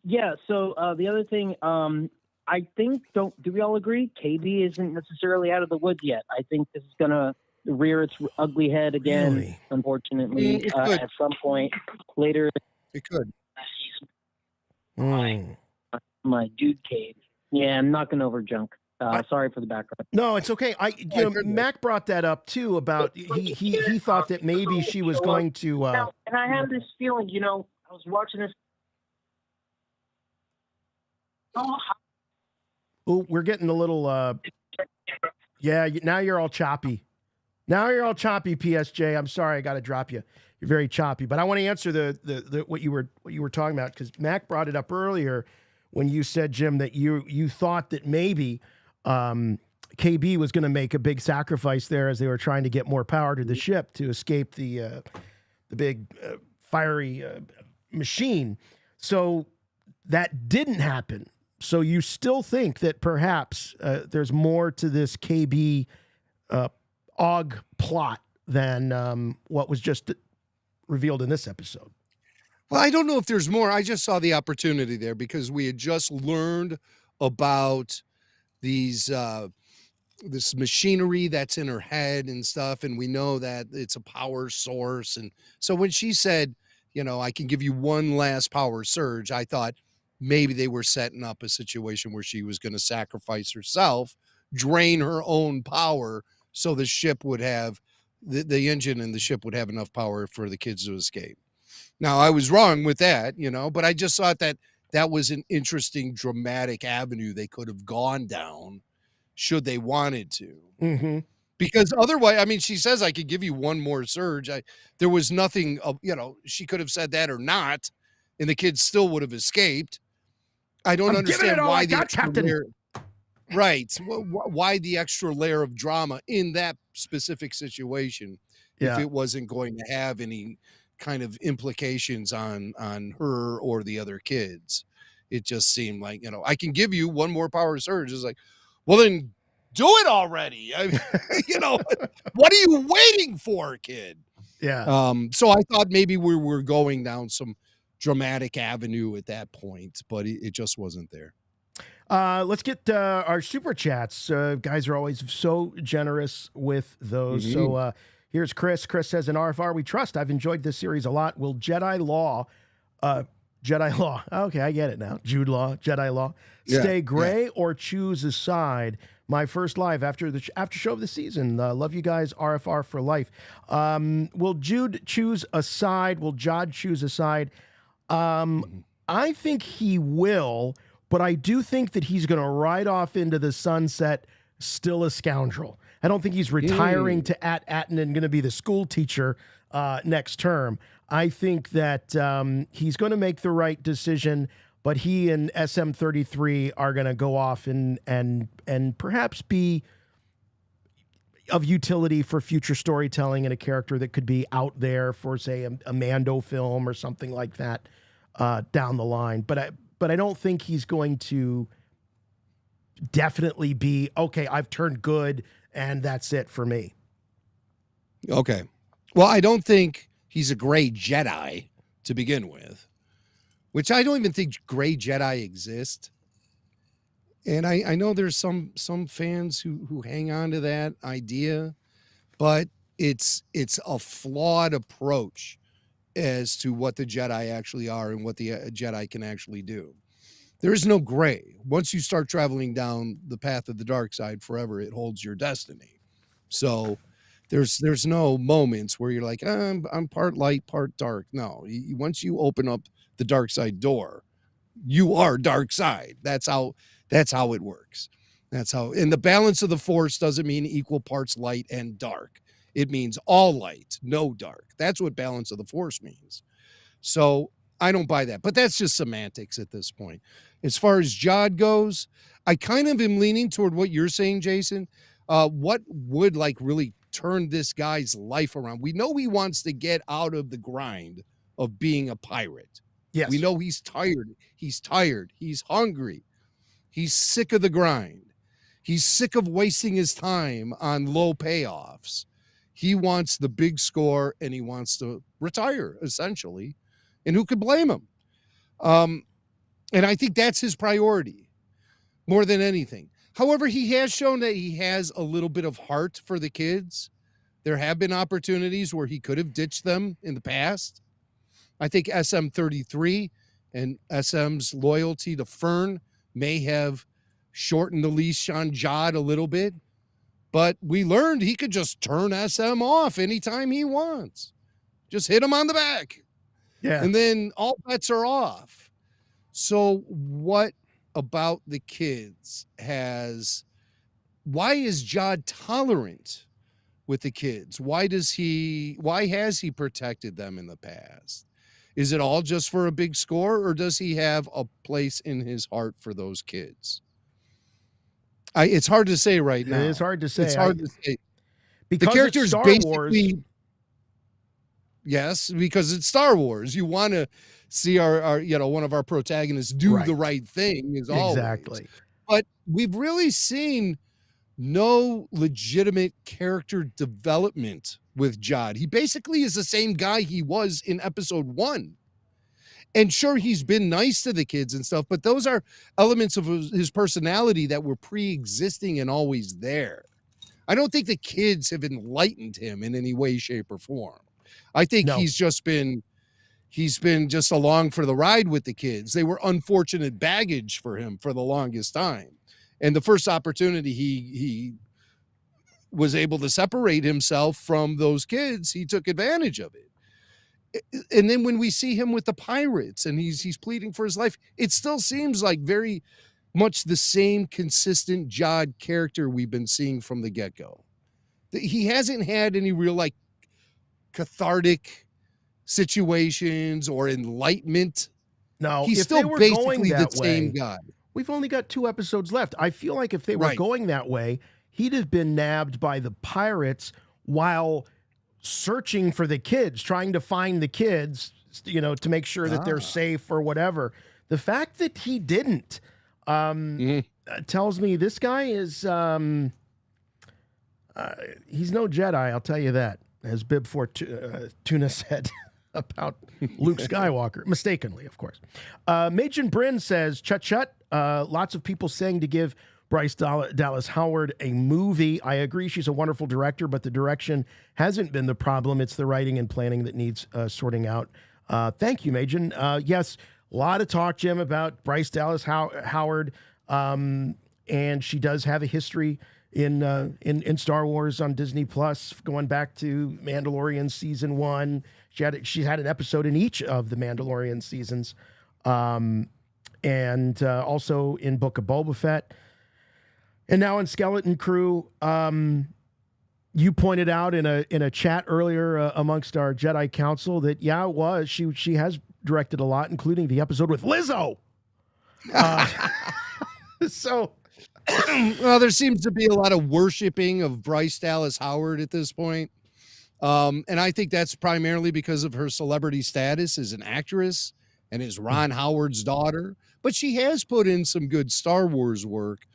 Yeah. So the other thing, I think do we all agree? KB isn't necessarily out of the woods yet. I think this is gonna rear its ugly head again. Really? Unfortunately, at some point later. It could. My dude cave. Yeah, I'm knocking over junk. Sorry for the background. No, it's okay. Mac brought that up too about he thought that maybe she was going to. And I have this feeling, I was watching this. Oh, we're getting a little. Yeah, now you're all choppy. Now you're all choppy, PSJ. I'm sorry, I got to drop you. You're very choppy, but I want to answer the what you were talking about because Mac brought it up earlier when you said, Jim, that you thought that maybe KB was going to make a big sacrifice there as they were trying to get more power to the ship to escape the big fiery machine. So that didn't happen. So you still think that perhaps there's more to this KB AUG plot than what was just revealed in this episode? Well, I don't know if there's more. I just saw the opportunity there because we had just learned about these this machinery that's in her head and stuff, and we know that it's a power source. And so when she said, I can give you one last power surge, I thought maybe they were setting up a situation where she was going to sacrifice herself, drain her own power, so the ship would have the engine and the ship would have enough power for the kids to escape. Now, I was wrong with that, but I just thought that was an interesting, dramatic avenue they could have gone down should they wanted to. Mm-hmm. Because otherwise, she says, I could give you one more surge. There was nothing, she could have said that or not, and the kids still would have escaped. I don't understand why the extra layer, right? Why the extra layer of drama in that specific situation if it wasn't going to have any kind of implications on her or the other kids? It just seemed like, I can give you one more power surge. It's like, well, then do it already. What are you waiting for, kid? Yeah. So I thought maybe we were going down some dramatic avenue at that point, but it just wasn't there. Let's get our super chats. Guys are always so generous with those. Mm-hmm. So here's Chris. Chris says, in RFR we trust. I've enjoyed this series a lot. Will Jedi Law, okay, I get it now. Jude Law, Jedi Law, stay gray or choose a side? My first live after show of the season. Love you guys. RFR for life. Will Jude choose a side? Will Jod choose a side? I think he will, but I do think that he's going to ride off into the sunset still a scoundrel. I don't think he's retiring to Atten and going to be the school teacher next term. I think that he's going to make the right decision, but he and SM33 are going to go off and perhaps be of utility for future storytelling and a character that could be out there for, say, a Mando film or something like that down the line. But I don't think he's going to definitely be, okay, I've turned good and that's it for me. Okay. Well, I don't think he's a gray Jedi to begin with, which I don't even think gray Jedi exist. And I know there's some fans who hang on to that idea, but it's a flawed approach as to what the Jedi actually are and what the Jedi can actually do. There is no gray. Once you start traveling down the path of the dark side forever, it holds your destiny. So there's no moments where you're like, I'm part light, part dark. No, once you open up the dark side door, you are dark side. That's how it works. That's how, and the balance of the force doesn't mean equal parts light and dark. It means all light, no dark. That's what balance of the force means. So I don't buy that, but that's just semantics at this point. As far as Jod goes, I kind of am leaning toward what you're saying, Jason. What would like really turn this guy's life around? We know he wants to get out of the grind of being a pirate. Yes. We know he's tired. He's tired. He's hungry. He's sick of the grind. He's sick of wasting his time on low payoffs. He wants the big score and he wants to retire, essentially. And who could blame him? And I think that's his priority more than anything. However, he has shown that he has a little bit of heart for the kids. There have been opportunities where he could have ditched them in the past. I think SM33 and SM's loyalty to Fern may have shortened the leash on Jod a little bit, but we learned he could just turn SM off anytime he wants. Just hit him on the back. Yeah. And then all bets are off. So what about the kids why is Jod tolerant with the kids? Why has he protected them in the past? Is it all just for a big score, or does he have a place in his heart for those kids? It's hard to say right now. It is hard to say. It's hard to say. Because the character's it's Star basically Wars. Yes, because it's Star Wars. You want to see our one of our protagonists do the right thing as always. Exactly. But we've really seen no legitimate character development with Jod. He basically is the same guy he was in episode 1. And sure, he's been nice to the kids and stuff, but those are elements of his personality that were pre-existing and always there. I don't think the kids have enlightened him in any way, shape, or form. I think he's been just along for the ride with the kids. They were unfortunate baggage for him for the longest time. And the first opportunity he was able to separate himself from those kids, he took advantage of it. And then when we see him with the pirates and he's pleading for his life, it still seems like very much the same consistent Jod character we've been seeing from the get-go. He hasn't had any real like cathartic situations or enlightenment. No, he's still basically the same guy. We've only got 2 episodes left. I feel like if they were going that way, he'd have been nabbed by the pirates while searching for the kids, trying to find the kids, to make sure that they're safe or whatever. The fact that he didn't tells me this guy is he's no Jedi, I'll tell you that, as Bib Fortuna said about Luke Skywalker, mistakenly, of course. Machen Bryn says, chut. Lots of people saying to give Bryce Dallas Howard a movie. I agree she's a wonderful director, but the direction hasn't been the problem. It's the writing and planning that needs sorting out. Thank you, Machen. Yes, a lot of talk, Jim, about Bryce Dallas Howard, and she does have a history in Star Wars on Disney Plus, going back to Mandalorian season 1. She's had an episode in each of the Mandalorian seasons, and also in Book of Boba Fett, and now in Skeleton Crew. You pointed out in a chat earlier amongst our Jedi Council that she has directed a lot, including the episode with Lizzo. So. Well, there seems to be a lot of worshiping of Bryce Dallas Howard at this point. And I think that's primarily because of her celebrity status as an actress and as Ron Howard's daughter. But she has put in some good Star Wars work,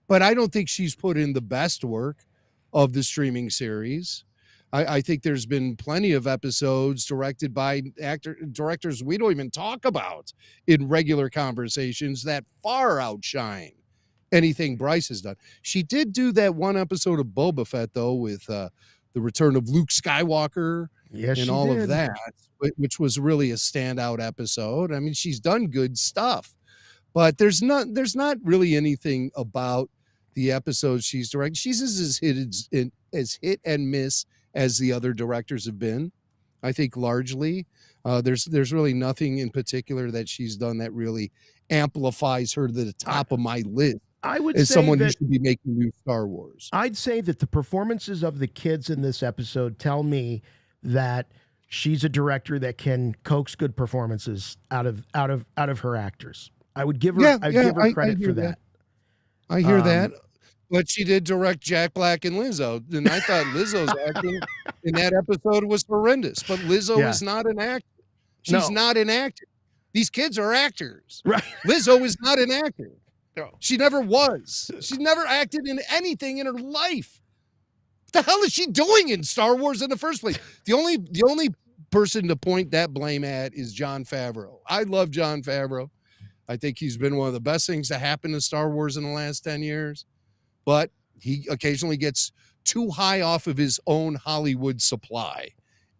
but I don't think she's put in the best work of the streaming series. I think there's been plenty of episodes directed by directors we don't even talk about in regular conversations that far outshine anything Bryce has done. She did do that one episode of Boba Fett, though, with the return of Luke Skywalker and all of that, which was really a standout episode. I mean, she's done good stuff, but there's not really anything about the episodes she's directed. She's as hit and miss as the other directors have been, I think, largely. There's really nothing in particular that she's done that really amplifies her to the top of my list. I would as say someone who that should be making new Star Wars. I'd say that the performances of the kids in this episode tell me that she's a director that can coax good performances out of her actors. I would give her credit for that. I hear that. But she did direct Jack Black and Lizzo, and I thought Lizzo's acting in that episode was horrendous. But Lizzo is not an actor. She's not an actor. These kids are actors. Right. Lizzo is not an actor. No. She never was. She's never acted in anything in her life. What the hell is she doing in Star Wars in the first place? The only person to point that blame at is Jon Favreau. I love Jon Favreau. I think he's been one of the best things to happen to Star Wars in the last 10 years. But he occasionally gets too high off of his own Hollywood supply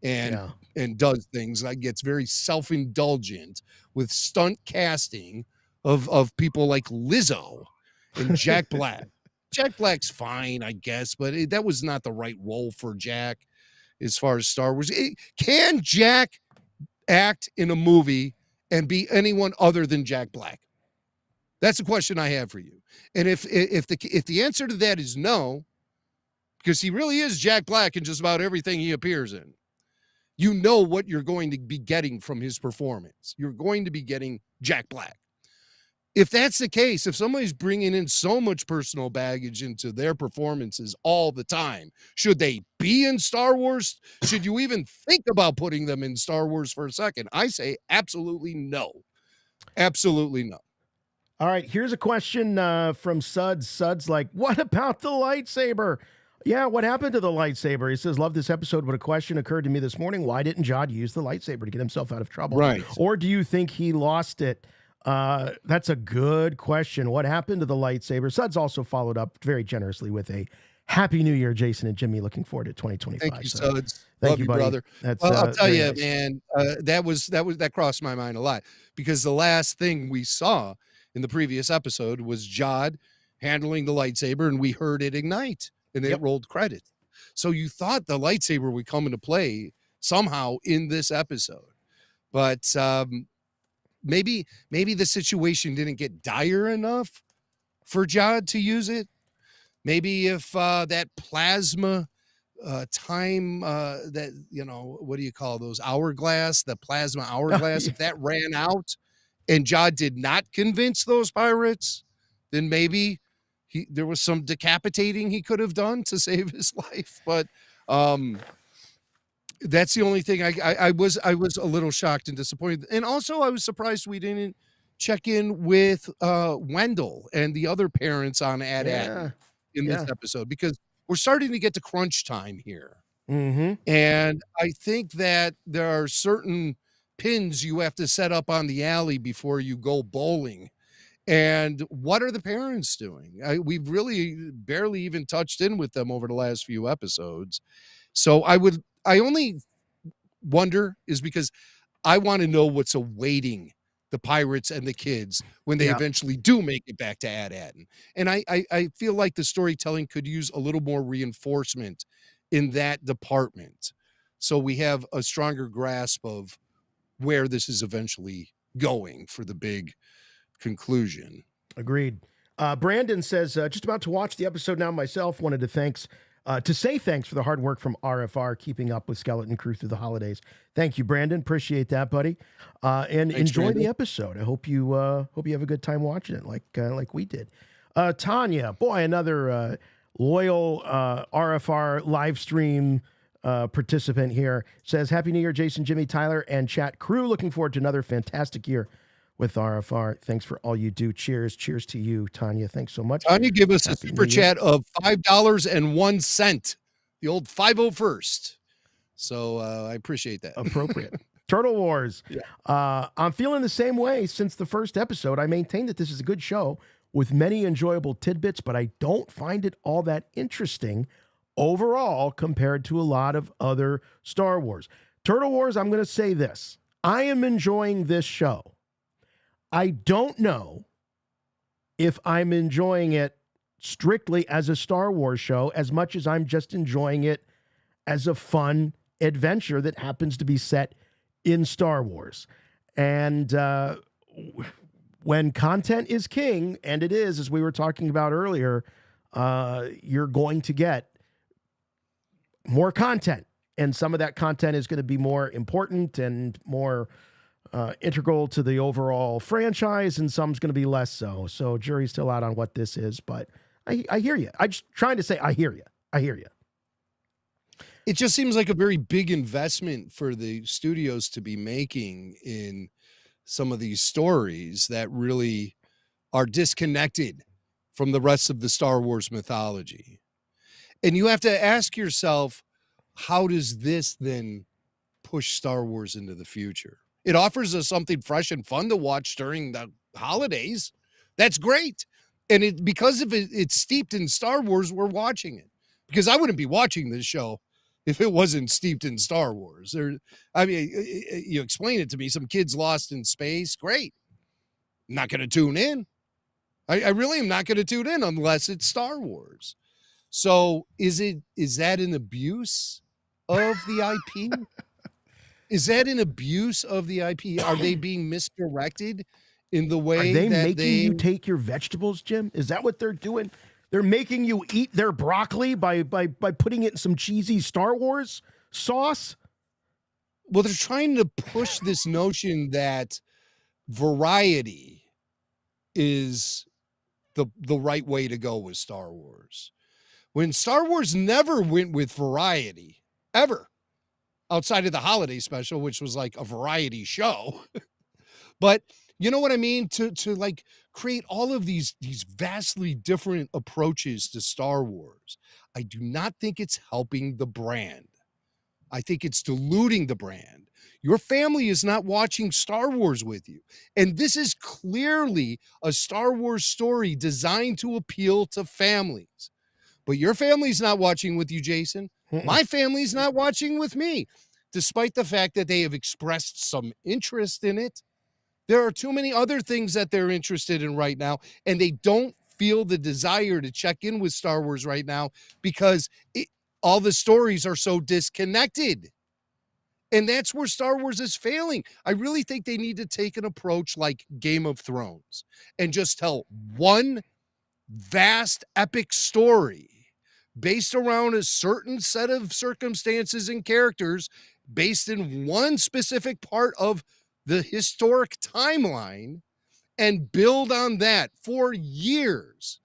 and does things like gets very self-indulgent with stunt casting of people like Lizzo and Jack Black. Jack Black's fine, I guess, but that was not the right role for Jack as far as Star Wars. Can Jack act in a movie and be anyone other than Jack Black? That's a question I have for you. And if the answer to that is no, because he really is Jack Black in just about everything he appears in, you know what you're going to be getting from his performance. You're going to be getting Jack Black. If that's the case, if somebody's bringing in so much personal baggage into their performances all the time, should they be in Star Wars? Should you even think about putting them in Star Wars for a second? I say absolutely no. Absolutely no. All right, here's a question from Suds. Suds like, what about the lightsaber? Yeah, what happened to the lightsaber? He says, love this episode, but a question occurred to me this morning. Why didn't Jod use the lightsaber to get himself out of trouble? Right. Or do you think he lost it? That's a good question. What happened to the lightsaber? Suds also followed up very generously with a Happy New Year, Jason and Jimmy. Looking forward to 2025. Thank you, Suds. Thank Love you, buddy. brother. That's, I'll tell you, nice. man, that crossed my mind a lot because the last thing we saw in the previous episode was Jod handling the lightsaber, and we heard it ignite, and it rolled credits. So you thought the lightsaber would come into play somehow in this episode, but maybe the situation didn't get dire enough for Jod to use it. Maybe if that plasma time that, what do you call those, hourglass, the plasma hourglass, if that ran out and Jod did not convince those pirates, then maybe there was some decapitating he could have done to save his life. But that's the only thing I was a little shocked and disappointed. And also I was surprised we didn't check in with Wendell and the other parents on Ad in this episode, because we're starting to get to crunch time here. Mm-hmm. And I think that there are certain pins you have to set up on the alley before you go bowling. And what are the parents doing? We've really barely even touched in with them over the last few episodes. So I only wonder is because I want to know what's awaiting the pirates and the kids when they eventually do make it back to Ad-Aden. And I feel like the storytelling could use a little more reinforcement in that department, so we have a stronger grasp of where this is eventually going for the big conclusion. Agreed. Brandon says, just about to watch the episode now myself. Wanted to say thanks for the hard work from RFR, keeping up with Skeleton Crew through the holidays. Thank you, Brandon. Appreciate that, buddy. And Thanks, enjoy Brandon. the episode. I hope you have a good time watching it, like we did. Tanya, boy, another loyal RFR live stream participant here, says, Happy New Year, Jason, Jimmy, Tyler, and chat crew. Looking forward to another fantastic year with RFR. Thanks for all you do. Cheers. Cheers to you, Tanya. Thanks so much. Tanya, give us Happy a super New Year. chat of $5.01. The old 501st. So I appreciate that. Appropriate. Turtle Wars. Yeah. I'm feeling the same way since the first episode. I maintain that this is a good show with many enjoyable tidbits, but I don't find it all that interesting overall compared to a lot of other Star Wars. Turtle Wars, I'm going to say this. I am enjoying this show. I don't know if I'm enjoying it strictly as a Star Wars show as much as I'm just enjoying it as a fun adventure that happens to be set in Star Wars. And when content is king, and it is, as we were talking about earlier, you're going to get more content. And some of that content is going to be more important and more integral to the overall franchise, and some's going to be less so. So jury's still out on what this is, but I hear you. I'm just trying to say I hear you. I hear you. It just seems like a very big investment for the studios to be making in some of these stories that really are disconnected from the rest of the Star Wars mythology. And you have to ask yourself, how does this then push Star Wars into the future? It offers us something fresh and fun to watch during the holidays. That's great. And because of it's steeped in Star Wars, we're watching it. Because I wouldn't be watching this show if it wasn't steeped in Star Wars. You explain it to me. Some kids lost in space. Great. I'm not going to tune in. I really am not going to tune in unless it's Star Wars. So is that an abuse of the IP? Is that an abuse of the IP? Are they being misdirected in the way Are they that making you take your vegetables, Jim? Is that what they're doing? They're making you eat their broccoli by putting it in some cheesy Star Wars sauce? Well, they're trying to push this notion that variety is the right way to go with Star Wars. When Star Wars never went with variety, ever. Outside of the holiday special, which was like a variety show. But you know what I mean? To like create all of these vastly different approaches to Star Wars. I do not think it's helping the brand. I think it's diluting the brand. Your family is not watching Star Wars with you. And this is clearly a Star Wars story designed to appeal to families. But your family's not watching with you, Jason. My family's not watching with me, despite the fact that they have expressed some interest in it. There are too many other things that they're interested in right now, and they don't feel the desire to check in with Star Wars right now because all the stories are so disconnected. And that's where Star Wars is failing. I really think they need to take an approach like Game of Thrones and just tell one vast epic story based around a certain set of circumstances and characters based in one specific part of the historic timeline and build on that for years.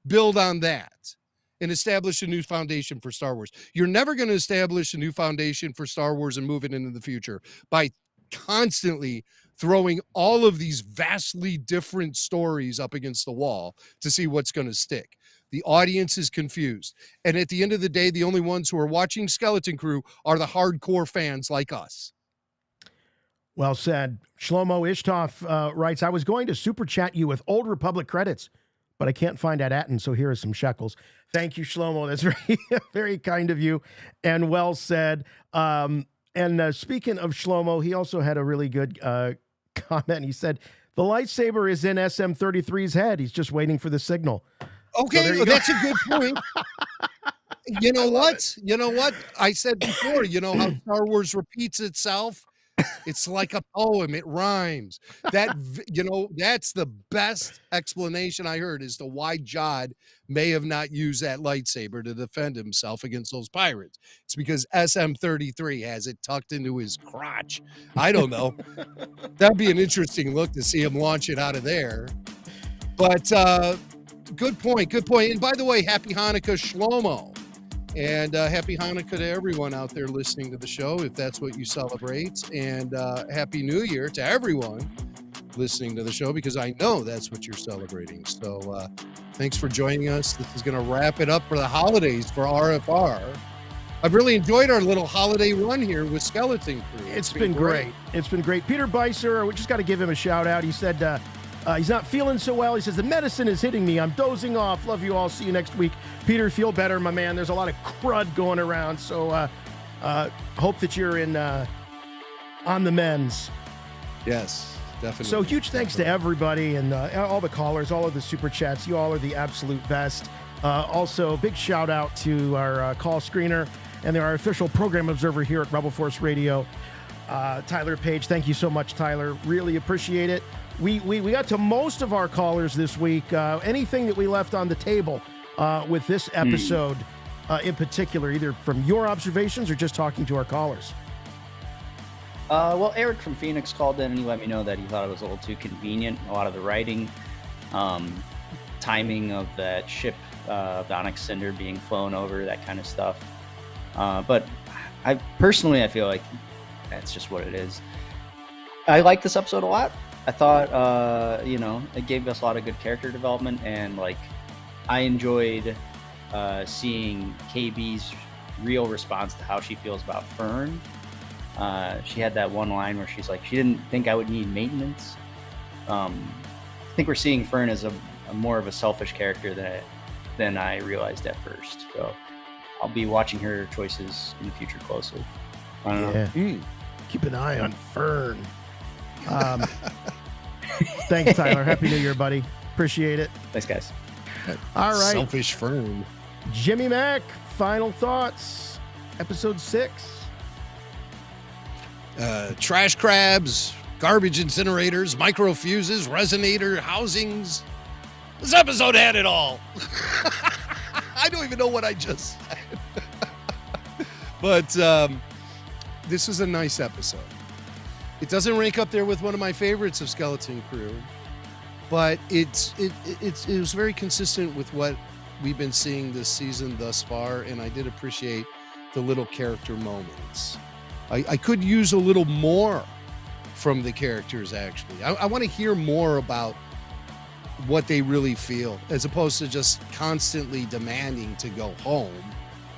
Build on that and establish a new foundation for Star Wars. You're never going to establish a new foundation for Star Wars and move it into the future by constantly throwing all of these vastly different stories up against the wall to see what's going to stick. The audience is confused. And at the end of the day, the only ones who are watching Skeleton Crew are the hardcore fans like us. Well said. Shlomo Ishtoff writes, I was going to super chat you with Old Republic credits, but I can't find that at, and so here are some shekels. Thank you, Shlomo. That's very, very kind of you and well said. And speaking of Shlomo, he also had a really good comment. He said, the lightsaber is in SM-33's head. He's just waiting for the signal. Okay, So well, that's a good point. You know what? You know what? I said before, you know how Star Wars repeats itself? It's like a poem. It rhymes. That, you know, that's the best explanation I heard as to why Jod may have not used that lightsaber to defend himself against those pirates. It's because SM-33 has it tucked into his crotch. I don't know. That'd be an interesting look to see him launch it out of there. But good point. Good point. And by the way, happy Hanukkah, Shlomo. And happy Hanukkah to everyone out there listening to the show, if that's what you celebrate. And happy New Year to everyone listening to the show, because I know that's what you're celebrating. So thanks for joining us. This is going to wrap it up for the holidays for RFR. I've really enjoyed our little holiday run here with Skeleton Crew. It's been great. It's been great. Peter Beiser, we just got to give him a shout out. He said he's not feeling so well. He says, the medicine is hitting me. I'm dozing off. Love you all. See you next week. Peter, feel better, my man. There's a lot of crud going around. So hope that you're on the mends. Yes, definitely. So huge thanks to everybody and all the callers, all of the super chats. You all are the absolute best. Also, big shout out to our call screener and our official program observer here at Rebel Force Radio, Tyler Page. Thank you so much, Tyler. Really appreciate it. We got to most of our callers this week. Anything that we left on the table with this episode in particular, either from your observations or just talking to our callers? Well, Eric from Phoenix called in and he let me know that he thought it was a little too convenient. A lot of the writing, timing of that ship, the Onyx Cinder being flown over, that kind of stuff. But I feel like that's just what it is. I like this episode a lot. I thought, it gave us a lot of good character development, and I enjoyed seeing KB's real response to how she feels about Fern. She had that one line where she's like, she didn't think I would need maintenance. I think we're seeing Fern as a more of a selfish character than I realized at first. So I'll be watching her choices in the future closely. Keep an eye on Fern. Thanks, Tyler. Happy New Year, buddy. Appreciate it. Thanks, guys. All right. Selfish Fern. Jimmy Mack, final thoughts. Episode 6. Trash crabs, garbage incinerators, microfuses, resonator housings. This episode had it all. I don't even know what I just said. But this is a nice episode. It doesn't rank up there with one of my favorites of Skeleton Crew, but it was very consistent with what we've been seeing this season thus far, and I did appreciate the little character moments. I could use a little more from the characters, actually. I want to hear more about what they really feel, as opposed to just constantly demanding to go home.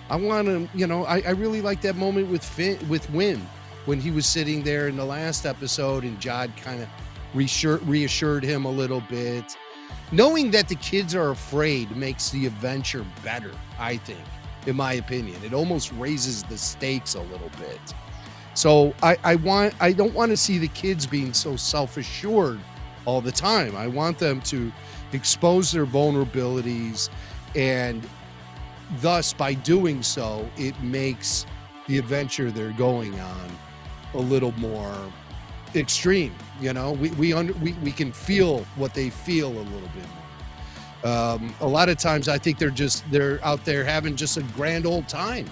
I want to, I really like that moment with Wynn when he was sitting there in the last episode and Jude kind of reassured him a little bit. Knowing that the kids are afraid makes the adventure better, I think, in my opinion. It almost raises the stakes a little bit. So I don't want to see the kids being so self-assured all the time. I want them to expose their vulnerabilities, and thus by doing so, it makes the adventure they're going on a little more extreme. We can feel what they feel a little bit more. A lot of times I think they're out there having just a grand old time.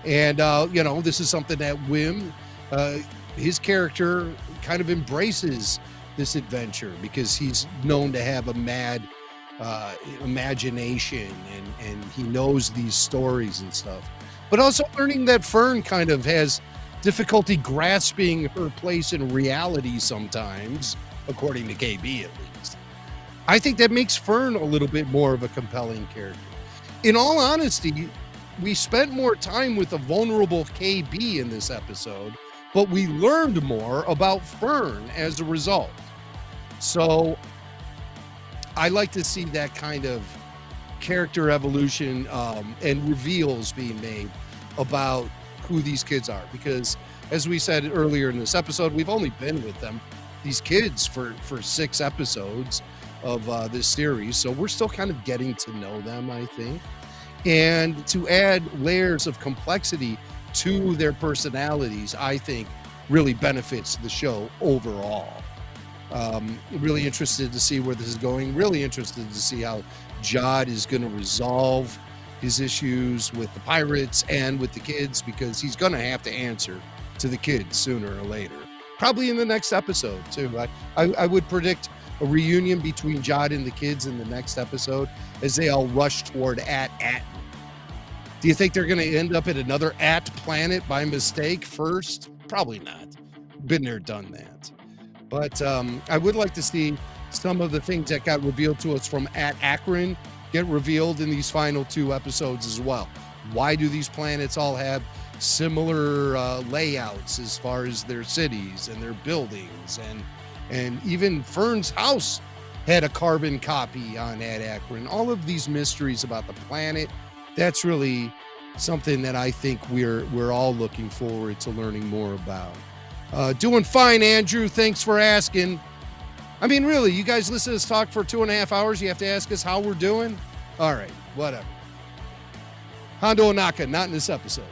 And, this is something that Wim, his character kind of embraces this adventure because he's known to have a mad imagination and he knows these stories and stuff. But also learning that Fern kind of has difficulty grasping her place in reality sometimes, according to KB at least. I think that makes Fern a little bit more of a compelling character. In all honesty, we spent more time with a vulnerable KB in this episode, but we learned more about Fern as a result. So I like to see that kind of character evolution and reveals being made about who these kids are, because as we said earlier in this episode, we've only been with these kids for 6 episodes of this series, so we're still kind of getting to know them, I think. And to add layers of complexity to their personalities, I think really benefits the show overall. Really interested to see where this is going. Really interested to see how Jude is going to resolve his issues with the pirates and with the kids, because he's going to have to answer to the kids sooner or later. Probably in the next episode, too. I would predict a reunion between Jude and the kids in the next episode as they all rush toward Atten. Do you think they're going to end up at another planet by mistake first? Probably not. Been there, done that. But I would like to see some of the things that got revealed to us from Akron get revealed in these final 2 episodes as well. Why do these planets all have similar layouts as far as their cities and their buildings? And even Fern's house had a carbon copy on Ad Akron. All of these mysteries about the planet, that's really something that I think we're all looking forward to learning more about. Doing fine, Andrew. Thanks for asking. I mean, really, you guys listen to us talk for 2.5 hours. You have to ask us how we're doing? All right, whatever. Hondo Onaka, not in this episode.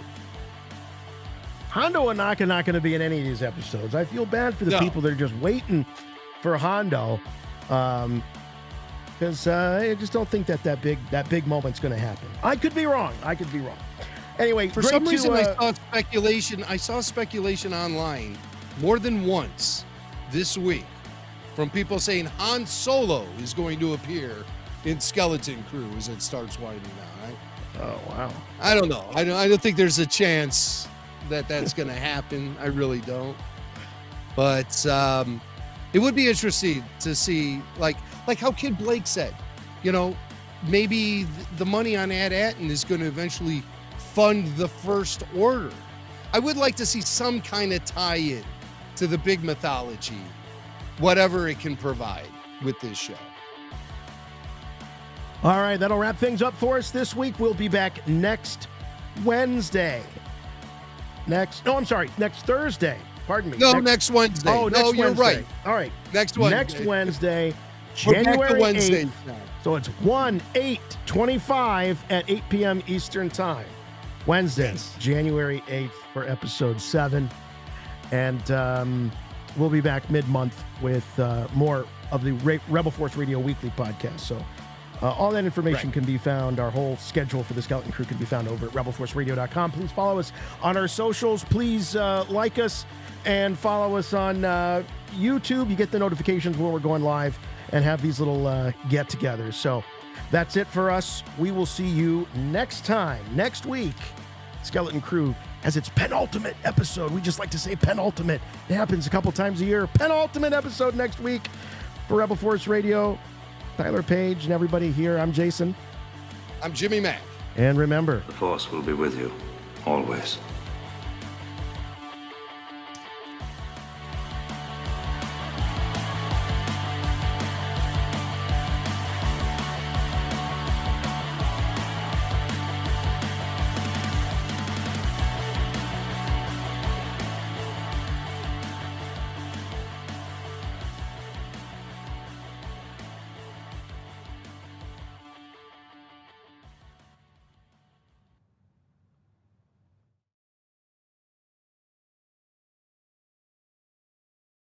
Hondo Onaka not going to be in any of these episodes. I feel bad for the people that are just waiting for Hondo, because I just don't think that big moment's going to happen. I could be wrong. Anyway, for some reason, I saw speculation online more than once this week from people saying Han Solo is going to appear in Skeleton Crew as it starts winding down. Oh, wow. I don't know. I don't think there's a chance that that's going to happen. I really don't. But it would be interesting to see, like how Kid Blake said, maybe the money on Ad Atten is going to eventually fund the First Order. I would like to see some kind of tie-in to the big mythology, whatever it can provide with this show. All right, that'll wrap things up for us this week. We'll be back next Wednesday. Next Thursday. Pardon me. Next Wednesday. Oh, next you're Wednesday. right. All right. Next Wednesday. Next Wednesday, We're back to January Wednesday 8th. now. So it's 1/8/25 at 8 p.m. Eastern Time. Wednesday, January 8th for episode 7. And we'll be back mid-month with more of the Rebel Force Radio Weekly podcast. So all that information can be found. Our whole schedule for the Skeleton Crew can be found over at rebelforceradio.com. Please follow us on our socials. Please like us and follow us on YouTube. You get the notifications when we're going live and have these little get-togethers. So that's it for us. We will see you next week. Skeleton Crew as its penultimate episode. We just like to say penultimate. It happens a couple times a year. Penultimate episode next week for Rebel Force Radio. Tyler Page and everybody here. I'm Jason. I'm Jimmy Mack. And remember, the Force will be with you, always.